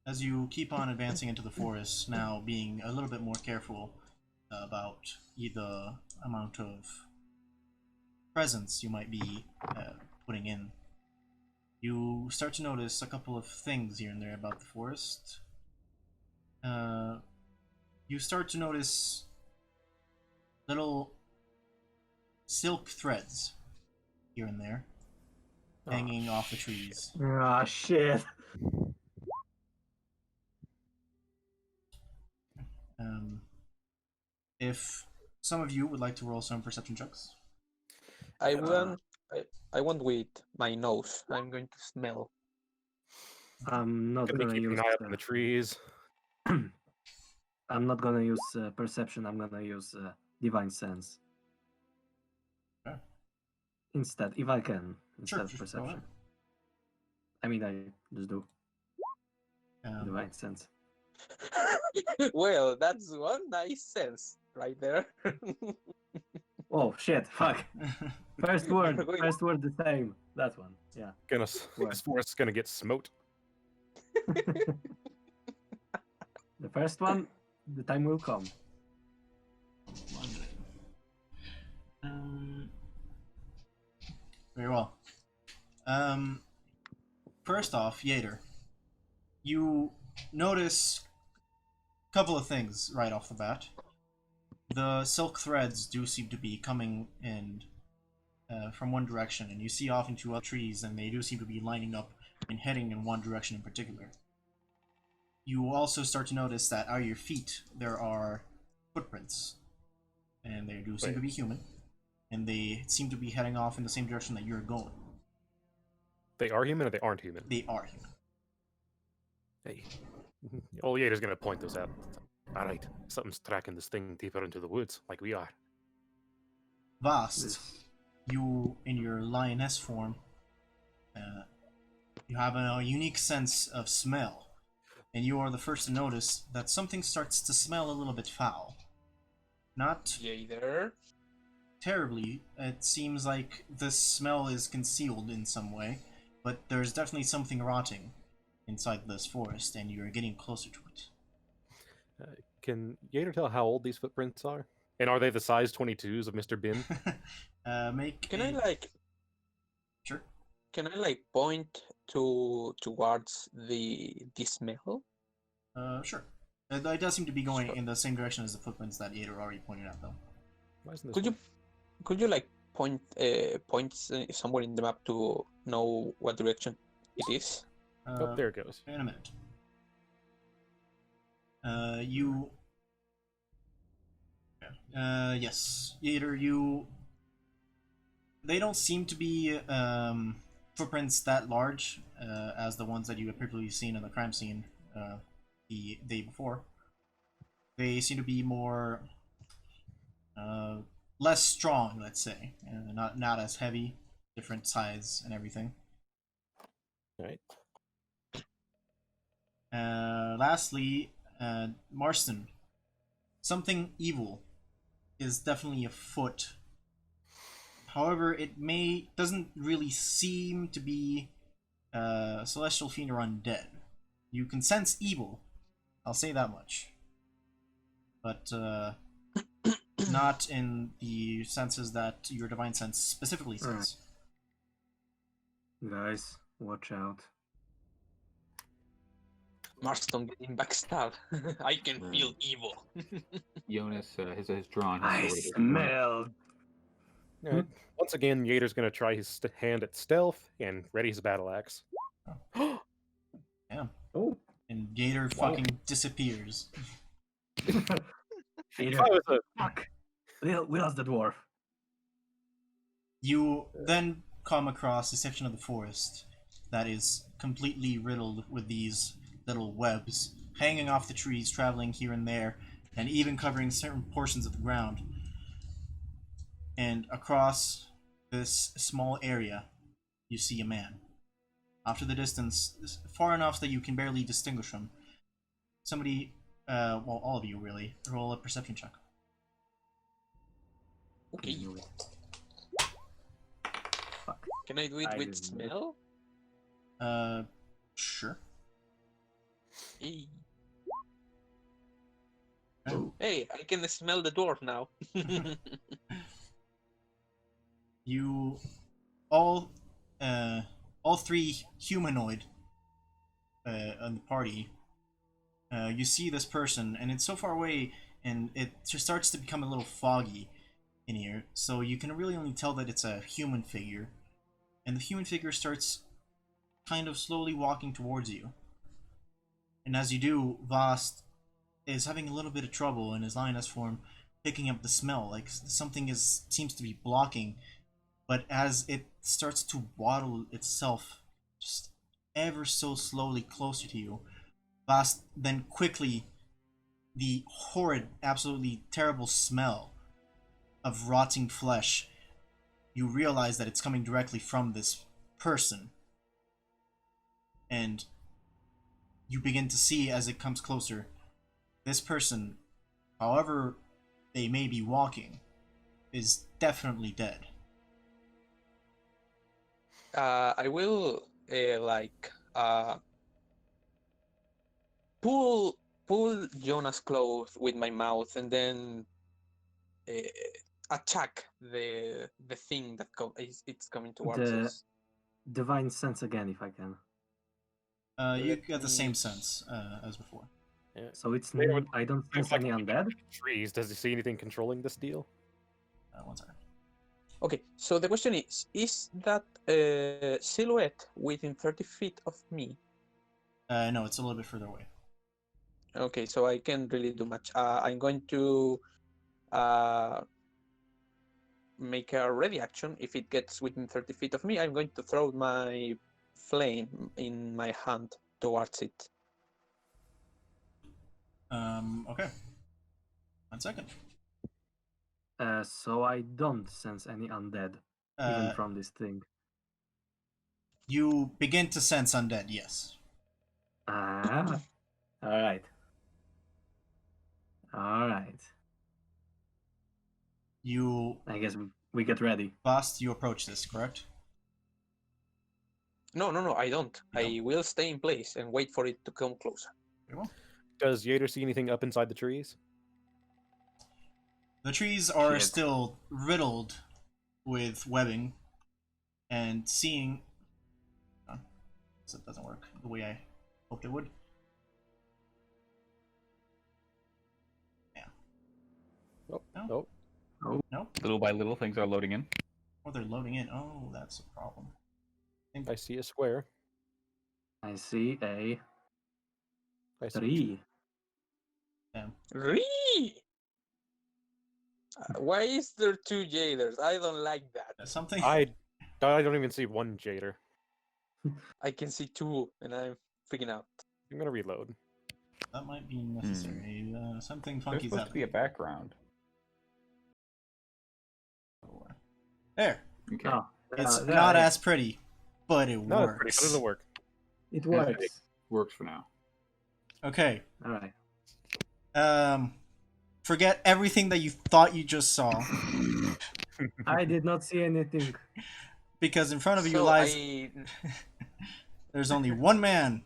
As you keep on advancing into the forest, now being a little bit more careful about the amount of presence you might be putting in, you start to notice a couple of things here and there about the forest. You start to notice little silk threads here and there hanging off the trees. Ah, shit. If some of you would like to roll some perception checks. I want with my nose. I'm going to smell. I'm not Gonna be gonna keeping use. an eye up in the trees. I'm not gonna use perception. I'm gonna use divine sense. Okay. Instead, if I can, instead of Sure, go perception. ahead. I mean, I just do Um, divine sense. Well, that's one nice sense right there. Oh shit! Fuck. First word. We're going- First word the same. That one. Yeah. What? This forest's gonna get smote. The first one, the time will come. Very well. First off, Yater, you notice a couple of things right off the bat. The silk threads do seem to be coming in from one direction, and you see off into other trees, and they do seem to be lining up and heading in one direction in particular. You also start to notice that at your feet there are footprints, and they do seem to be human, and they seem to be heading off in the same direction that you're going. They are human or they aren't human? They are human. Hey. Old Yater's gonna point those out. Alright, something's tracking this thing deeper into the woods, like we are. Vast, you in your lioness form, you have a unique sense of smell, and you are the first to notice that something starts to smell a little bit foul. Not Either. terribly, it seems like this smell is concealed in some way, but there's definitely something rotting inside this forest, and you're getting closer to it. Can Yater tell how old these footprints are? And are they the size 22s of Mr. Bin? Can I Sure. Can I point towards the smell? Sure. It does seem to be going in the same direction as the footprints that Yater already pointed out, though. Why isn't this Could you point somewhere in the map to know what direction it is? Oh, there it goes. In a minute. Yes. Yater, they don't seem to be footprints that large as the ones that you had previously seen in the crime scene the day before. They seem to be more less strong, let's say, not as heavy, different size and everything. Alright. Lastly, Marston, something evil is definitely afoot. However, it doesn't really seem to be celestial fiend or undead. You can sense evil. I'll say that much. But not in the senses that your divine sense specifically says. Guys, watch out. Marston getting backstabbed. I can feel evil. Jonas has drawn his I sword. smell. Alright. Once again, Yater's gonna try his hand at stealth and ready his battle axe. Yeah. Oh. And Gator fucking disappears. If Peter, I was a fuck. We lost the dwarf. You then come across a section of the forest that is completely riddled with these little webs, hanging off the trees, traveling here and there, and even covering certain portions of the ground. And across this small area, you see a man. Off to the distance, far enough that you can barely distinguish him. Somebody, well, all of you really, roll a perception check. Okay. Fuck. Can I do it I with didn't. smell? Sure. Hey. Oh. Hey, I can smell the dwarf now. You all three humanoid on the party. You see this person, and it's so far away, and it just starts to become a little foggy in here. So you can really only tell that it's a human figure, and the human figure starts kind of slowly walking towards you. And as you do, Vast is having a little bit of trouble in his lioness form, picking up the smell. Like something seems to be blocking. But as it starts to waddle itself just ever so slowly closer to you, Vast then quickly, the horrid, absolutely terrible smell of rotting flesh, you realize that it's coming directly from this person. And you begin to see as it comes closer, this person, however they may be walking, is definitely dead. I will pull Jonas close with my mouth and then attack the thing that it's coming towards us. Divine sense again, if I can. You Let get the me- same sense as before. yeah. So it's They would- I don't sense like any looking undead. at the trees. Does he see anything controlling this deal? One second. Okay, so the question is that silhouette within 30 feet of me? No, it's a little bit further away. Okay, so I can't really do much. I'm going to make a ready action. If it gets within 30 feet of me, I'm going to throw my flame in my hand towards it. Okay. 1 second. So I don't sense any undead, even from this thing. You begin to sense undead, yes. Ah. Alright. Alright. You, I guess we get ready. Bast, you approach this, correct? No, I don't. You I will stay in place and wait for it to come closer. Very well. Does Yater see anything up inside the trees? The trees are Shit. still riddled with webbing, and seeing... So it doesn't work the way I hoped it would. Yeah. Nope. No? Nope. No? Little by little, things are loading in. Oh, they're loading in. Oh, that's a problem. I see a square. I see a I see 3. Ree! Why is there 2 jailers? I don't like that. That's something... I don't even see one Jader. I can see 2 and I'm freaking out. I'm gonna reload. That might be necessary. Something There's funky's supposed to be a happening. background. There. Okay. Oh, It's there not it is. as pretty, but it No, works. pretty, but it'll work. It works. Works for now. Okay. Alright. Forget everything that you thought you just saw, I did not see anything. because in front of you So lies. there's only one man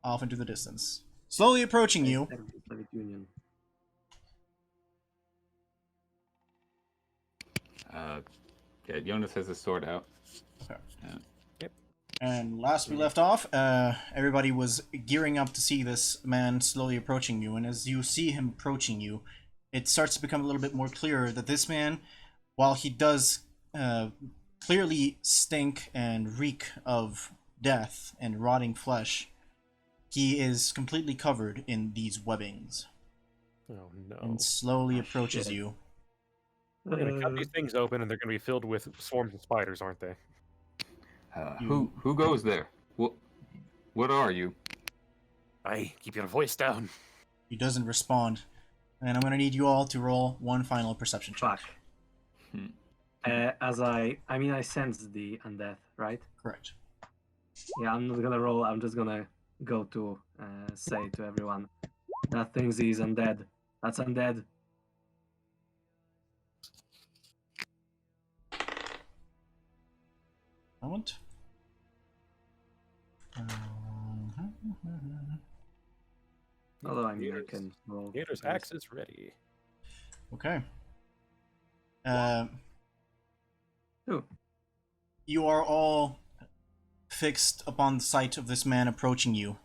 off into the distance, slowly approaching you. Soviet Union. Yeah, Jonas has his sword out. Okay. Yeah. And last we left off, everybody was gearing up to see this man slowly approaching you. And as you see him approaching you, it starts to become a little bit more clear that this man, while he does clearly stink and reek of death and rotting flesh, he is completely covered in these webbings Oh no. and slowly approaches shit. you. They're gonna cut these things open and they're gonna be filled with swarms of spiders, aren't they? Who goes there? What are you? Aye, keep your voice down. He doesn't respond. And I'm going to need you all to roll one final perception check. Fuck. Hmm. As I mean, I sense the undeath, right? Correct. Yeah, I'm not gonna roll. I'm just gonna go to say to everyone, that thing is undead. That's undead. Moment. Although I mean, I Gator's- can roll. Gator's first. axe is ready. Okay. Ooh. You are all fixed upon the sight of this man approaching you.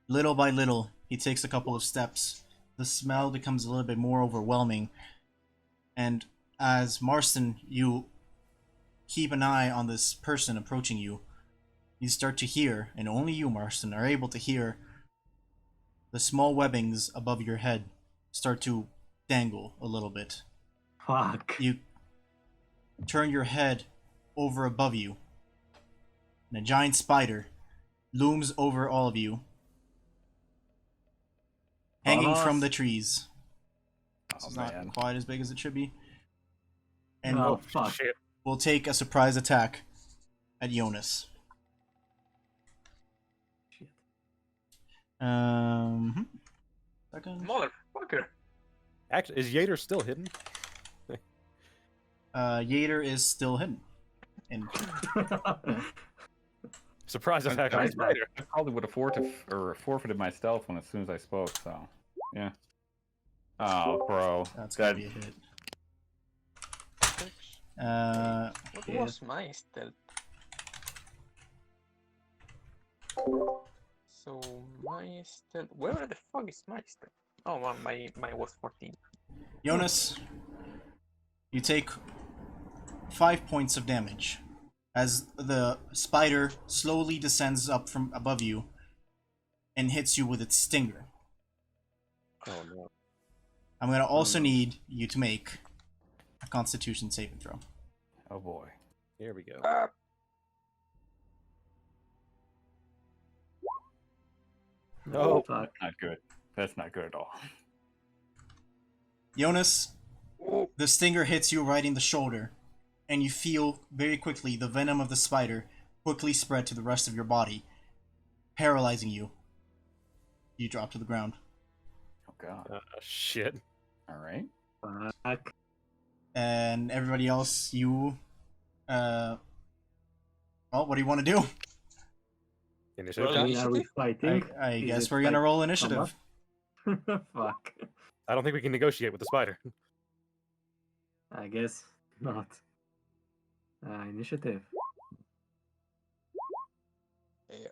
Little by little, he takes a couple of steps. The smell becomes a little bit more overwhelming. And as Marston, you keep an eye on this person approaching you, you start to hear, and only you, Marston, are able to hear the small webbings above your head start to dangle a little bit. Fuck. You turn your head over above you, and a giant spider looms over all of you, hanging from the trees. This Oh is man. not quite as big as it should be. And Oh, we'll, fuck. Shit. we'll take a surprise attack at Jonas. Shit. Second. Motherfucker. Actually, is Yater still hidden? Yater is still hidden. And Surprise attack on I, the spider. I probably would have forfeited my stealth when as soon as I spoke. So, yeah. Oh, bro. that's gonna That be a hit. What Yeah. was my stealth? So my stealth. Where the fuck is my stealth? Oh, well, my was 14. Jonas, you take 5 points of damage as the spider slowly descends up from above you and hits you with its stinger. Oh no. I'm gonna also need you to make a Constitution saving throw. Oh boy. Here we go. Ah, No. Fuck. Not good. That's not good at all. Jonas, oh, the stinger hits you right in the shoulder, and you feel very quickly the venom of the spider quickly spread to the rest of your body, paralyzing you. You drop to the ground. Oh god. Shit. All right. Fuck. And everybody else, you... well, what do you want to do? Initiative. Well, I mean, are we fighting? I Is guess it we're gonna like roll initiative. Fuck. I don't think we can negotiate with the spider. I guess not. Initiative.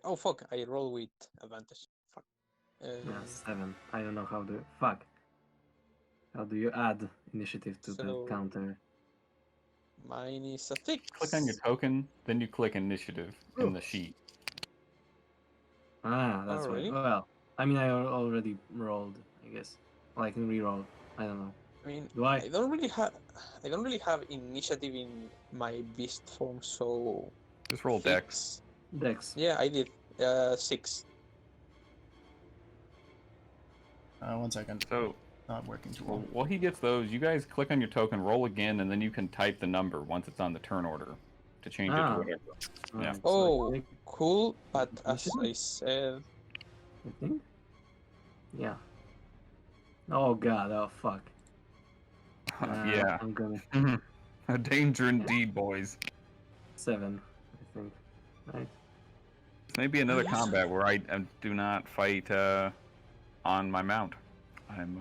oh fuck! I roll with advantage. Fuck. Yeah, 7. I don't know how to. Fuck. How do you add initiative to the So- counter? Mine is a 6. Click on your token, then you click initiative in the sheet. Ah, that's Oh, right. really? Well, I mean, I already rolled. I guess. Well, I can re-roll. I don't know. I mean, Do I? I don't really have initiative in my beast form, so. Just roll dex. Dex. Yeah, I did. 6. 1 second. So Not working too well. while he gets those, you guys click on your token, roll again, and then you can type the number once it's on the turn order to change it Ah. to whatever. Yeah. Alright, so I Oh, click, cool. But as Initiative? I said, I think. Yeah. Oh god. Oh fuck. Yeah. I'm gonna A danger indeed, boys. 7. I think. Right. Maybe another combat where I do not fight on my mount. I'm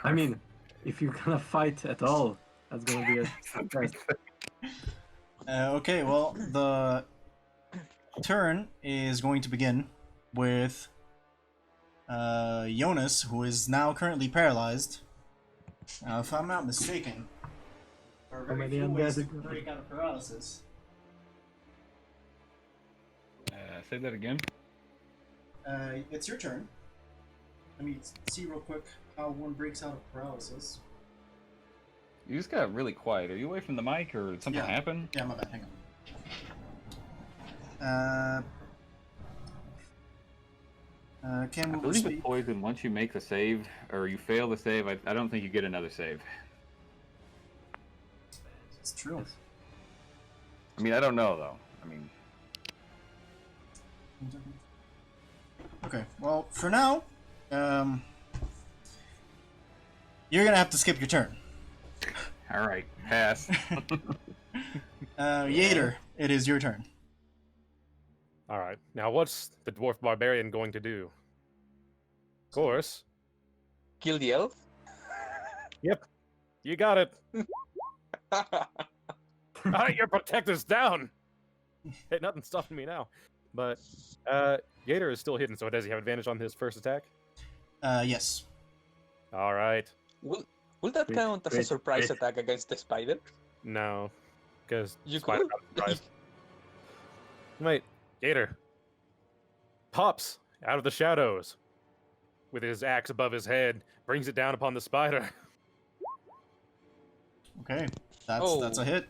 I mean, if you're gonna fight at all, that's gonna be a test. Okay, well, the turn is going to begin with Jonas, who is now currently paralyzed. If I'm not mistaken, there are How very many few ways to undead? break out of paralysis. say that again. It's your turn. Let me see real quick how one breaks out of paralysis. You just got really quiet. Are you away from the mic, or did something Yeah. happen? Yeah, my bad. Hang on. Can I we believe speak? it's poison. Once you make the save, or you fail the save, I don't think you get another save. It's true. I mean, I don't know though. I mean, Okay, well, for now, you're gonna have to skip your turn. all right, pass. Yater, it is your turn. All right. Now, what's the dwarf barbarian going to do? Of course. Kill the elf? Yep. You got it. All right, your protector's down. Hey, nothing's stopping me now. But Yater is still hidden, so does he have advantage on his first attack? Yes. All right. Will that Wait, count as a wait, surprise wait. attack against the spider? No, because You spider could. got surprised. Wait, Gator pops out of the shadows with his axe above his head, brings it down upon the spider. Okay, that's a Oh. hit.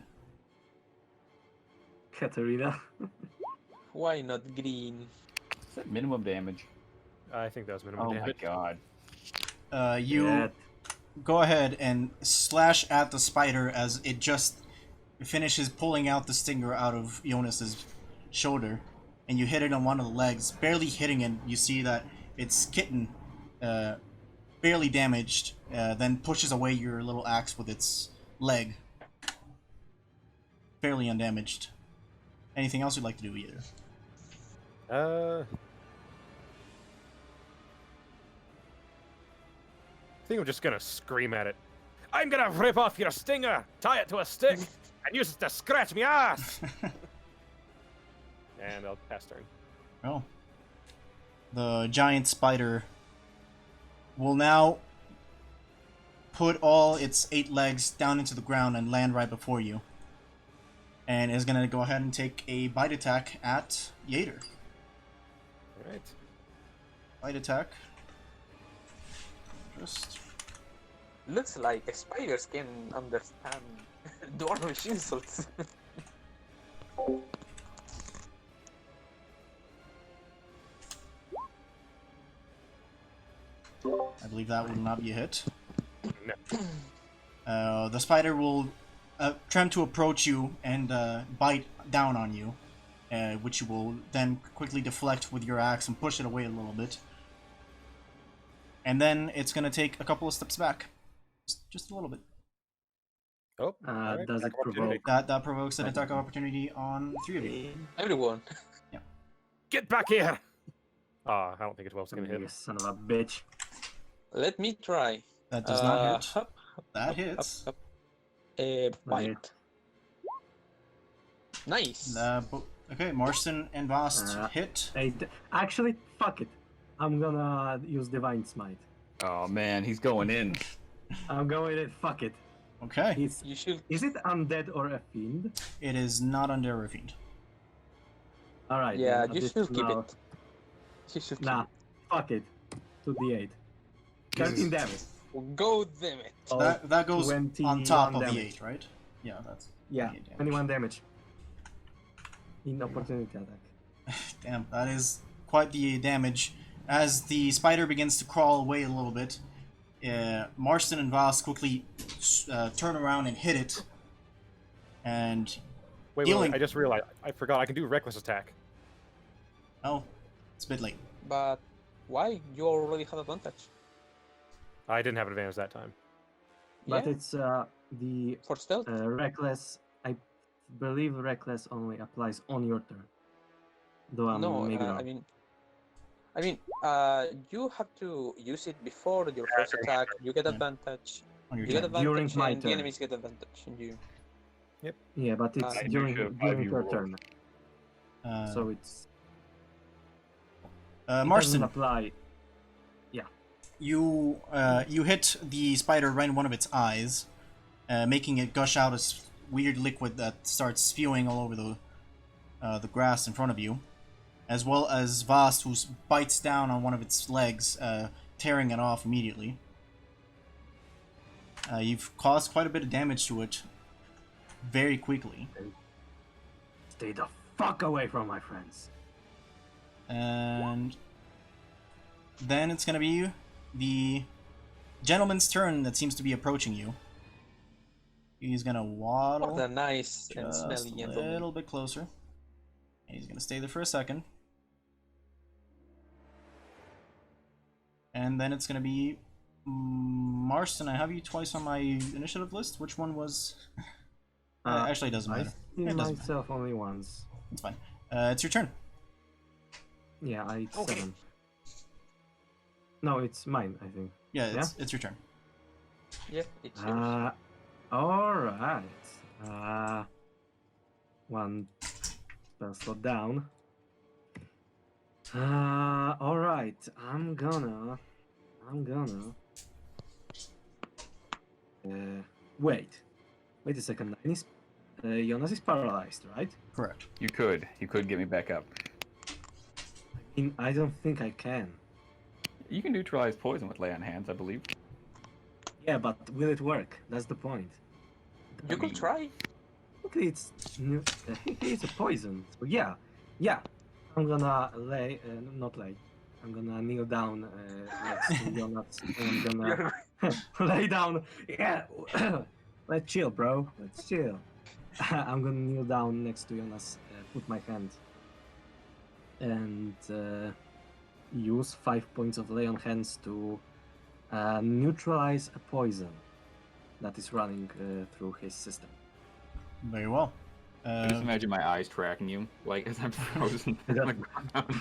Katarina. Why not green? Is that minimum damage? I think that was minimum Oh my damage. god. You Yeah. go ahead and slash at the spider as it just finishes pulling out the stinger out of Jonas's shoulder, and you hit it on one of the legs, barely hitting it. You see that its kitten, barely damaged, then pushes away your little axe with its leg, fairly undamaged. Anything else you'd like to do either? I think I'm just gonna scream at it. I'm gonna rip off your stinger, tie it to a stick, and use it to scratch me ass. And I'll pass turn. Oh. The giant spider will now put all its 8 legs down into the ground and land right before you. And is going to go ahead and take a bite attack at Yater. All right. Bite attack. Just... Looks like spiders can understand dwarvish insults. I believe that will not be a hit. No. The spider will attempt to approach you and bite down on you, which you will then quickly deflect with your axe and push it away a little bit. And then it's going to take a couple of steps back. Just a little bit. Oh, all right. Does it Attack of opportunity. provoke? That provokes an attack of opportunity on 3 of you. Everyone. Get back here! Ah, I don't think a 12's gonna hit. You son of a bitch. Let me try. That does not hit. Hup, That hup, hits. hup, hup. Bite. Nice. Okay, Marston and Vost hit. Actually, fuck it. I'm gonna use Divine Smite. Oh man, he's going in. I'm going in. Fuck it. Okay. You should. Is it undead or a fiend? It is not under a fiend. All right. Yeah, then, you should keep additional- it. You should keep Nah, fuck it. 2d8. 13 damage. it. Go damn it. So that goes 21 on top of the damage. 8, right? Yeah, that's Yeah, 28 damage. 21 damage. In opportunity attack. Damn, that is quite the damage. As the spider begins to crawl away a little bit, Marston and Voss quickly turn around and hit it. And Wait, Dealing- I just realized I forgot I can do reckless attack. oh, it's a bit late. But why? You already have advantage. I didn't have advantage that time. But Yeah, it's the for stealth. reckless. I believe Reckless only applies on your turn. Though I'm No, maybe I wrong. mean, you have to use it before your first attack. You get Yeah. advantage. On your You get turn. During advantage, my and the turn. enemies get advantage, and you. Yeah, but it's I knew you should during have your 5e turn. So it doesn't Marston, apply. you hit the spider right in one of its eyes, making it gush out a weird liquid that starts spewing all over the grass in front of you, as well as Vast, who bites down on one of its legs, tearing it off immediately. You've caused quite a bit of damage to it very quickly. Stay the fuck away from my friends. And then it's gonna be the gentleman's turn that seems to be approaching you. He's gonna waddle What a nice and just smelly a gentleman. little bit closer. And he's gonna stay there for a second. And then it's gonna be Marston. I have you twice on my initiative list. Which one was? Actually, it doesn't I matter. see It doesn't matter. myself only once. It's fine. It's your turn. Yeah, I hit Okay. 7. No, it's mine, I think. Yeah, it's your turn. Yeah, it's yours. Alright. One spell slot down. Alright. I'm gonna. Wait. Wait a second. Jonas is paralyzed, right? Correct. You could get me back up. I don't think I can. You can neutralize poison with lay on hands, I believe. Yeah, but will it work? That's the point. You could try. Okay, it's a poison. So yeah. I'm gonna I'm gonna kneel down next to Jonas. And I'm gonna lay down. Yeah. Let's chill, bro. Let's chill. I'm gonna kneel down next to Jonas, put my hand, and use 5 points of lay on hands to neutralize a poison that is running through his system. Very well. I just imagine my eyes tracking you, like as I'm frozen on the ground.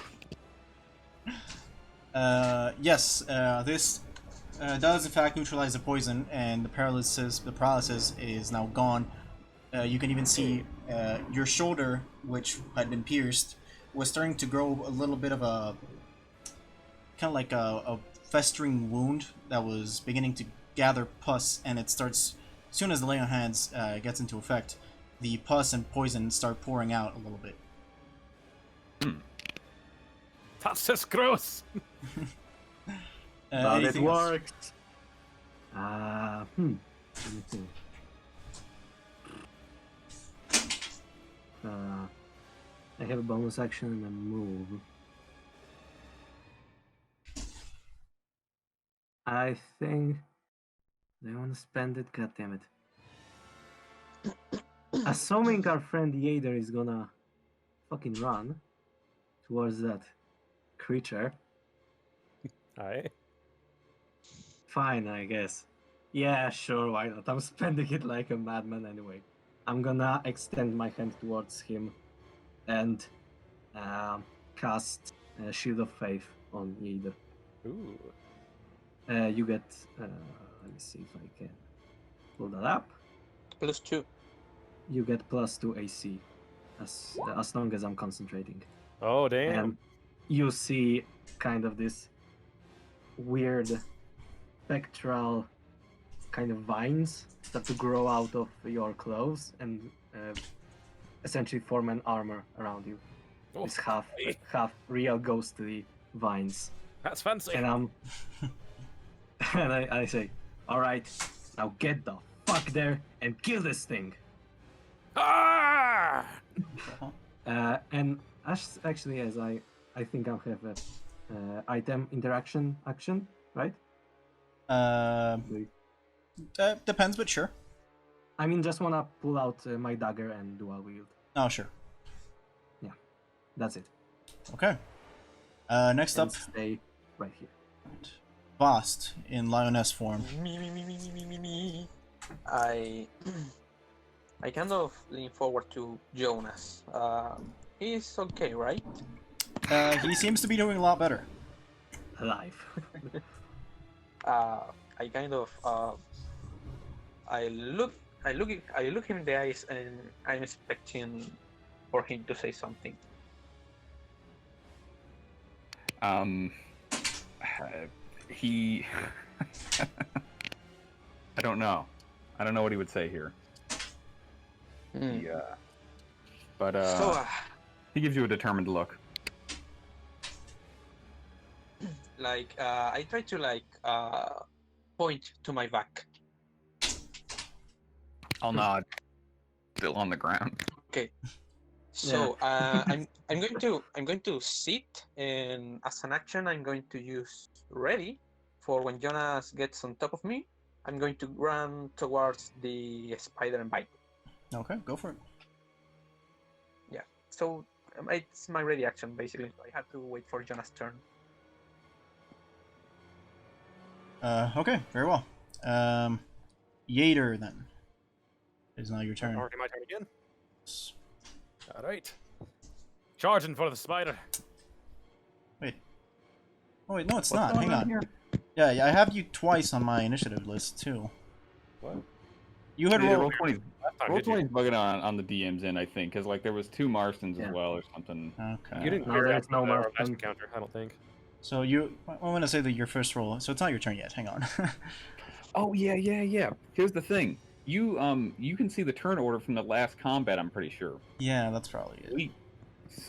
Yes, this does in fact neutralize the poison, and the paralysis is now gone. You can even see your shoulder, which had been pierced, was starting to grow a little bit of a kind of like a festering wound that was beginning to gather pus, and it starts as soon as the lay on hands gets into effect. The pus and poison start pouring out a little bit. That's just gross. But it anything else? worked. Let me think. I have a bonus action and a move. I think they want to spend it. God damn it! Assuming our friend Yader is gonna fucking run towards that creature. Aye. Fine, I guess. Yeah, sure, why not? I'm spending it like a madman anyway. I'm gonna extend my hand towards him and cast Shield of Faith on Yader. Ooh. You get, let me see if I can pull that up. +2. You get +2 AC as long as I'm concentrating. Oh damn. And you see kind of this weird spectral kind of vines start to grow out of your clothes and essentially form an armor around you. Oh, It's half hey. real ghostly vines. That's fancy. And and I say, all right, now get the fuck there and kill this thing. Ah! And actually, as I think I'll have a item interaction action, right? Depends, but sure. I mean, just wanna pull out my dagger and dual wield. Oh, sure. That's it. Okay. Next And up, stay right here. Vost in lioness form. Me. I kind of lean forward to Jonas. He's okay, right? He seems to be doing a lot better. Alive. I kind of I look him in the eyes, and I'm expecting for him to say something. He. I don't know. I don't know what he would say here. Hmm. He, but So, he gives you a determined look. I try to point to my back. I'll nod. Still on the ground. Okay. So I'm going to sit, and as an action I'm going to use ready for when Jonas gets on top of me. I'm going to run towards the spider and bite. Okay, go for it. Yeah. So it's my ready action basically. I have to wait for Jonas' turn. Okay, very well. Yater then. It is now your turn. Already my turn again. All right. Charging for the spider. Wait. Oh wait, no, it's What's not. going Hang on. here? Yeah, I have you twice on my initiative list too. What? You had Yeah, rolled. roll 20. Last time, Roll did you? 20 is bugging on the DM's end, I think, because like there was 2 Marstons Yeah. as well or something. Okay. You didn't No, clear there out is no the Marston. last encounter, I don't think. So you, I'm gonna say that your first roll. So it's not your turn yet. Hang on. Oh yeah. Here's the thing. You can see the turn order from the last combat. I'm pretty sure. Yeah, that's probably it.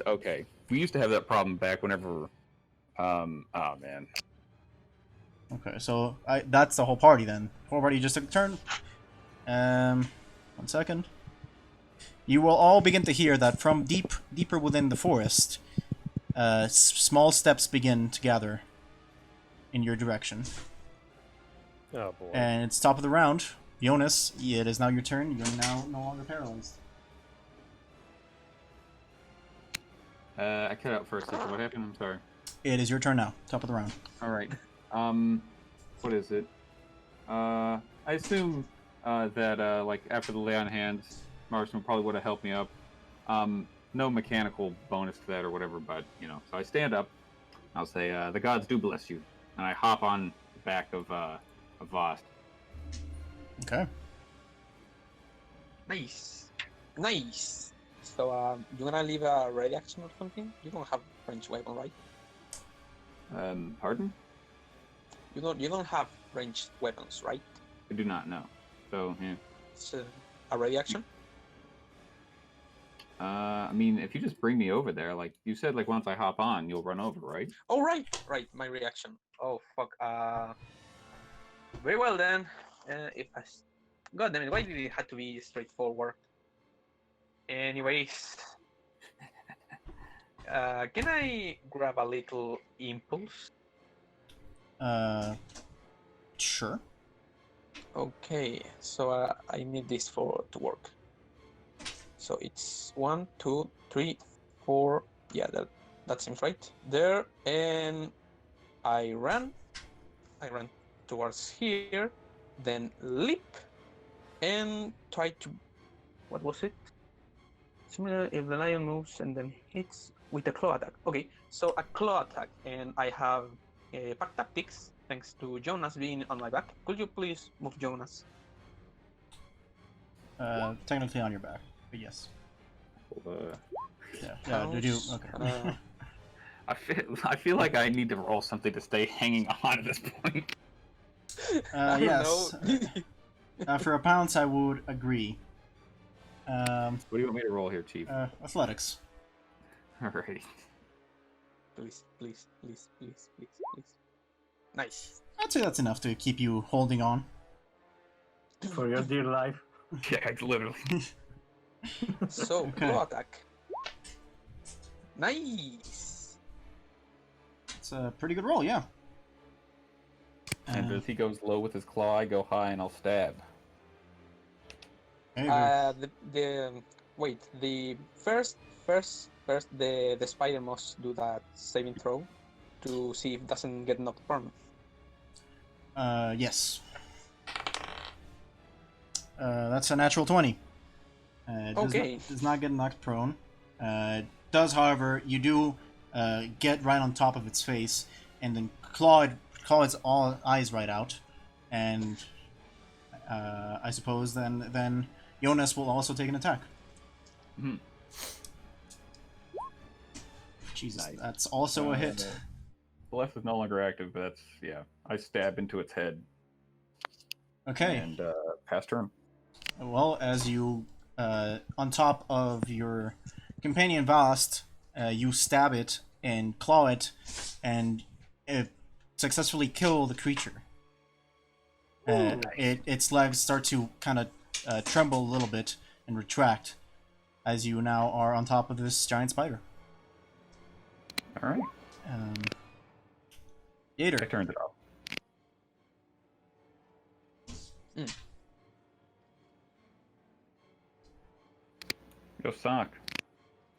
Okay. We used to have that problem back whenever. Oh man. Okay, so that's the whole party then. Whole party just took a turn. 1 second. You will all begin to hear that from deeper within the forest, small steps begin to gather in your direction. Oh boy. And it's top of the round. Jonas, it is now your turn. You're now no longer paralyzed. I cut out for a second. What happened? I'm sorry. It is your turn now. Top of the round. All right. What is it? I assume that like after the lay on hands, Marston probably would have helped me up. No mechanical bonus to that or whatever, but you know. So I stand up. I'll say, "The gods do bless you," and I hop on the back of Vost. Okay. Nice. So you wanna leave a ready action or something? You don't have ranged weapon, right? Pardon? You don't have ranged weapons, right? I do not know. So yeah. It's a ready action. I mean, if you just bring me over there, like you said, like once I hop on, you'll run over, right? Oh right, my reaction. Oh fuck. Very well then. God damn it, why did it have to be straightforward? Anyways, can I grab a little impulse? Sure. Okay, so I need this to work. So it's 1, 2, 3, 4. Yeah, that seems right. There, and I run towards here, then leap, and try to. What was it? Similar if the lion moves and then hits with a claw attack. Okay, so a claw attack, and I have pack tactics thanks to Jonas being on my back. Could you please move Jonas? Technically on your back, but yes. Well, Yeah. Did you? Counts, Okay. I feel like I need to roll something to stay hanging on at this point. I don't Yes. know. For a pounce, I would agree. What do you want me to roll here, Chief? Athletics. Alright. Please. Nice. I'd say that's enough to keep you holding on. For your dear life. Yeah, it's literally. So, Okay. claw attack. Nice. It's a pretty good roll, yeah. And as he goes low with his claw, I go high and I'll stab. Wait. The first, the spider must do that saving throw to see if it doesn't get knocked prone. Yes. That's a natural 20. Does not get knocked prone. Does, however, you do get right on top of its face, and then claw its eyes right out, and I suppose then Jonas will also take an attack. Hmm. Jesus, Nice. that's also a hit. The left is no longer active, but that's, yeah. I stab into its head. Okay. And pass turn. Well, as you, on top of your companion Vast, you stab it and claw it, and successfully kill the creature. Its legs start to kind of tremble a little bit and retract as you now are on top of this giant spider. All right. Gator. I turned it off. Yo, Sock.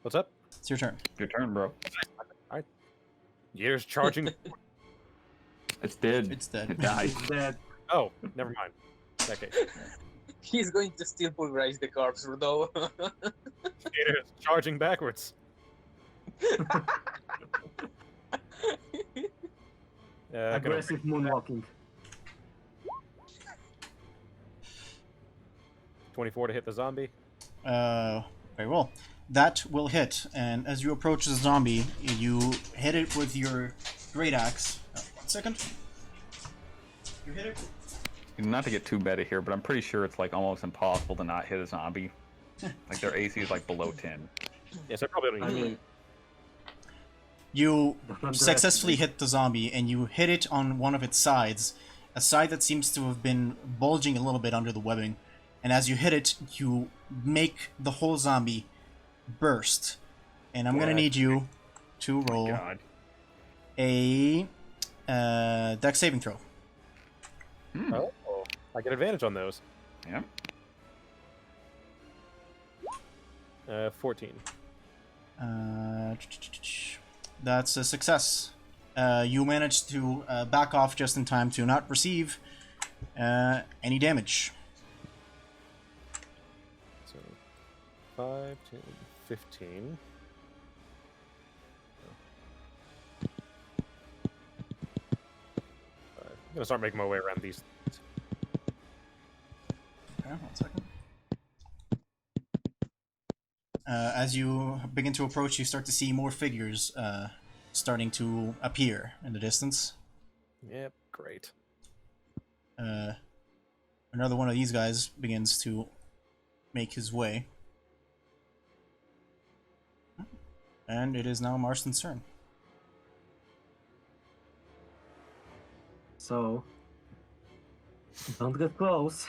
What's up? It's your turn. Your turn, bro. Years charging. It's dead. It's dead. It died. Dead. Oh, never mind. Okay. He's going to still pulverize the corpse, though. Years charging backwards. Aggressive moonwalking. 24 to hit the zombie. Very well. That will hit, and as you approach the zombie, you hit it with your great axe. 1 second. You hit it. Not to get too meta here, but I'm pretty sure it's like almost impossible to not hit a zombie. Like their AC is like below 10. Yes, I probably don't I even. mean, You don't successfully underestimate. hit the zombie, and you hit it on one of its sides, a side that seems to have been bulging a little bit under the webbing. And as you hit it, you make the whole zombie burst. And I'm gonna need you to roll God. a dex saving throw. Oh, I get advantage on those. Yeah. 14. That's a success. You managed to back off just in time to not receive any damage. So 5, 10, 15. I'm gonna start making my way around these. Okay, 1 second. As you begin to approach, you start to see more figures starting to appear in the distance. Yep, great. Another one of these guys begins to make his way. And it is now Marston's turn. So, don't get close.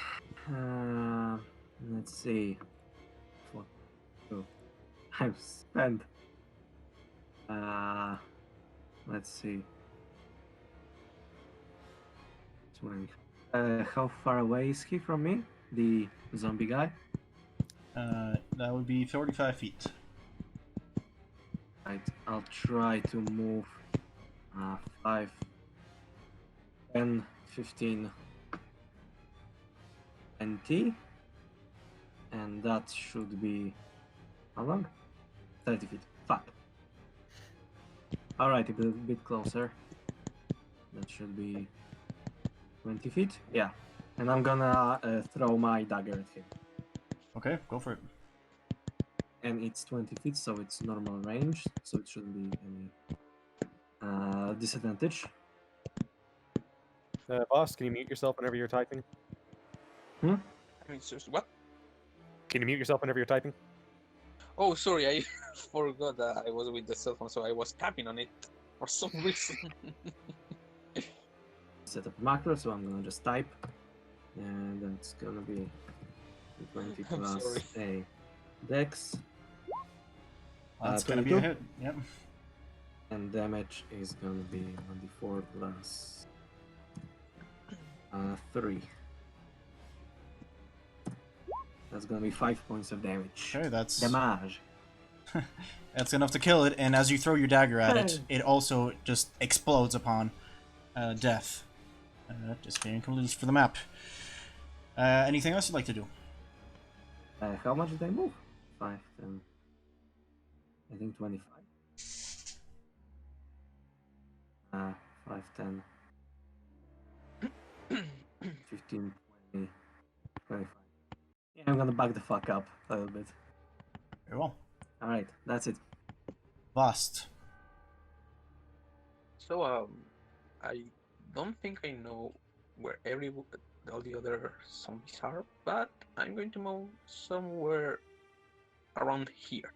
Let's see. What I've spent. Let's see. 20. How far away is he from me? The zombie guy? That would be 45 feet. Right, I'll try to move 5, 10, 15, 20. And that should be how long? 30 feet. Fuck. Alright, a bit closer. That should be 20 feet. Yeah. And I'm gonna throw my dagger at him. Okay, go for it. And it's 20 feet, so it's normal range, so it shouldn't be any disadvantage. Boss, can you mute yourself whenever you're typing? I mean, seriously, what? Can you mute yourself whenever you're typing? Oh, sorry, I forgot that I was with the cell phone, so I was tapping on it for some reason. Set up macro, so I'm gonna just type. And that's gonna be 20 I'm plus sorry. a dex. That's gonna be a 22. hit. Yep. And damage is gonna be 1d4 plus 3. That's gonna be 5 points of damage. Okay, that's Damage. that's enough to kill it. And as you throw your dagger at it, it also just explodes upon death. Just being completely for the map. Anything else you'd like to do? How much did I move? 5, 10. I think 25. 5, 10, 15, 20, 25. Yeah, I'm gonna back the fuck up a little bit. Very well. Alright, that's it. Vast. So I don't think I know where all the other zombies are, but I'm going to move somewhere around here.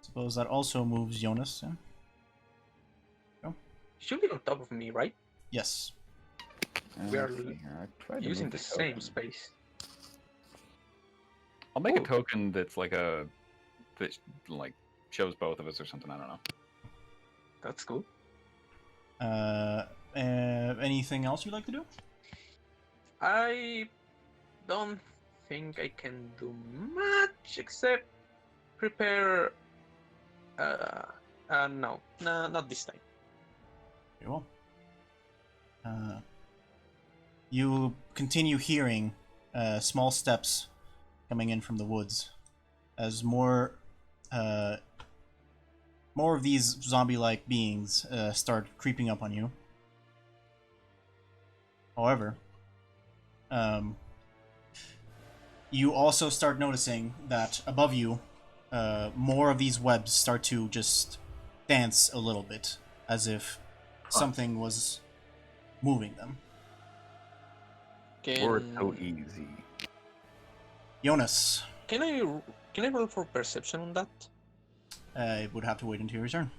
Suppose that also moves Jonas. Yeah? Should be on top of me, right? Yes. We are Let's see here. I tried to Using move the token. same space. I'll make a Ooh. token that's like that like shows both of us or something. I don't know. That's cool. Anything else you'd like to do? I don't think I can do much except prepare. No, not this time. Very well. You continue hearing small steps coming in from the woods as more of these zombie-like beings start creeping up on you. However, you also start noticing that above you, more of these webs start to just dance a little bit, as if something was moving them. Or so easy. Jonas, Can I roll for perception on that? I would have to wait until your return.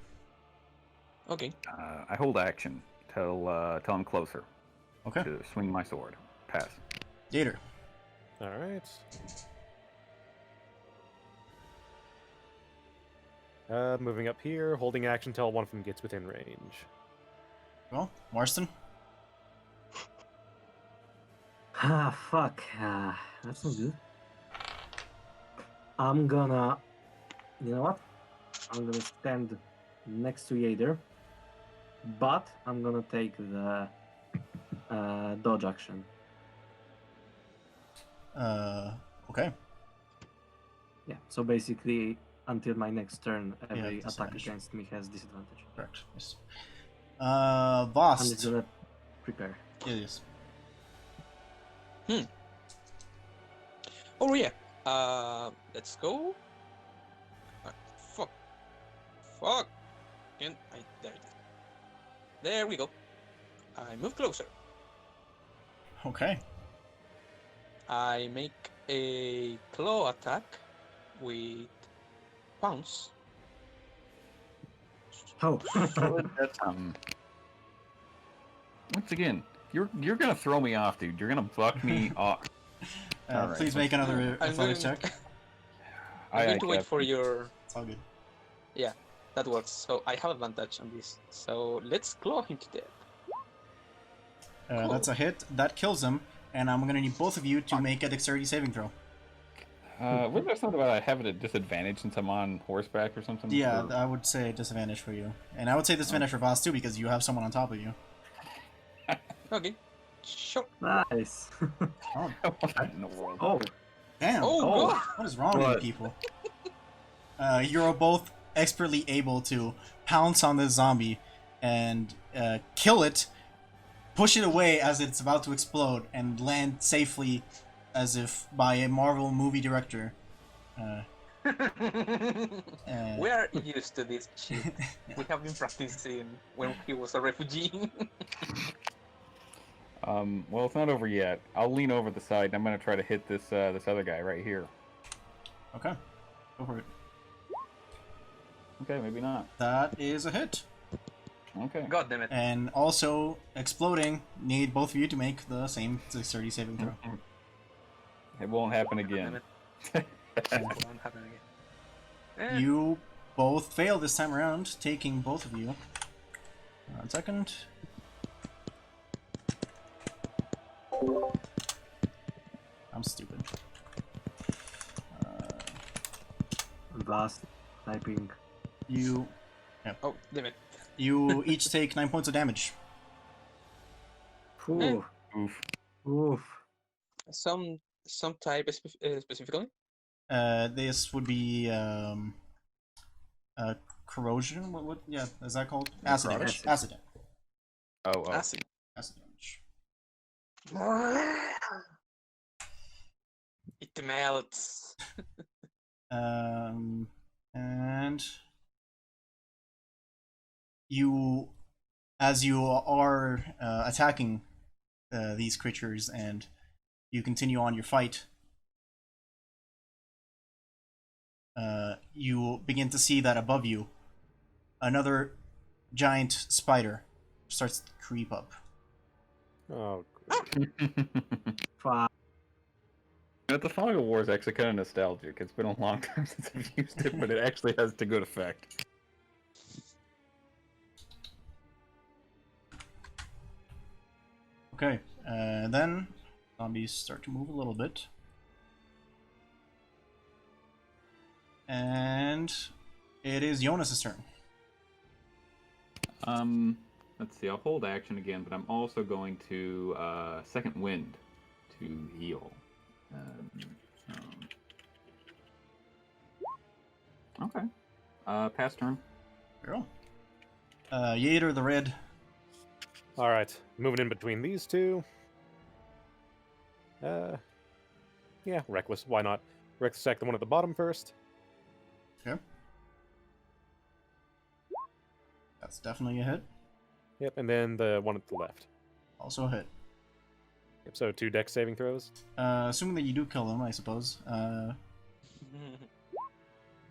Okay. I hold action till I'm closer Okay. to swing my sword. Pass. Gator. All right. Moving up here, holding action till one of them gets within range. Well, Marston. Ah, fuck. That's not good. I'm gonna... You know what? I'm gonna stand next to Yader. But I'm gonna take the dodge action. Okay. Yeah, so basically, until my next turn, every attack disadvantage. against me has disadvantage. Correct. Yes. I'm Vast. just gonna prepare. Yes. Oh yeah. Let's go. Fuck. Can I? There it is. There we go. I move closer. Okay. I make a claw attack with pounce. Oh, That's, once again, you're gonna throw me off, dude. You're gonna buck me off. All right. Please make another I'm athletics going- check. I'm going to wait have- for your. It's all good. That works. So I have advantage on this. So let's claw him to death. Cool. That's a hit. That kills him, and I'm gonna need both of you to make a dexterity saving throw. Wasn't there something about having a disadvantage since I'm on horseback or something? Yeah, Or- I would say disadvantage for you, and I would say disadvantage for Voss too because you have someone on top of you. Okay. Sure. nice. Oh, What in the world? Oh, damn! Oh, God. What is wrong with What? you people? You're both expertly able to pounce on this zombie and kill it, push it away as it's about to explode, and land safely as if by a Marvel movie director. We are used to this shit. We have been practicing when he was a refugee. Well, it's not over yet. I'll lean over the side and I'm gonna try to hit this this other guy right here. Okay, go for it. Okay, maybe not. That is a hit. Okay. God damn it. And also, exploding, need both of you to make the same dexterity saving throw. It won't happen Damn again. it. It won't happen again. You both fail this time around, taking both of you. 1 second. I'm stupid. blast, typing. You Oh, damn it. you each take 9 points of damage. Ooh, Oof. oof. some type specifically? This would be corrosion. What? Yeah, is that called? Acid damage. Acid. Acid damage. Oh. Acid. Acid damage. It melts. And you, as you are attacking these creatures, and you continue on your fight, you begin to see that above you, another giant spider starts to creep up. Oh, Fuck. The Fog of War is actually kind of nostalgic. It's been a long time since I've used it, but it actually has to good effect. Okay, then zombies start to move a little bit. And it is Jonas' turn. Let's see. I'll hold action again, but I'm also going to Second Wind to heal. Okay. Pass turn. Girl. Yater the Red. all right. Moving in between these two. Yeah, reckless. Why not? Reckless attack the one at the bottom first. Okay. That's definitely a hit. Yep, and then the one at the left. Also a hit. Yep, so 2 dex saving throws. Assuming that you do kill them, I suppose.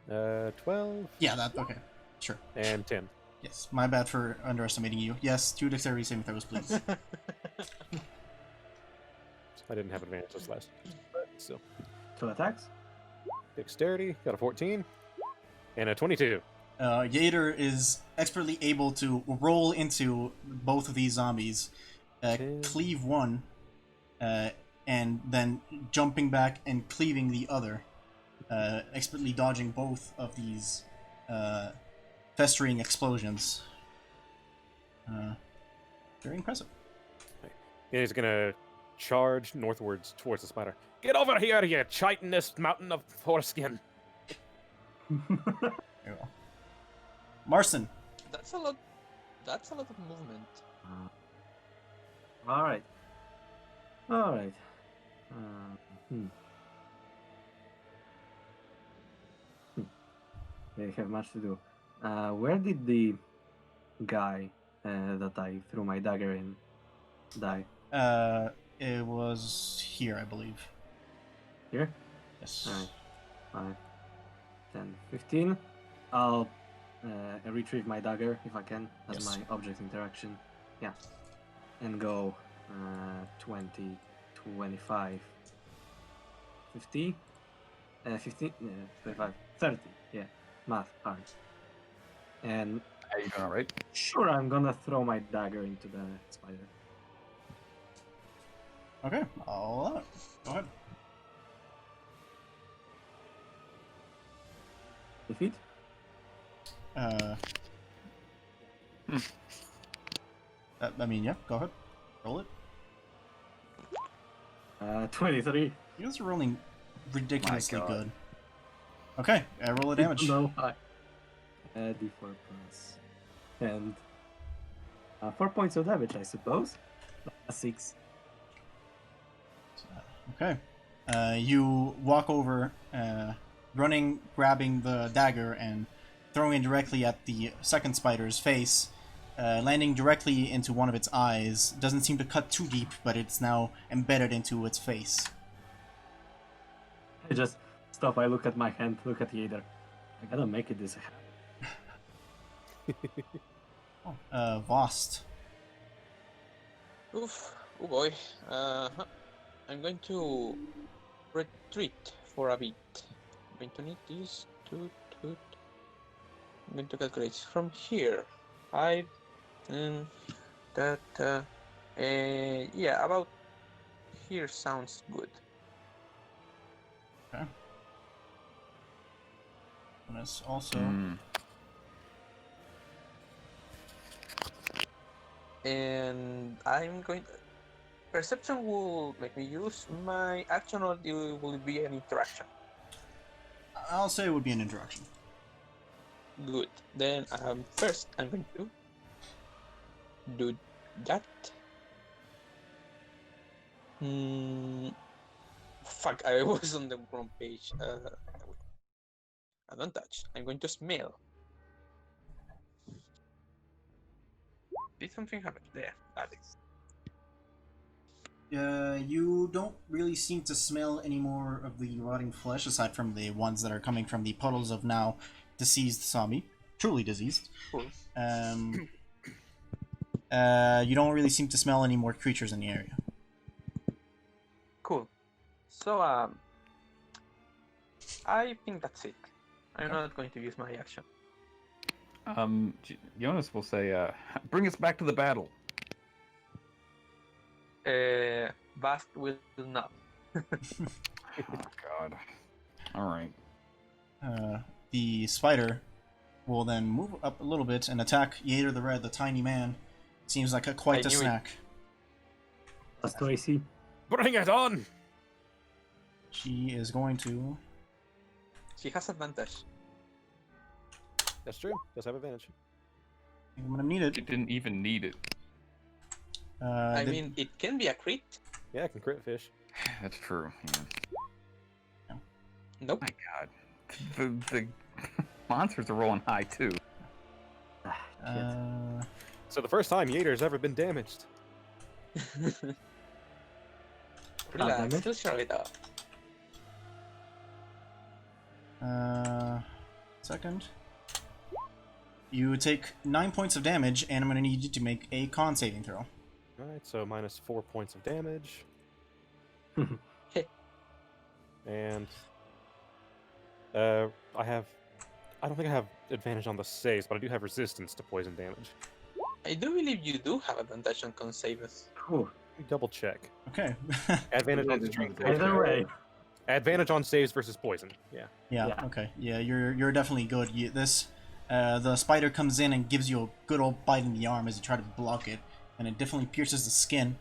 12 Yeah, that okay. Sure. and 10. Yes, my bad for underestimating you. Yes, 2 dexterity saving throws, please. I didn't have advantage this last, but still. 2 attacks. Dexterity, got a 14 and a 22. Yater is expertly able to roll into both of these zombies, cleave one, and then jumping back and cleaving the other, expertly dodging both of these festering explosions. Very impressive. And he's gonna charge northwards towards the spider. Get over here, you chitinous mountain of foreskin! There you go. Marson. That's a lot. That's a lot of movement. All right. All right. They have much to do. Where did the guy that I threw my dagger in die? It was here, I believe. Here? Yes. Alright. 5, 10, 15. I'll retrieve my dagger if I can as Yes. my object interaction. Yeah. And go 20, 25, 50, 15, 25, 30. Yeah. Math hard. And Are you doing all right? sure, I'm gonna throw my dagger into the spider. Okay, I'll allow it. Go ahead. Defeat? I mean, yeah, go ahead. Roll it. 23. You guys are rolling ridiculously God. good. Okay, roll the damage. No, D4 plus. And 4 points of damage, I suppose. 6. Okay. You walk over, running, grabbing the dagger, and throwing it directly at the second spider's face, landing directly into one of its eyes. Doesn't seem to cut too deep, but it's now embedded into its face. I just stop, I look at my hand, look at Yader. I gotta make it this happen. Vost. Oof. Oh boy. I'm going to retreat for a bit. I'm going to need these two. I'm going to calculate from here. 5, 10, that. Yeah, about here sounds good. Okay. And it's also... And I'm going. Perception will make me use my action, or it will be an interaction. I'll say it would be an interaction. Good. Then first I'm going to do that. Fuck, I was on the wrong page. Advantage. I'm going to smell. Did something happen? There, that is. You don't really seem to smell any more of the rotting flesh, aside from the ones that are coming from the puddles of now deceased zombie. Truly diseased. Cool. You don't really seem to smell any more creatures in the area. Cool. So, I think that's it. I'm not going to use my action. Jonas will say, "Bring us back to the battle." Bast will not. Oh God! All right. The spider will then move up a little bit and attack Yater the Red, the tiny man. Seems like quite a knew it. snack. Plus 2 AC. Bring it on! She is going to... She has advantage. That's true. Does have advantage. I'm going to need it. It didn't even need it. I mean, it can be a crit. Yeah, I can crit fish. That's true. Yeah. Nope. My God, the monsters are rolling high too. So the first time Yater's ever been damaged. Relax, damage? just shut it up. Second. You take 9 points of damage, and I'm going to need you to make a con saving throw. Alright, so minus 4 points of damage. And I don't think I have advantage on the saves, but I do have resistance to poison damage. I do believe you do have advantage on con saves. Cool. Let me double check. Okay. Advantage on strength. Either way. Advantage on saves versus poison. Yeah. Yeah. Okay. Yeah, you're definitely good. The spider comes in and gives you a good old bite in the arm as you try to block it, and it definitely pierces the skin.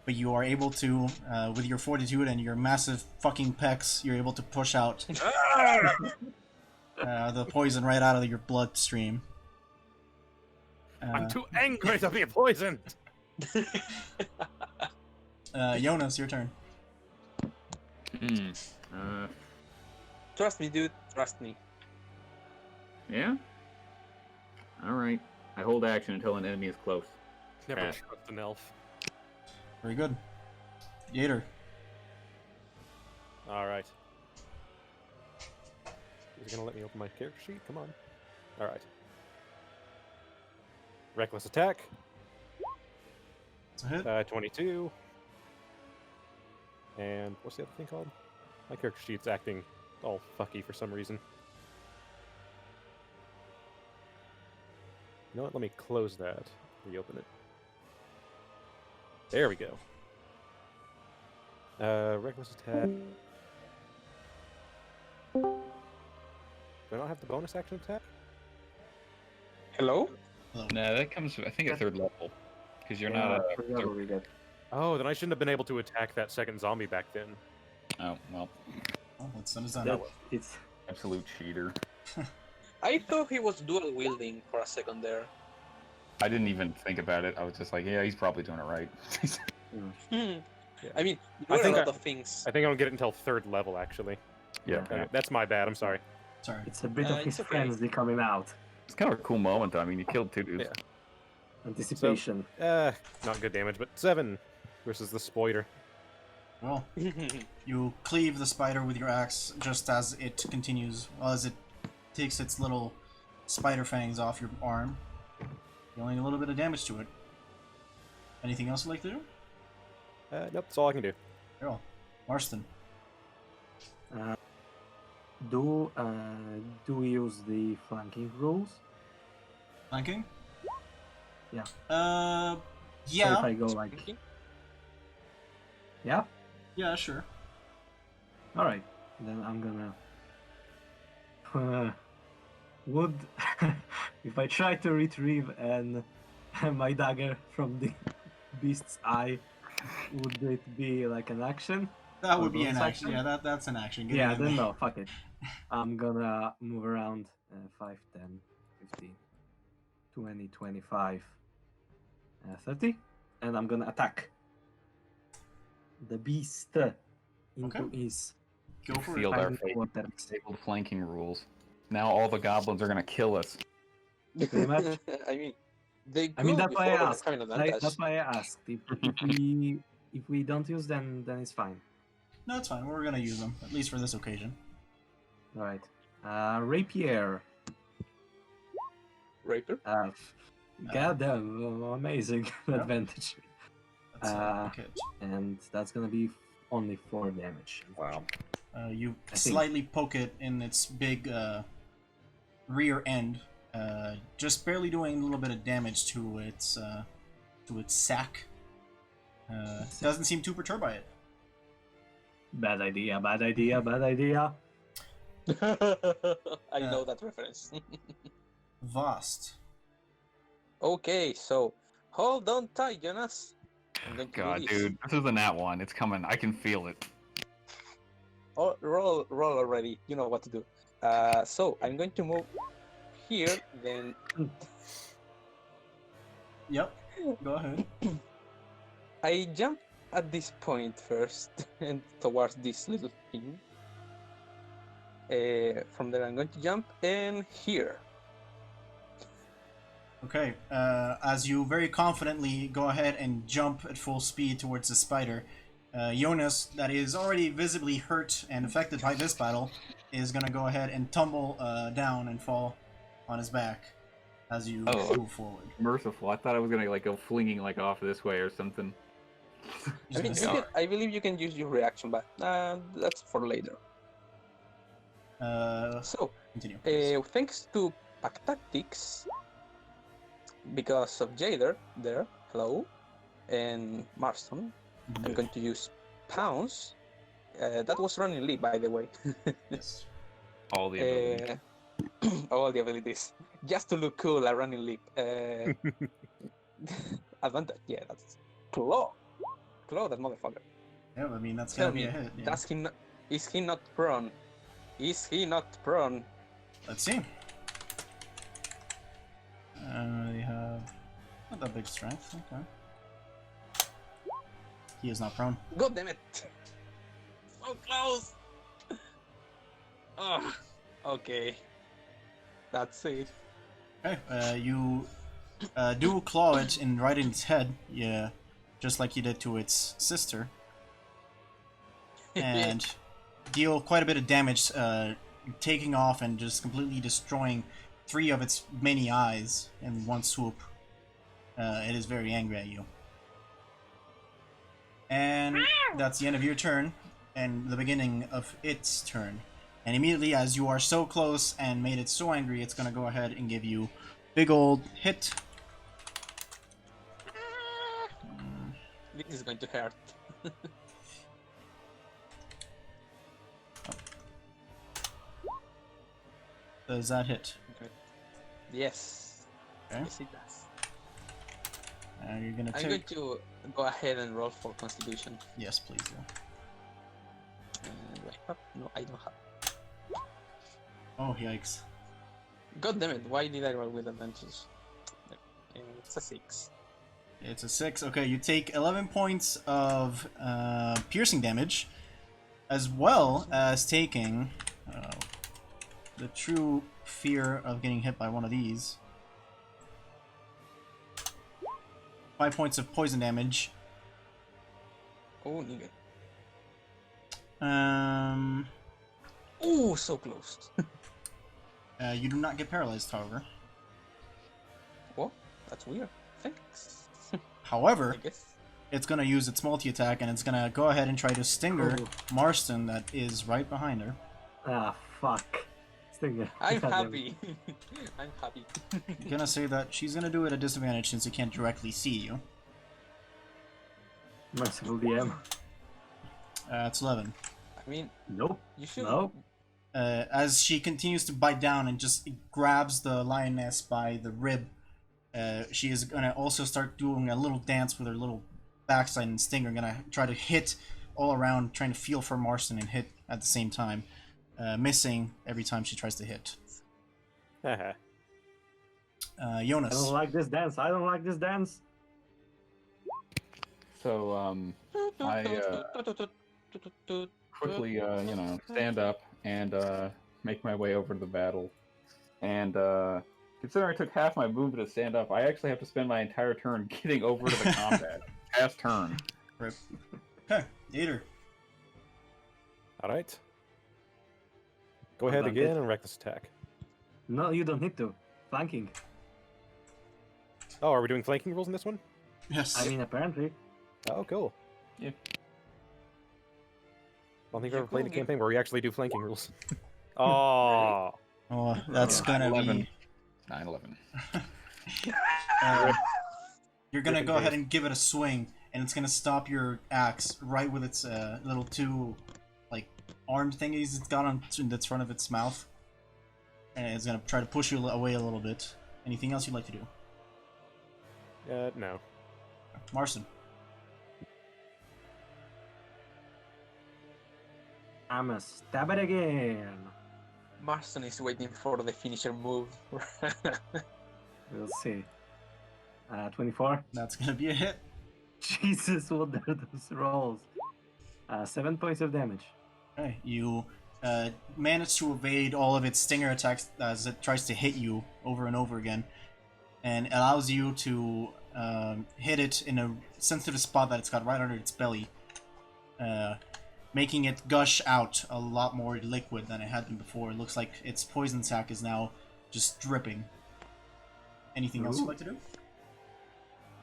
But you are able to, with your fortitude and your massive fucking pecs, you're able to push out the poison right out of your bloodstream. I'm too angry to be poisoned! Jonas, your turn. Trust me, dude. Trust me. Yeah. All right. I hold action until an enemy is close. Never Pass. trust an elf. Very good. Yater. Alright. Is it gonna let me open my character sheet? Come on. Alright. Reckless attack. It's a hit. 22. And what's the other thing called? My character sheet's acting all fucky for some reason. You know what? Let me close that. Reopen it. There we go. Reckless attack. Do I not have the bonus action attack? Hello? No, that comes, I think, at third level. Because you're not a... third level we get. Oh, then I shouldn't have been able to attack that second zombie back then. Oh, well. Oh, that's done as done. That, it's Absolute cheater. I thought he was dual wielding for a second there. I didn't even think about it. I was just like, yeah, he's probably doing it right. Hmm. Yeah. I mean, I there were a think lot I- of things. I think I don't get it until third level, actually. Yeah. That's my bad, I'm sorry. Sorry. it's a bit of his it's okay. frenzy coming out. It's kind of a cool moment, though. I mean, you killed two dudes. Yeah. Anticipation. Not good damage, but 7 versus the spoiler. Well, you cleave the spider with your axe just as it continues, as it takes its little spider fangs off your arm, dealing a little bit of damage to it. Anything else you'd like to do? Nope, that's all I can do. Carol. Marston. Do we use the flanking rules? Flanking? Yeah. Yeah. So if I go like, yeah, Yeah, sure. all right, then I'm gonna. Would if I try to retrieve my dagger from the beast's eye, Would it be like an action? That Or would be an bonus action. Yeah, that's an action. Get Yeah, it in then there. no, fuck it. I'm gonna move around 5, 10, 15, 20, 25, 30. And I'm gonna attack the beast into Okay. his Go for Sealed it. our tiny fate. quarter. Disabled flanking rules. Now all the goblins are gonna kill us. Pretty much. I mean, they I mean, could that's why I before asked. having an advantage. That's why I asked. If we don't use them, then it's fine. No, it's fine. We're gonna use them at least for this occasion. Right. Rapier. Rapier. Goddamn, amazing Yep. advantage. That's okay. And that's gonna be only 4 damage. Wow. You I think- slightly poke it in its big rear end, just barely doing a little bit of damage to its sack. Doesn't seem too perturbed by it. Bad idea, bad idea, bad idea. I know that reference. Vast. Okay, so hold on tight, Jonas. I'm going to do God, this. dude, this is a nat one. It's coming. I can feel it. Oh, roll already. You know what to do. So I'm going to move here, then Yep. Go ahead. I jump at this point first and towards this little thing. From there I'm going to jump in here. Okay. As you very confidently go ahead and jump at full speed towards the spider, Jonas, that is already visibly hurt and affected by this battle, is gonna go ahead and tumble down and fall on his back as you Oh. move forward. Merciful. I thought I was gonna like go flinging like off this way or something. He's I mean, gonna I believe you can use your reaction, but that's for later. So, continue. please. thanks to Pack Tactics, because of Jader there, hello, and Marston, I'm going to use Pounce. That was running leap, by the way. Yes. All the abilities. All the abilities. Just to look cool, a running leap. Advantage, yeah, that's Claw. Claw, that motherfucker. Yeah, I mean that's Tell gonna be me, a hit. Yeah. does he not, is he not prone? Is he not prone? Let's see. They have not that big strength. Okay. He is not prone. God damn it! So close! Oh, okay. That's it. Okay. You do claw it right in its head. Yeah, just like you did to its sister, and deal quite a bit of damage, taking off and just completely destroying 3 of its many eyes in one swoop. It is very angry at you. And that's the end of your turn, and the beginning of its turn. And immediately, as you are so close and made it so angry, it's gonna go ahead and give you big old hit. This is going to hurt. Does that hit? Yes. Okay. Yes, it does. You're gonna I'm take. going to go ahead and roll for Constitution. Yes, please. Yeah. Do I have? No, I don't have. Oh, yikes. God damn it! Why did I roll with advantage? It's a 6. It's a 6. Okay, you take 11 points of piercing damage, as well as taking the true fear of getting hit by one of these. 5 points of poison damage. Oh, nigga. Oh, so close. You do not get paralyzed, however. Well, that's weird. Thanks. However, I guess. it's gonna use its multi-attack, and it's gonna go ahead and try to stinger Marston, that is right behind her. Ah, fuck. Stinger. I'm God damn it. happy. I'm happy. I'm gonna say that she's gonna do it at a disadvantage since it can't directly see you. Merciful DM. It's 11. I mean, Nope. you should. Nope. As she continues to bite down and just grabs the lioness by the rib, she is gonna also start doing a little dance with her little backside and stinger, gonna try to hit all around, trying to feel for Marston and hit at the same time, missing every time she tries to hit. Haha. I don't Jonas. like this dance. I don't like this dance. So I quickly stand up and make my way over to the battle. And considering I took half my movement to stand up, I actually have to spend my entire turn getting over to the combat. Past turn. Rip. Okay, Yater. All right. Go ahead Advantage. again and wreck this attack. No, you don't need to. Flanking. Oh, are we doing flanking rules in this one? Yes. I mean, apparently. Oh, cool. Yeah. I don't think You I've ever played a could give- campaign where we actually do flanking rules. Oh, Oh, that's gonna 9/11. be. 9/11. You're gonna Rip go and ahead paste. and give it a swing, and it's gonna stop your axe right with its little two, like, arm thingies it's got on that's front of its mouth, and it's gonna try to push you away a little bit. Anything else you'd like to do, no. Marston? I'ma stab it again. Marston is waiting for the finisher move. We'll see. 24. That's gonna be a hit. Jesus, what are those rolls? 7 points of damage. Okay, you manage to evade all of its stinger attacks as it tries to hit you over and over again, and allows you to hit it in a sensitive spot that it's got right under its belly, making it gush out a lot more liquid than it had been before. It looks like its poison sac is now just dripping. Anything else you'd like to do?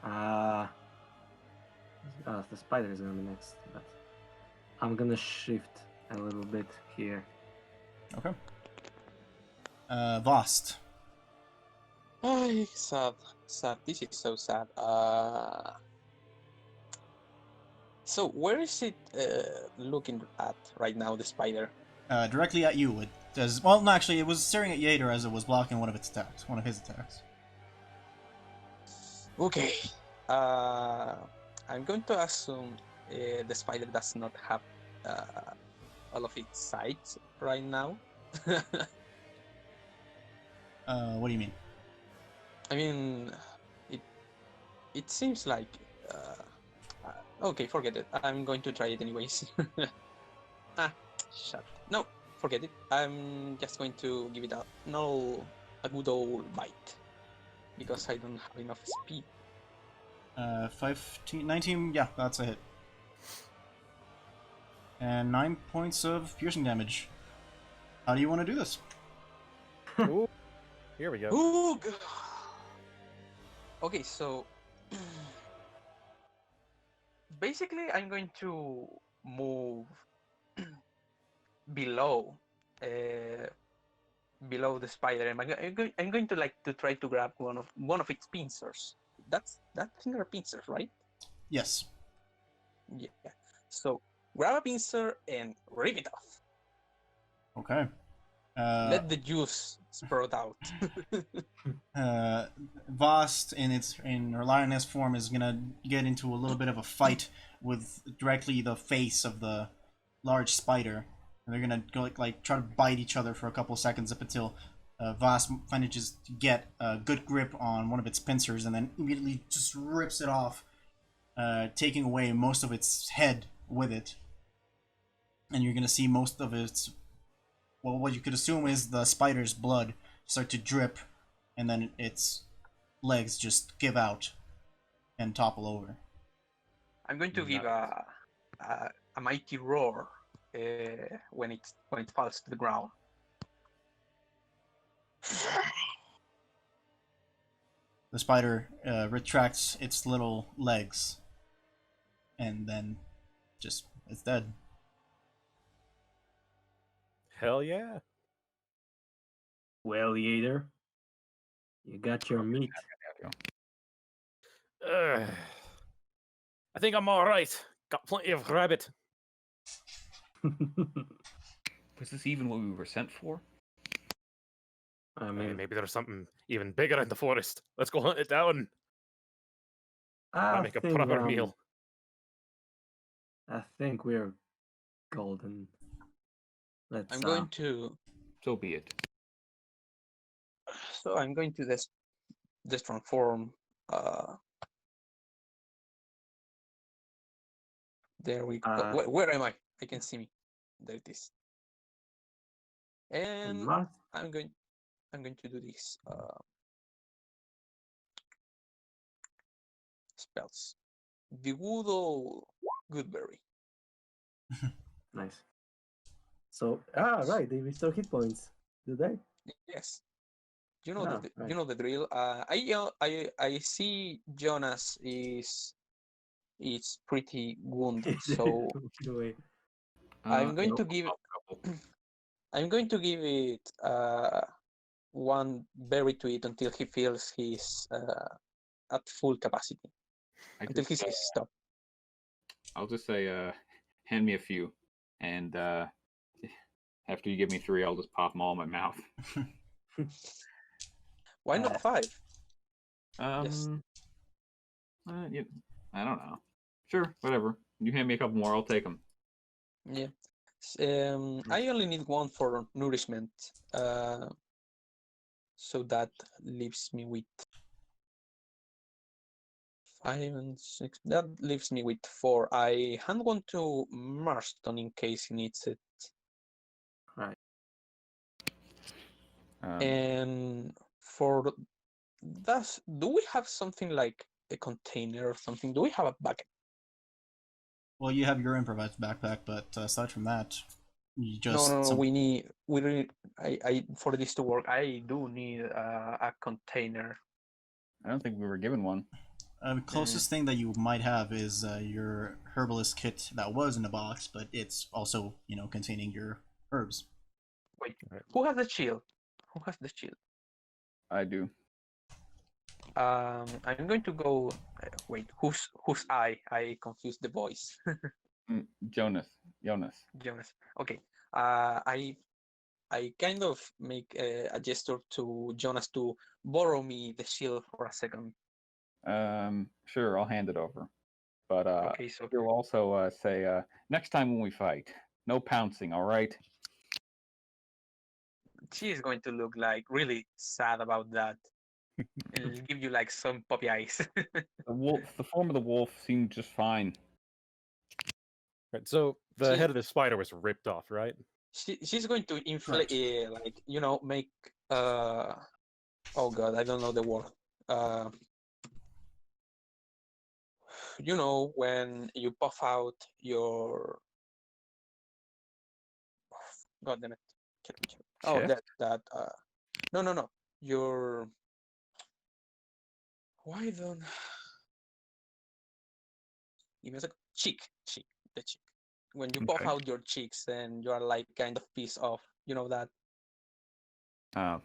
The spider is gonna be next, but I'm gonna shift a little bit here. Okay. Vost. Ay, sad. Sad. This is so sad. So where is it looking at right now, the spider? Directly at you. It does. Well, no, actually, it was staring at Yater as it was blocking one of its attacks, one of his attacks. Okay. I'm going to assume the spider does not have all of its sights right now. What do you mean? I mean, it seems like. Okay, forget it. I'm going to try it anyways. Shut. No, forget it. I'm just going to give it a good old bite because I don't have enough speed. 15, 19, yeah, that's a hit. And 9 points of piercing damage. How do you want to do this? Ooh, here we go. Ooh. Okay, so basically, I'm going to move below, below the spider. I'm going to like to try to grab one of its pincers. That thing are pincers, right? Yes. Yeah. So grab a pincer and rip it off. Okay. Let the juice sprout out. Vost in her lioness form is gonna get into a little bit of a fight with directly the face of the large spider. And they're gonna go like try to bite each other for a couple seconds up until Vost manages to get a good grip on one of its pincers and then immediately just rips it off, taking away most of its head with it. And you're gonna see most of its, well, what you could assume is the spider's blood start to drip, and then its legs just give out and topple over. I'm going to give a mighty roar when it falls to the ground. The spider retracts its little legs, and then just it's dead. Hell yeah. Well, Yater, you got your meat. I think I'm all right. Got plenty of rabbit. Was this even what we were sent for? I mean, Maybe there's something even bigger in the forest. Let's go hunt it down. I I'll make a think, proper meal. I think we're golden. Let's. I'm going to. So be it. So I'm going to this transform. There we go. Where am I? I can see me. There it is. And Must. I'm going to do this spells. The good old Goodberry. Nice. So right, they restore hit points. Do they? Yes. You know Ah, the right. you know the drill. I see Jonas is pretty wounded, so Anyway, I'm going Nope, to give I'll couple. I'm going to give it one berry to eat until he feels he's at full capacity. I Until just, he says stop. I'll just say, hand me a few, and after you give me 3, I'll just pop them all in my mouth. Why not 5? Yes. Yeah, I don't know. Sure, whatever. You hand me a couple more, I'll take them. Yeah. I only need 1 for nourishment. So that leaves me with 5 and 6. That leaves me with 4. I hand 1 to Marston in case he needs it. right. And for do we have something like a container or something? Do we have a bucket? Well, you have your improvised backpack, but aside from that, you just No. We really. I for this to work, I do need a container. I don't think we were given one. Closest thing that you might have is your herbalist kit that was in a box, but it's also containing your herbs. Wait, Right. who has the shield? Who has the shield? I do. I'm going to go. Wait, who's I confused the voice. Jonas. Jonas. Okay. I kind of make a gesture to Jonas to borrow me the shield for a second. Sure, I'll hand it over. But Okay, so you'll also say, next time when we fight, no pouncing, all right? she is going to look like really sad about that. And give you like some puppy eyes. The form of the wolf seemed just fine. Right. So the She- head of the spider was ripped off, right? She's going to inflate, like make oh god, I don't know the word. When you puff out your god damn it. Oh, Chest? no. Your why don't give me a second. Cheek, the cheek. When you puff Okay. out your cheeks and you are like kind of pissed off, that.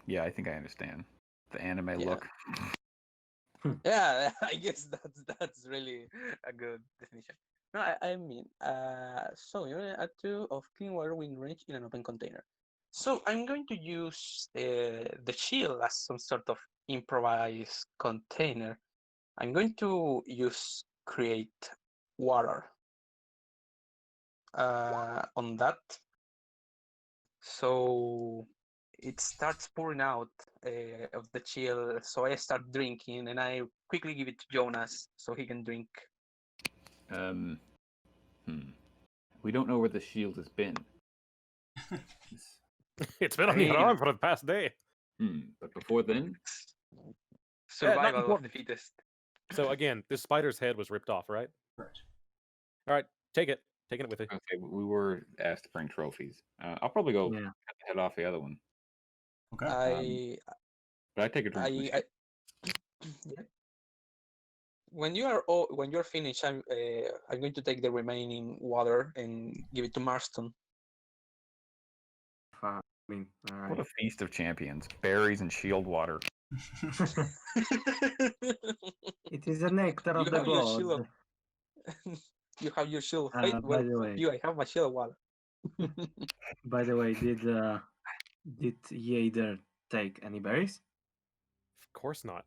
Yeah, I think I understand. The anime Yeah. look. Yeah, I guess that's really a good definition. No, I mean, so you add 2 of clean water within range in an open container. So I'm going to use the shield as some sort of improvised container. I'm going to use create water on that. So it starts pouring out of the chill. So I start drinking, and I quickly give it to Jonas so he can drink. We don't know where the shield has been. It's been on your arm for the past day. But before then? Survival of important. the fittest. So again, this spider's head was ripped off, right? Correct. All right, taking it with you. Okay, we were asked to bring trophies. I'll probably go Yeah. cut the head off the other one. Okay. But I take a drink. Yeah. When you're finished, I'm going to take the remaining water and give it to Marston. I mean, all right. What a feast of champions. Berries and shield water. It is a nectar of the gods. You have your shield. By the way, I have my shield water. by the way, did Yader take any berries? Of course not.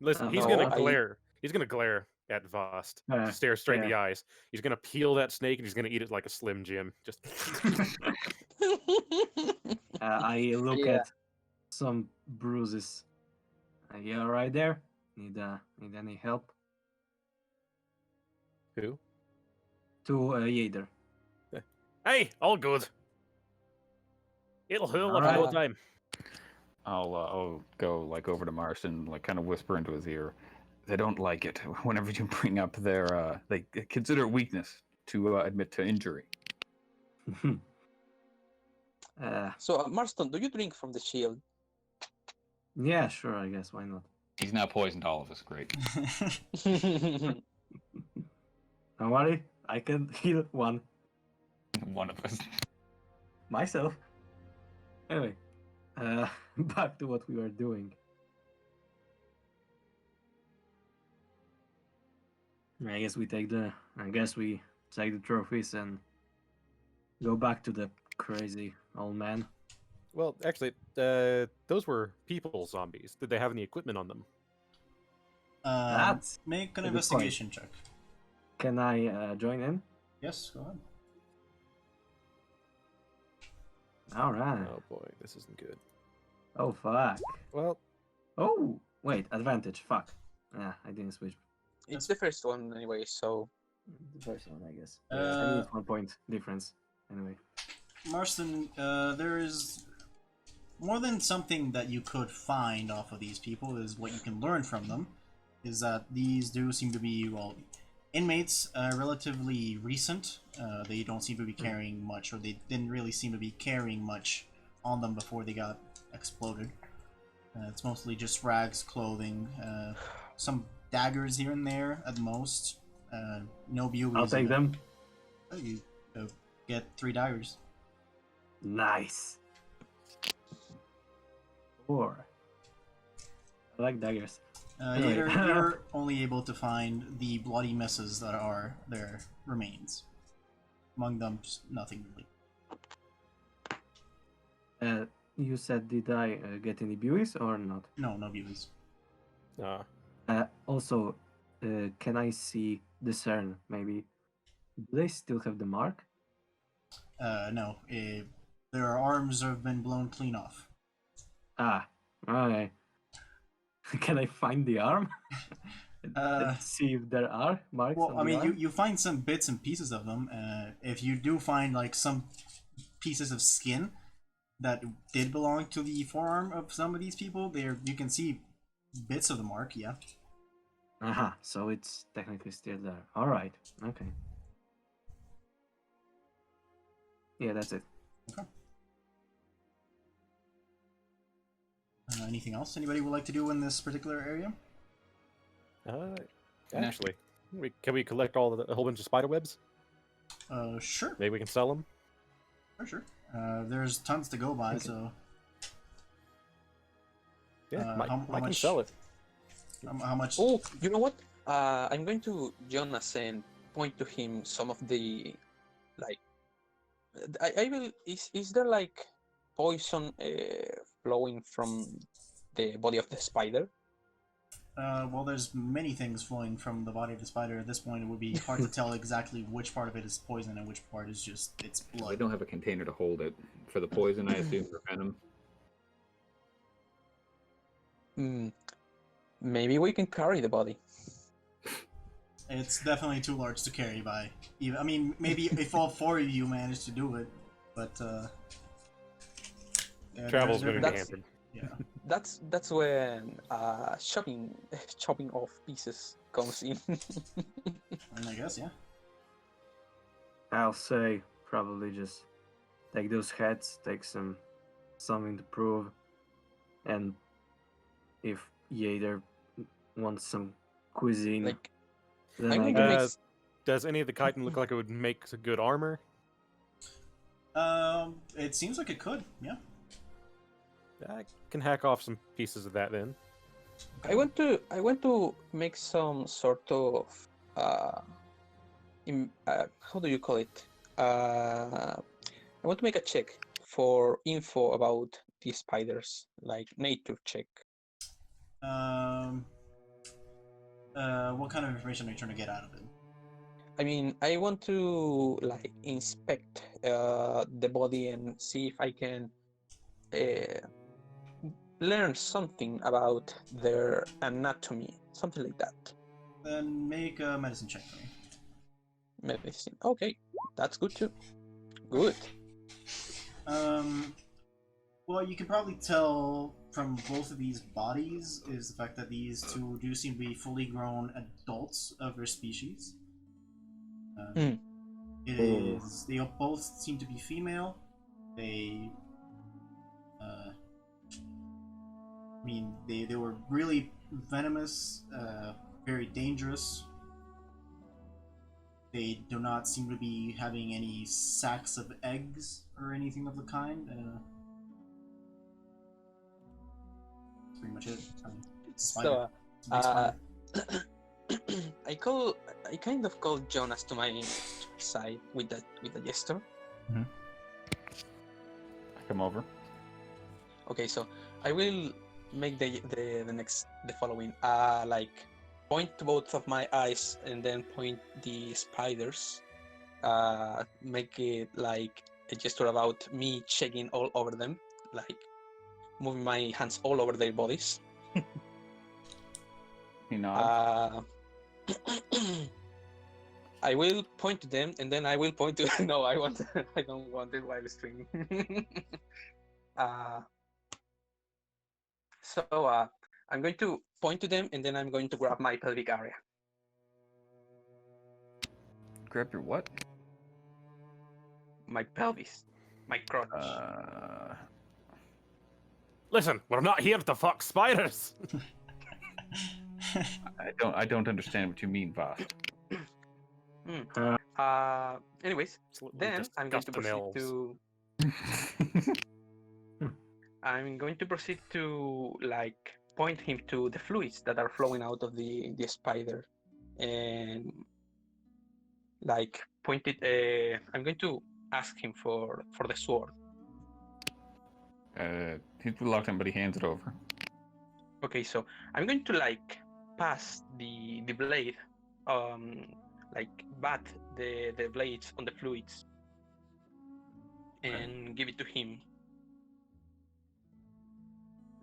Listen, he's No, gonna glare. He's gonna glare at Vost. Uh, Stare straight in the yeah. eyes. He's gonna peel that snake and he's gonna eat it like a Slim Jim. Just I look Yeah. at some bruises. You alright there? Need any help? who? To Yader. Hey, all good. It'll heal like a Alright. good time. I'll go like over to Marston, like kind of whisper into his ear. They don't like it whenever you bring up their. They consider it weakness to admit to injury. So, Marston, do you drink from the shield? Yeah, sure. I guess why not? He's now poisoned all of us. Great. Don't worry, I can heal one One of us. myself. Anyway, back to what we were doing. I guess we take the trophies and go back to the crazy old man. Well, actually, those were people zombies. Did they have any equipment on them? That's Make an a good investigation check. Can I join in? Yes, go ahead. All right. Oh boy, this isn't good. Oh fuck. Well, Oh wait, advantage. Fuck. Yeah, I didn't switch. It's the first one anyway, so The first one, I guess. I need 1 point difference. Anyway. Marston, there is more than something that you could find off of these people is what you can learn from them. Is that these do seem to be, well, inmates, relatively recent. They don't seem to be carrying much, or they didn't really seem to be carrying much on them before they got exploded. It's mostly just rags, clothing, some daggers here and there at most. No bugles. I'll take them. Oh, you get 3 daggers. Nice. 4. I like daggers. Anyway. You're only able to find the bloody messes that are their remains. Among them, just nothing really. You said, did I get any buoys or not? No, no views. Also, can I discern maybe? Do they still have the mark? No. Their arms have been blown clean off. Ah, okay. Can I find the arm? And see if there are marks. Well, on I the mean, arm? you find some bits and pieces of them. If you do find like some pieces of skin that did belong to the forearm of some of these people, there you can see bits of the mark. Yeah. Aha, so it's technically still there. All right. Okay. Yeah, that's it. Okay. Anything else anybody would like to do in this particular area? Actually, can we collect a whole bunch of spider webs? Sure. Maybe we can sell them. Sure. There's tons to go by, Okay. so Yeah, how I can much- sell it. how much? Oh, you know what? I'm going to Jonas and point to him some of the, like, I will. Is there like poison flowing from the body of the spider? Well, there's many things flowing from the body of the spider. At this point, it would be hard to tell exactly which part of it is poison and which part is just its We blood. don't have a container to hold it. For the poison, I assume, for venom. Maybe we can carry the body. It's definitely too large to carry by. Even, I mean, maybe if all 4 of you manage to do it, but yeah, Travel's they're- going to be That's- hampered. Yeah. That's when chopping off pieces comes in. I mean, I guess, yeah. I'll say probably just take those heads, take something to prove, and if Yader wants some cuisine, Like, then I'm I going to guess. make Does any of the chitin look like it would make a good armor? It seems like it could, yeah. I can hack off some pieces of that then. I want to make some sort of how do you call it? I want to make a check for info about the spiders, like nature check. What kind of information are you trying to get out of it? I mean, I want to like inspect the body and see if I can learn something about their anatomy, something like that. Then make a medicine check for me. Medicine. Okay, that's good too. Good. Well, you can probably tell from both of these bodies is the fact that these two do seem to be fully grown adults of their species. Hmm. It is. They both seem to be female. They. I mean, they were really venomous, very dangerous. They do not seem to be having any sacs of eggs or anything of the kind. That's pretty much it. I mean, it's a spider. So, It's a big spider. I kind of call Jonas to my side with the gesture. I come over. Okay, so I will make the following. Like point to both of my eyes and then point the spiders. Make it like a gesture about me checking all over them, like moving my hands all over their bodies. He nods. I will point to them and then I will point to no, I don't want it while streaming. So I'm going to point to them and then I'm going to grab my pelvic area. Grab your what? My pelvis. My crotch. Listen, we're not here to fuck spiders. I don't understand what you mean, Voss. Anyways, then I'm going to proceed to. I'm going to proceed to like point him to the fluids that are flowing out of the spider, and like point it. I'm going to ask him for the sword. He's reluctant, but he hands it over. Okay, so I'm going to like pass the blade, like bat the blades on the fluids, and give it to him,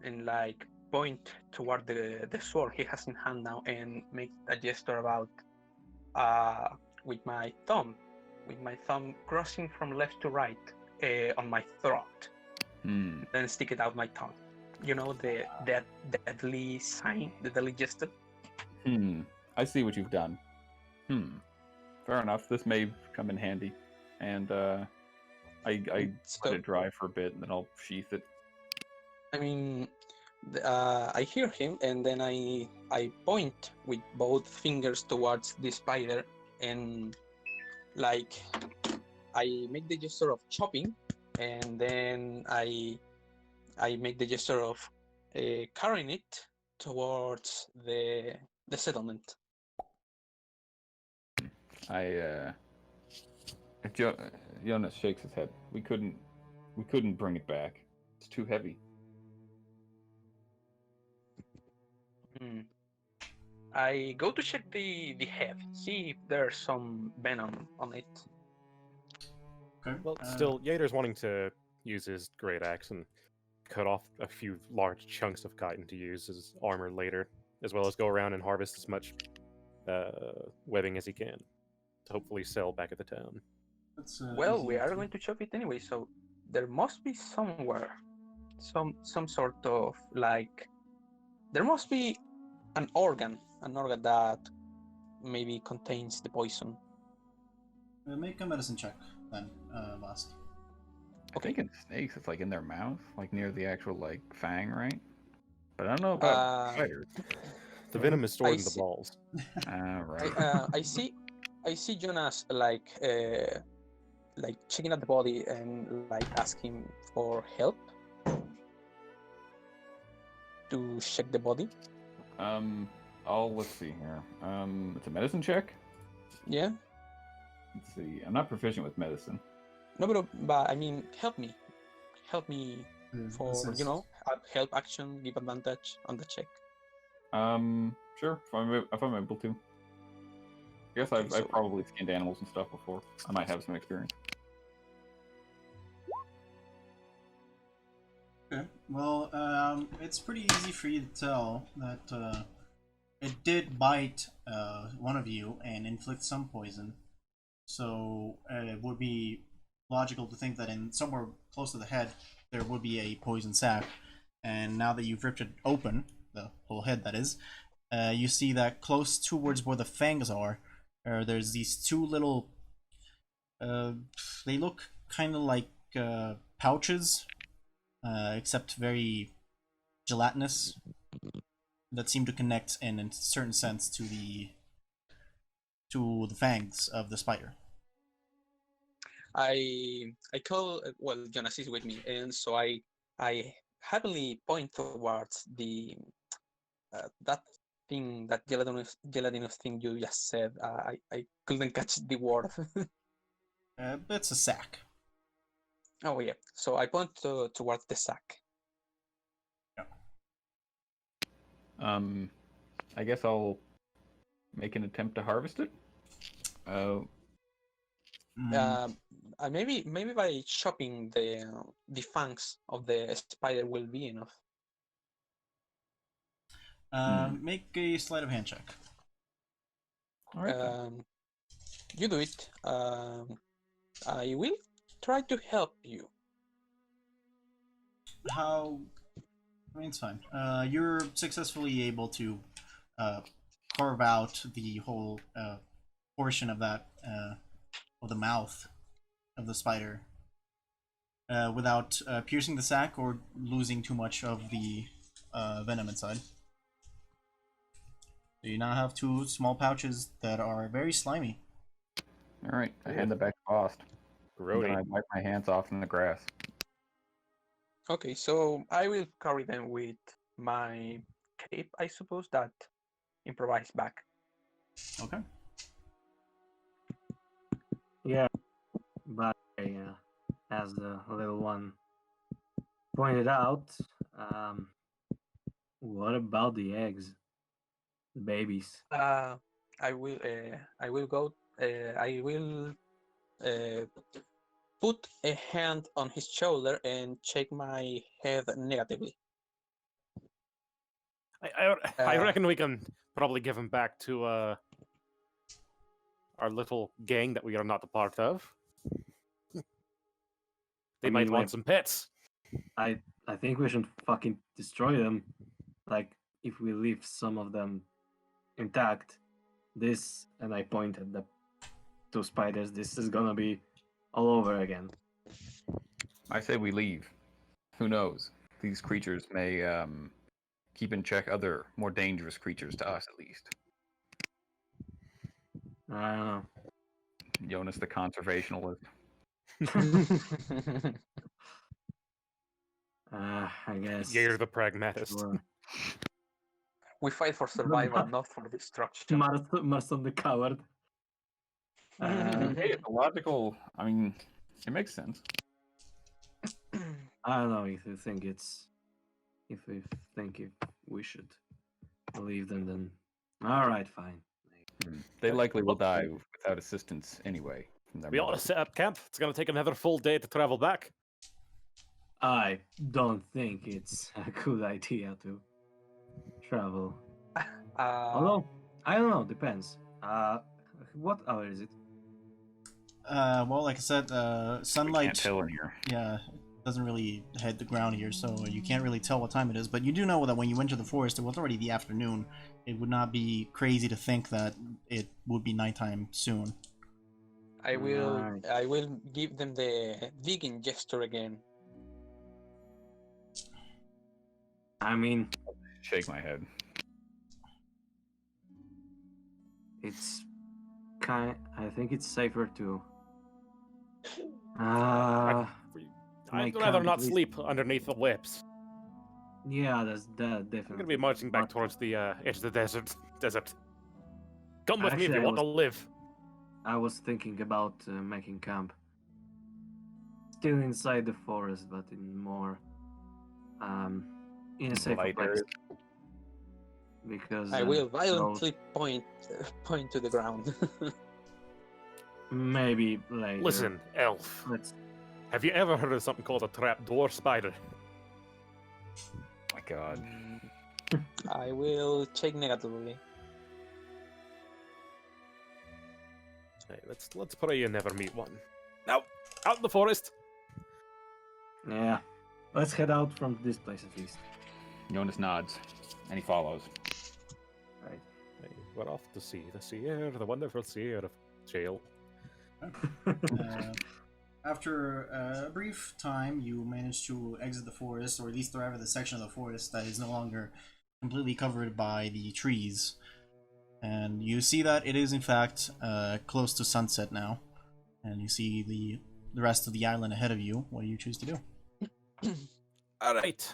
and like point toward the sword he has in hand now, and make a gesture about with my thumb crossing from left to right on my throat. Then stick it out my tongue. You know, the deadly sign, the deadly gesture. I see what you've done. Fair enough. This may come in handy. And I let it dry for a bit, and then I'll sheath it. I mean, I hear him, and then I point with both fingers towards the spider, and like I make the gesture of chopping, and then I make the gesture of carrying it towards the settlement. Jonas shakes his head. We couldn't bring it back. It's too heavy. I go to check the head, see if there's some venom on it. Okay. Well, still, Yader's wanting to use his great axe and cut off a few large chunks of chitin to use as armor later, as well as go around and harvest as much webbing as he can to hopefully sell back at the town. Well, we are going to chop it anyway, so there must be somewhere some sort of like there must be an organ that maybe contains the poison. Make a medicine check then, last. I think in snakes, it's like in their mouth, like near the actual like fang, right? But I don't know about spiders. The venom is stored in the balls. Right. I see Jonas like checking at the body and like asking for help to check the body. Let's see here. It's a medicine check. Yeah. Let's see. I'm not proficient with medicine. No, but I mean, help me for help action, give advantage on the check. Sure. If I'm able to. I guess I've probably skinned animals and stuff before. I might have some experience. Okay. Well, it's pretty easy for you to tell that it did bite one of you and inflict some poison. So it would be logical to think that in somewhere close to the head there would be a poison sac. And now that you've ripped it open, the whole head that is, you see that close towards where the fangs are, there's these two little. They look kind of like pouches, except very gelatinous, that seem to connect in a certain sense to the fangs of the spider. I call well, Jonas is with me, and so I happily point towards the that thing, that gelatinous thing you just said. I couldn't catch the word. It's a sack. Oh yeah, so I point towards the sack. I guess I'll make an attempt to harvest it. Maybe by chopping the fangs of the spider will be enough. Make a sleight of hand check. All right. You do it. I will try to help you. How? I mean, it's fine. You're successfully able to carve out the whole portion of that of the mouth of the spider without piercing the sac or losing too much of the venom inside. So you now have two small pouches that are very slimy. All right. I hand it back to Faust. And then I Grody. wipe my hands off in the grass. Okay, so I will carry them with my cape, I suppose, that improvised back. Okay. Yeah, but as the little one pointed out, what about the eggs, the babies? I will go. I will put a hand on his shoulder and shake my head negatively. I reckon we can probably give him back to our little gang that we are not a part of. They might want some pets. I think we should fucking destroy them. Like, if we leave some of them intact, this, and I point at the two spiders, this is gonna be all over again. I say we leave. Who knows? These creatures may keep in check other, more dangerous creatures to us, at least. I don't know. Jonas the conservationalist. I guess. You're the pragmatist. Sure. We fight for survival, not for destruction. Marston the coward. Hey, it's a logical. I mean, it makes sense. I don't know if we think we should leave them, then all right, fine. They likely will die without assistance anyway. From their We ought to mother. set up camp. It's going to take another full day to travel back. I don't think it's a good idea to travel. Although, I don't know, depends. What hour is it? Well, like I said, We sunlight. can't tell in here. Yeah, doesn't really hit the ground here, so you can't really tell what time it is. But you do know that when you enter the forest, it was already the afternoon. It would not be crazy to think that it would be nighttime soon. I will Right. I will give them the digging gesture again. I mean, Shake my head. it's I think it's safer to. I'd make rather camp not at least- sleep underneath the whips. Yeah, that's definitely. I'm going to be marching back But- towards the edge of the desert. Come with me if Actually, you I want to live. I was thinking about making camp still inside the forest, but in more in a safer Light place. areas. because I will those- violently point to the ground. maybe later. Listen, elf. Let's. Have you ever heard of something called a trapdoor spider? My God. I will check negatively. Hey, let's pray you never meet one. Now, out in the forest. Yeah. Let's head out from this place at least. Jonas nods, and he follows. Right. Hey, we're off to see the seer, the wonderful seer of jail. After a brief time, you manage to exit the forest, or at least arrive at the section of the forest that is no longer completely covered by the trees. And you see that it is, in fact, close to sunset now. And you see the rest of the island ahead of you. What do you choose to do? Alright.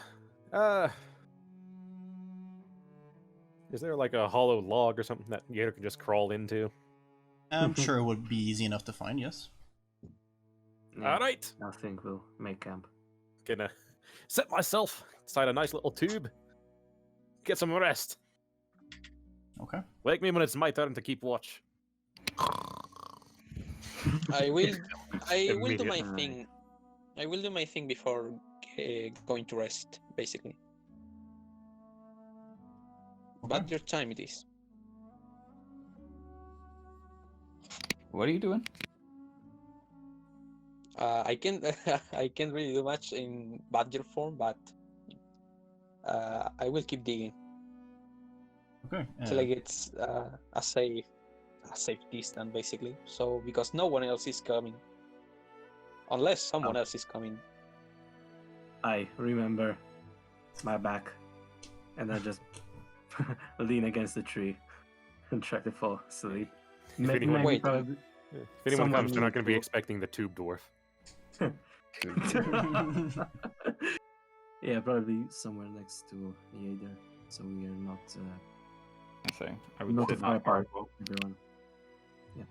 Is there like a hollow log or something that Yater could just crawl into? I'm sure it would be easy enough to find, yes. Yeah, Alright. I think we'll make camp. Gonna set myself inside a nice little tube. Get some rest. Okay. Wake me when it's my turn to keep watch. I will do my Immediate. thing. I will do my thing before going to rest, basically. But your time it is. What are you doing? I can I can't really do much in badger form, but I will keep digging Okay. till I get a safe distance, basically. So because no one else is coming, unless someone else is coming. I remember my back, and I just lean against the tree and try to fall asleep. If anyone- Wait. probably- If anyone Someone comes, they're not need going to be to- expecting the tube dwarf. Yeah, probably somewhere next to Yader, so we are not I say. I would not say too far not apart. Everyone. Yeah.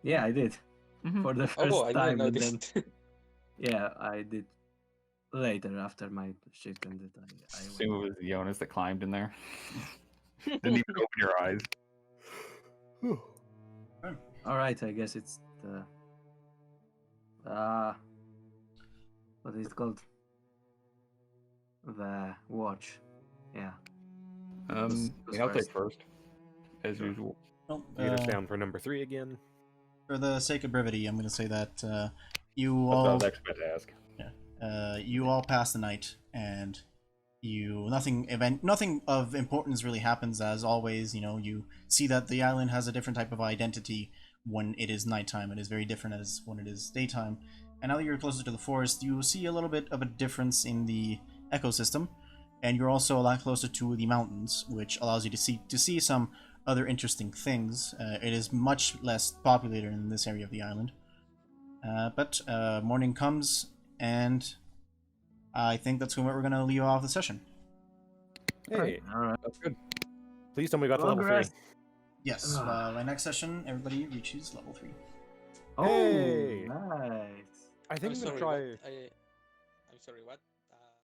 Yeah, I did Mhm. for the first Oh, I didn't time, and notice. then yeah, I did later after my shift ended. I Assume it was Jonas that climbed in there. Didn't even open your eyes. All right, I guess it's the what is it called? The watch. Yeah. I mean, I'll take first, as usual. Well, Yater's down for number 3 again. for the sake of brevity, I'm going to say that you That's what I all was actually about to ask. you all pass the night, and nothing of importance really happens. As always, you see that the island has a different type of identity when it is nighttime. It is very different as when it is daytime. And now that you're closer to the forest, you see a little bit of a difference in the ecosystem, and you're also a lot closer to the mountains, which allows you to see some other interesting things. It is much less populated in this area of the island. But morning comes, and I think that's where we're going to leave off the session. Hey, All right. That's good. please tell me we got to Long level 3. rest. Yes, by next session, everybody reaches level 3. Oh, Hey! nice. I think I'm I'm going to sorry. try... What? I'm sorry. What?